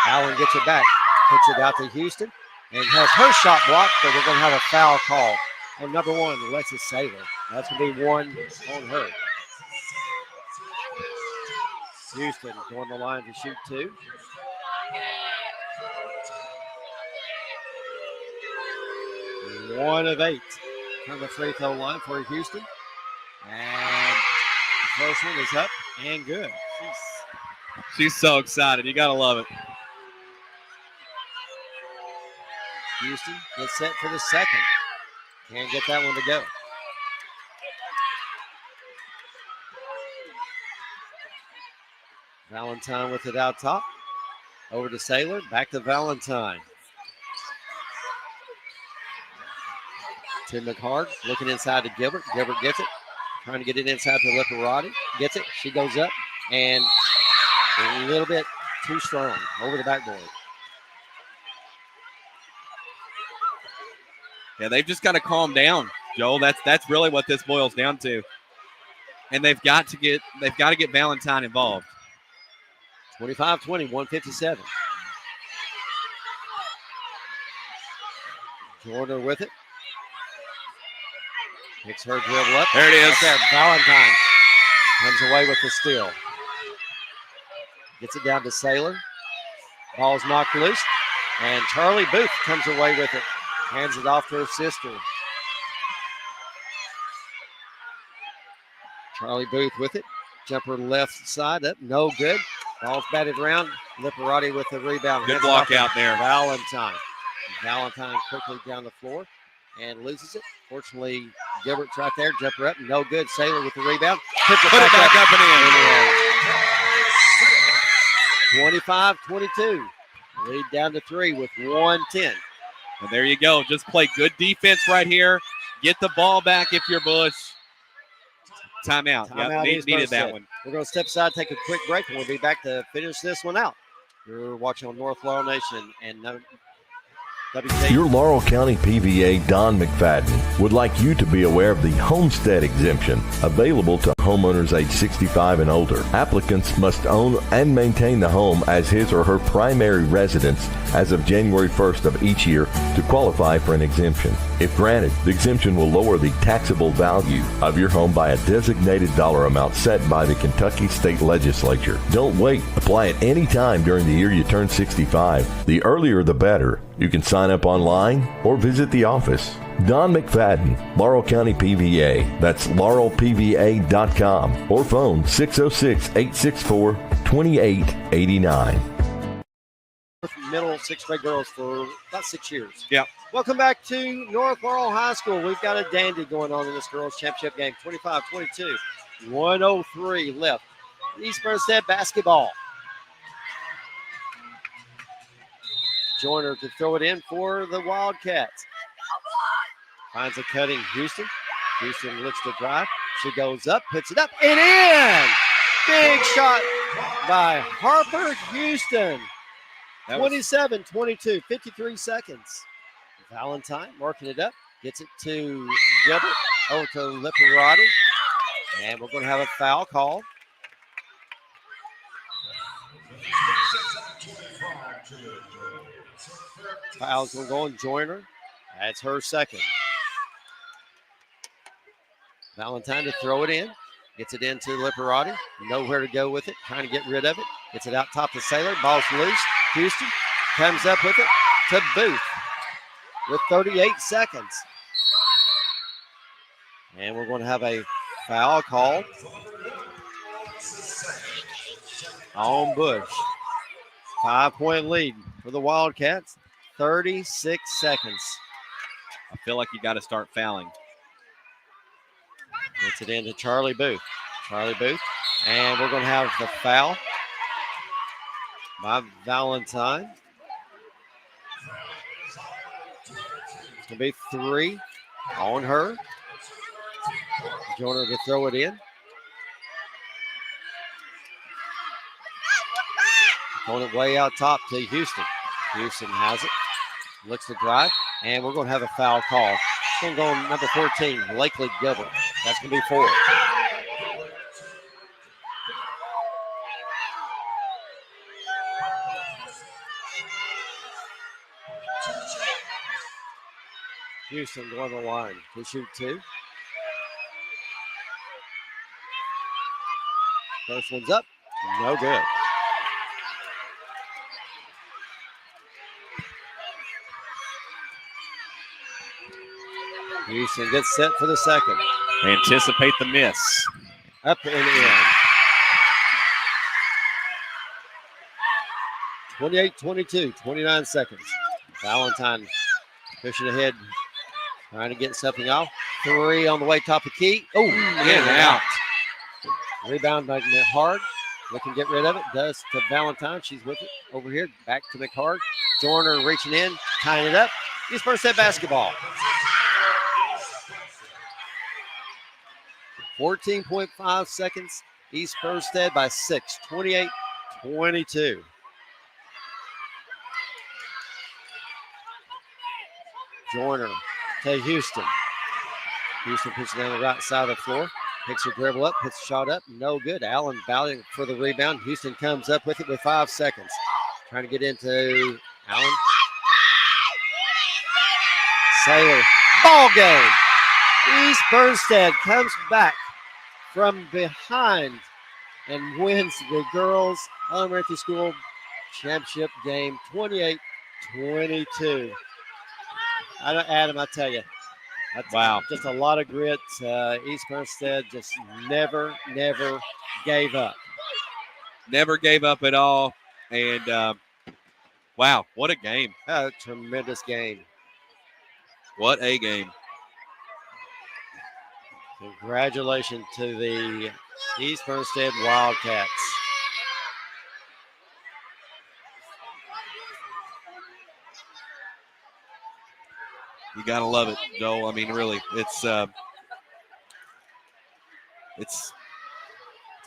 Allen gets it back. Puts it out to Houston. And has her shot blocked, but we're going to have a foul call on number 1, Alexis Saylor. That's going to be 1 on her. Houston going the line to shoot 2. One of 8 from the free throw line for Houston. And the first one is up and good. She's so excited. You got to love it. Houston gets set for the second. Can't get that one to go. Valentine with it out top. Over to Saylor. Back to Valentine. Tim McHard looking inside to Gilbert. Gilbert gets it. Trying to get it inside to Liparati. Gets it. She goes up and a little bit too strong over the backboard. Yeah, they've just got to calm down, Joel. That's really what this boils down to. And they've got to get Valentine involved. 25-20, 157. Jordan with it. Picks her dribble up. There it is. Right there. Valentine comes away with the steal. Gets it down to Saylor. Ball's knocked loose. And Charlie Booth comes away with it. Hands it off to her sister. Charlie Booth with it. Jumper left side up. No good. Ball's batted around. Liparati with the rebound. Good block out there. Valentine. Valentine quickly down the floor and loses it. Fortunately, Gilbert's right there. Jumper up. No good. Saylor with the rebound. Put it back up and in. 25-22. Lead down to 3 with 1:10. And there you go. Just play good defense right here. Get the ball back if you're Bush. Timeout. Needed that one. We're going to step aside, take a quick break, and we'll be back to finish this one out. You're watching on North Laurel Nation and WC. Your Laurel County PVA, Don McFadden, would like you to be aware of the homestead exemption available to homeowners age 65 and older. Applicants must own and maintain the home as his or her primary residence as of January 1st of each year to qualify for an exemption. If granted, the exemption will lower the taxable value of your home by a designated dollar amount set by the Kentucky State Legislature. Don't wait. Apply at any time during the year you turn 65. The earlier the better. You can sign up online or visit the office. Don McFadden, Laurel County PVA. That's laurelpva.com or phone 606-864-2889. Middle 6th grade girls for about 6 years. Yeah. Welcome back to North Laurel High School. We've got a dandy going on in this girls' championship game. 25-22, 1:03 left. East Bernstead basketball. Joyner to throw it in for the Wildcats. Finds a cutting Houston. Houston looks to drive. She goes up, puts it up, and in! Big shot by Harper Houston. 27-22, 53 seconds. Valentine working it up. Gets it to Gilbert. Over to Liparati. And we're going to have a foul call. Foul's going to go on Joyner. That's her second. Valentine to throw it in. Gets it into Liparati. Nowhere to go with it. Trying to get rid of it. Gets it out top to Saylor. Ball's loose. Houston comes up with it to Booth with 38 seconds. And we're going to have a foul call on Bush. 5-point lead for the Wildcats. 36 seconds. I feel like you got to start fouling. Gets it into Charlie Booth. Charlie Booth. And we're going to have the foul by Valentine. It's going to be 3 on her. Joyner to throw it in. Throwing it way out top to Houston. Houston has it. Looks to drive, and we're going to have a foul call. It's going to go on number 14, Lakely Gilbert. That's going to be 4. Houston going to the line to shoot 2. First one's up. No good. Houston gets set for the second. Anticipate the miss. Up and in. 28-22, 29 seconds. Valentine pushing ahead, trying to get something off. 3 on the way, top of key. Oh, in and out. Rebound by McHard. Looking to get rid of it. Does to Valentine. She's with it over here. Back to McHard. Joyner reaching in, tying it up. East Bernstead basketball. 14.5 seconds. East Bernstead by 6. 28-22. Joyner to Houston. Houston pushing down the right side of the floor. Picks her dribble up, puts a shot up. No good. Allen battling for the rebound. Houston comes up with it with 5 seconds. Trying to get into Allen. Saylor. Ball game. East Bernstead comes back from behind and wins the girls' elementary school championship game 28-22. Adam, I tell you, that's wow. Just a lot of grit. East Bernstead just never gave up. Never gave up at all. And, wow, what a game. A tremendous game. What a game. Congratulations to the East Bernstead Wildcats. You gotta love it, Joel. I mean, really, it's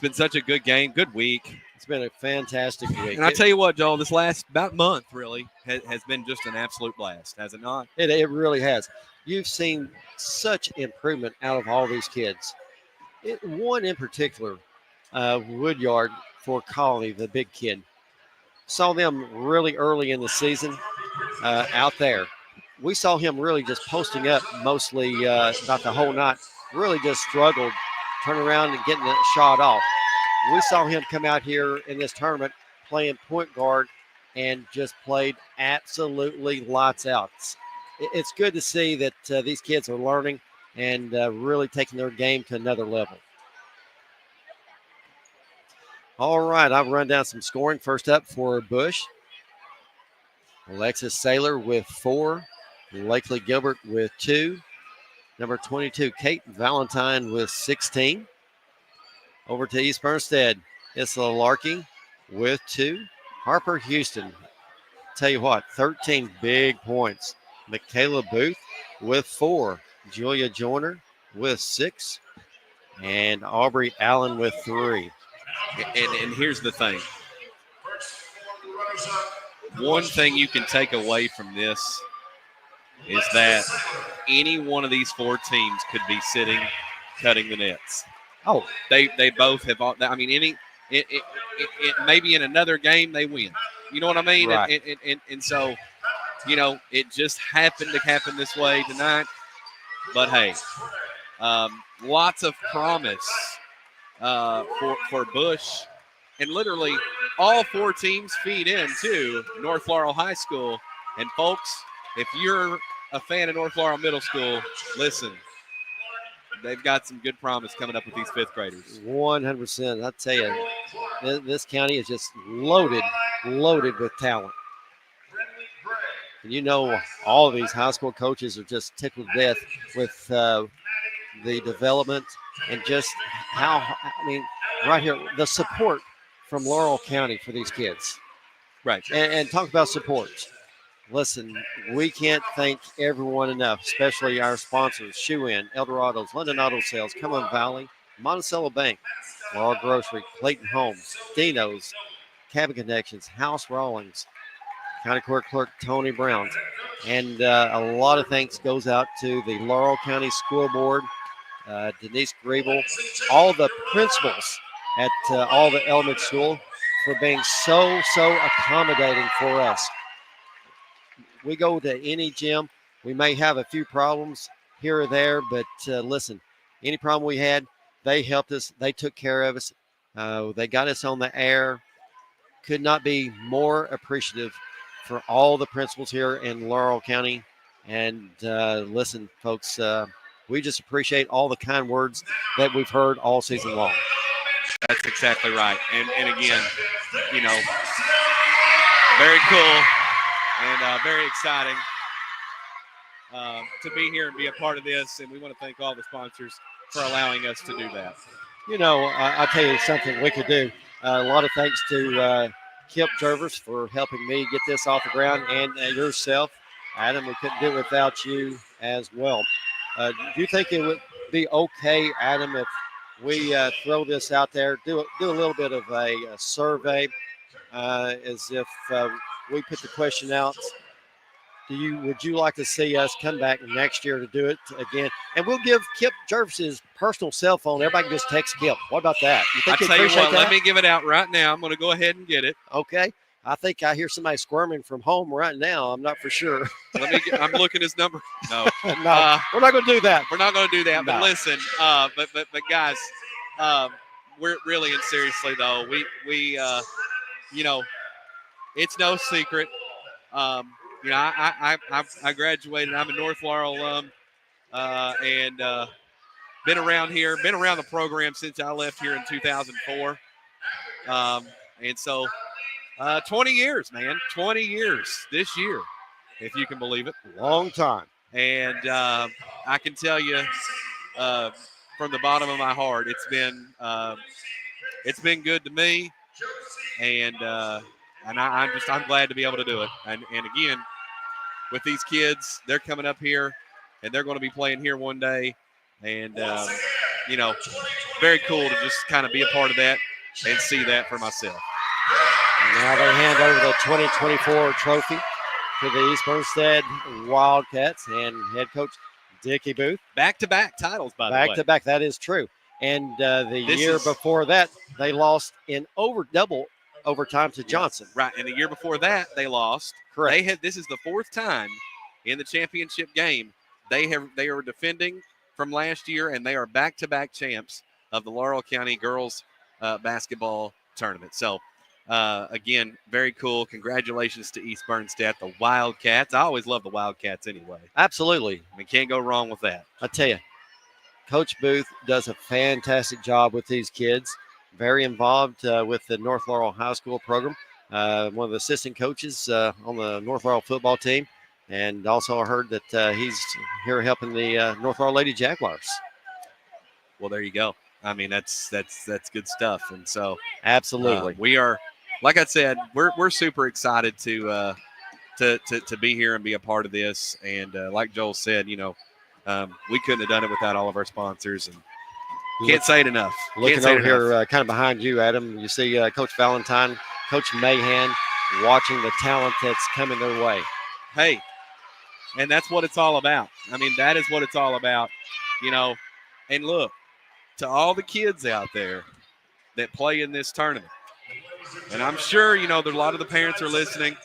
been such a good game, good week. It's been a fantastic week. And I tell you what, Joel, this last about month really has been just an absolute blast, has it not? It really has. You've seen such improvement out of all these kids. One in particular, Woodyard for Colony, the big kid. Saw them really early in the season out there. We saw him really just posting up mostly about the whole night. Really just struggled, turn around and getting the shot off. We saw him come out here in this tournament playing point guard and just played absolutely lights out. It's good to see that these kids are learning and really taking their game to another level. All right, I'll run down some scoring. First up for Bush, Alexis Saylor with 4. Lakely Gilbert with 2. Number 22, Kate Valentine with 16. Over to East Bernstead, Issa Larkey with 2. Harper Houston, tell you what, 13 big points. Michaela Booth with 4. Julia Joyner with 6. And Aubrey Allen with 3. And here's the thing. One thing you can take away from this is that any one of these 4 teams could be sitting, cutting the nets. Oh, they both have. I mean, it maybe in another game they win. You know what I mean? Right. And so, you know, it just happened to happen this way tonight. But hey, lots of promise for Bush, and literally all 4 teams feed into North Laurel High School. And folks, if you're a fan of North Laurel Middle School, listen, they've got some good promise coming up with these 5th graders. 100%. I tell you, this county is just loaded with talent. And you know, all of these high school coaches are just tickled to death with the development and just how, I mean, right here, the support from Laurel County for these kids. Right. And talk about support. Listen, we can't thank everyone enough, especially our sponsors, Shoe In, Eldorado's, London Auto Sales, Cumberland Valley, Monticello Bank, Laurel Grocery, Clayton Homes, Dino's, Cabin Connections, House Rawlings, County Court Clerk Tony Brown. And a lot of thanks goes out to the Laurel County School Board, Denise Griebel, all the principals at all the elementary school for being so accommodating for us. We go to any gym. We may have a few problems here or there, but listen, any problem we had, they helped us. They took care of us. They got us on the air. Could not be more appreciative for all the principals here in Laurel County. And listen, folks, we just appreciate all the kind words that we've heard all season long. That's exactly right. And again, you know, very cool and very exciting to be here and be a part of this. And we want to thank all the sponsors for allowing us to do that. You know, I'll tell you something we could do. A lot of thanks to Kip Jervis for helping me get this off the ground, and yourself, Adam. We couldn't do it without you as well. Do you think it would be okay, Adam, if we throw this out there, do a little bit of a survey, as if we put the question out? Would you like to see us come back next year to do it again? And we'll give Kip Jervis's personal cell phone. Everybody can just text Kip. What about that? You think I'll tell you what, that? let me give it out right now. I'm going to go ahead and get it. Okay. I think I hear somebody squirming from home right now. I'm not for sure. I'm looking his number. No. No, we're not going to do that. We're not going to do that. No. But listen, but guys, we're really and seriously though, we you know, it's no secret. You know, I graduated. I'm a North Laurel alum, and been around here, been around the program since I left here in 2004. And so 20 years, man, 20 years this year, if you can believe it. Long time. And I can tell you from the bottom of my heart, it's been good to me, and I'm glad to be able to do it. And again, with these kids, they're coming up here, and they're going to be playing here one day, and you know, very cool to just kind of be a part of that and see that for myself. And now they hand over the 2024 trophy to the East Bernstead Wildcats and head coach Dickie Booth. Back-to-back titles, by the way. Back-to-back, that is true. And the year before that, they lost in double overtime to Johnson. Right, and the year before that, they lost. Correct. This is the fourth time in the championship game. They are defending from last year, and they are back-to-back champs of the Laurel County girls basketball tournament. So, again, very cool. Congratulations to East Bernstead, the Wildcats. I always love the Wildcats anyway. Absolutely. I mean, can't go wrong with that. I tell you, Coach Booth does a fantastic job with these kids. Very involved with the North Laurel High School program. One of the assistant coaches on the North Laurel football team. And also I heard that he's here helping the North Laurel Lady Jaguars. Well, there you go. I mean, that's good stuff. And so absolutely, we are, like I said, we're super excited to be here and be a part of this. And like Joel said, you know, we couldn't have done it without all of our sponsors, and can't say it enough. Looking over here, kind of behind you, Adam, you see Coach Valentine, Coach Mahan, watching the talent that's coming their way. Hey, and that's what it's all about. I mean, that is what it's all about, you know. And look, to all the kids out there that play in this tournament, and I'm sure, you know, a lot of the parents are listening.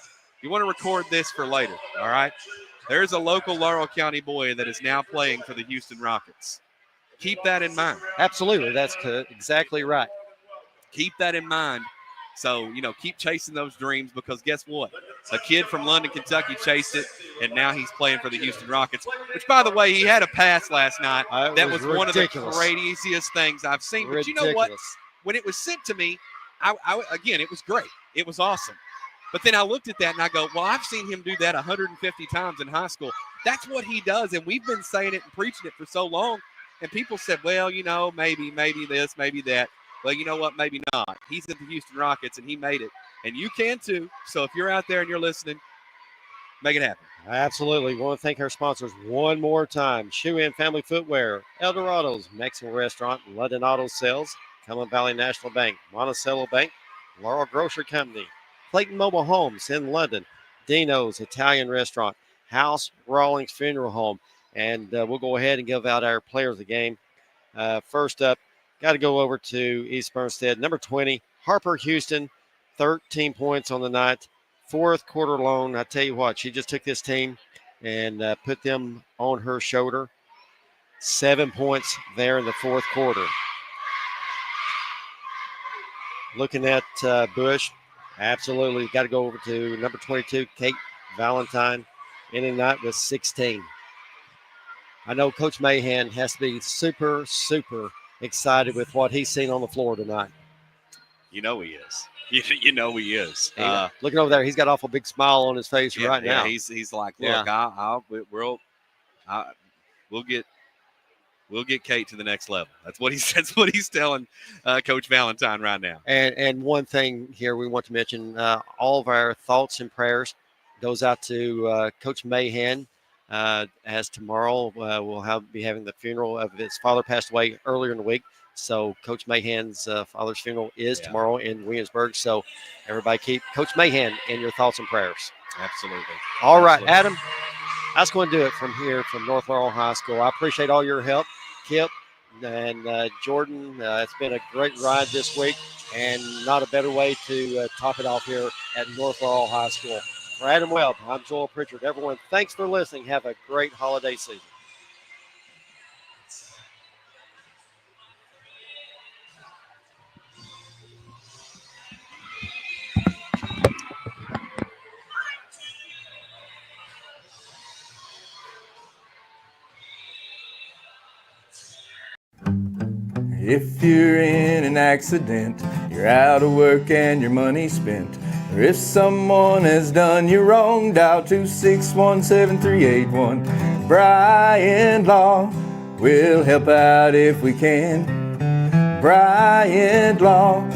You want to record this for later, all right? There's a local Laurel County boy that is now playing for the Houston Rockets. Keep that in mind. Absolutely. That's exactly right. Keep that in mind. So, you know, keep chasing those dreams, because guess what? A kid from London, Kentucky chased it, and now he's playing for the Houston Rockets, which, by the way, he had a pass last night. That was one of the craziest things I've seen. But you know what? When it was sent to me, again, it was great. It was awesome. But then I looked at that and I go, well, I've seen him do that 150 times in high school. That's what he does, and we've been saying it and preaching it for so long. And people said, well, you know, maybe this, maybe that. Well, you know what? Maybe not. He's at the Houston Rockets, and he made it. And you can too. So if you're out there and you're listening, make it happen. Absolutely. We want to thank our sponsors one more time. Shoe In Family Footwear, Eldorado's Mexican Restaurant, London Auto Sales, Cumberland Valley National Bank, Monticello Bank, Laurel Grocery Company, Clayton Mobile Homes in London, Dino's Italian Restaurant, House Rawlings Funeral Home. And we'll go ahead and give out our players of the game. First up, got to go over to East Bernstead. Number 20, Harper Houston, 13 points on the night. Fourth quarter long. I tell you what, she just took this team and put them on her shoulder. 7 points there in the fourth quarter. Looking at Bush, absolutely got to go over to number 22, Kate Valentine, ending the night with 16. I know Coach Mahan has to be super, super excited with what he's seen on the floor tonight. You know he is. You know he is. Looking over there, he's got an awful big smile on his face right now. He's like, look, we'll get Kate to the next level. That's what he's telling Coach Valentine right now. And one thing here we want to mention, all of our thoughts and prayers goes out to Coach Mahan. As tomorrow we'll be having the funeral of his father, passed away earlier in the week. So Coach Mahan's father's funeral is tomorrow in Williamsburg. So everybody keep Coach Mahan in your thoughts and prayers. Absolutely. All right, Adam, that's going to do it from here from North Laurel High School. I appreciate all your help, Kip and Jordan. It's been a great ride this week, and not a better way to top it off here at North Laurel High School. For Adam Webb, I'm Joel Pritchard. Everyone, thanks for listening. Have a great holiday season. If you're in an accident, you're out of work and your money spent, or if someone has done you wrong, dial 261-7381. Bryant Law will help out if we can. Bryant Law,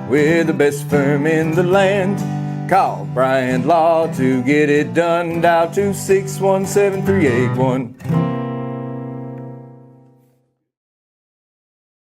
we're the best firm in the land. Call Bryant Law to get it done. Dial 261-7381.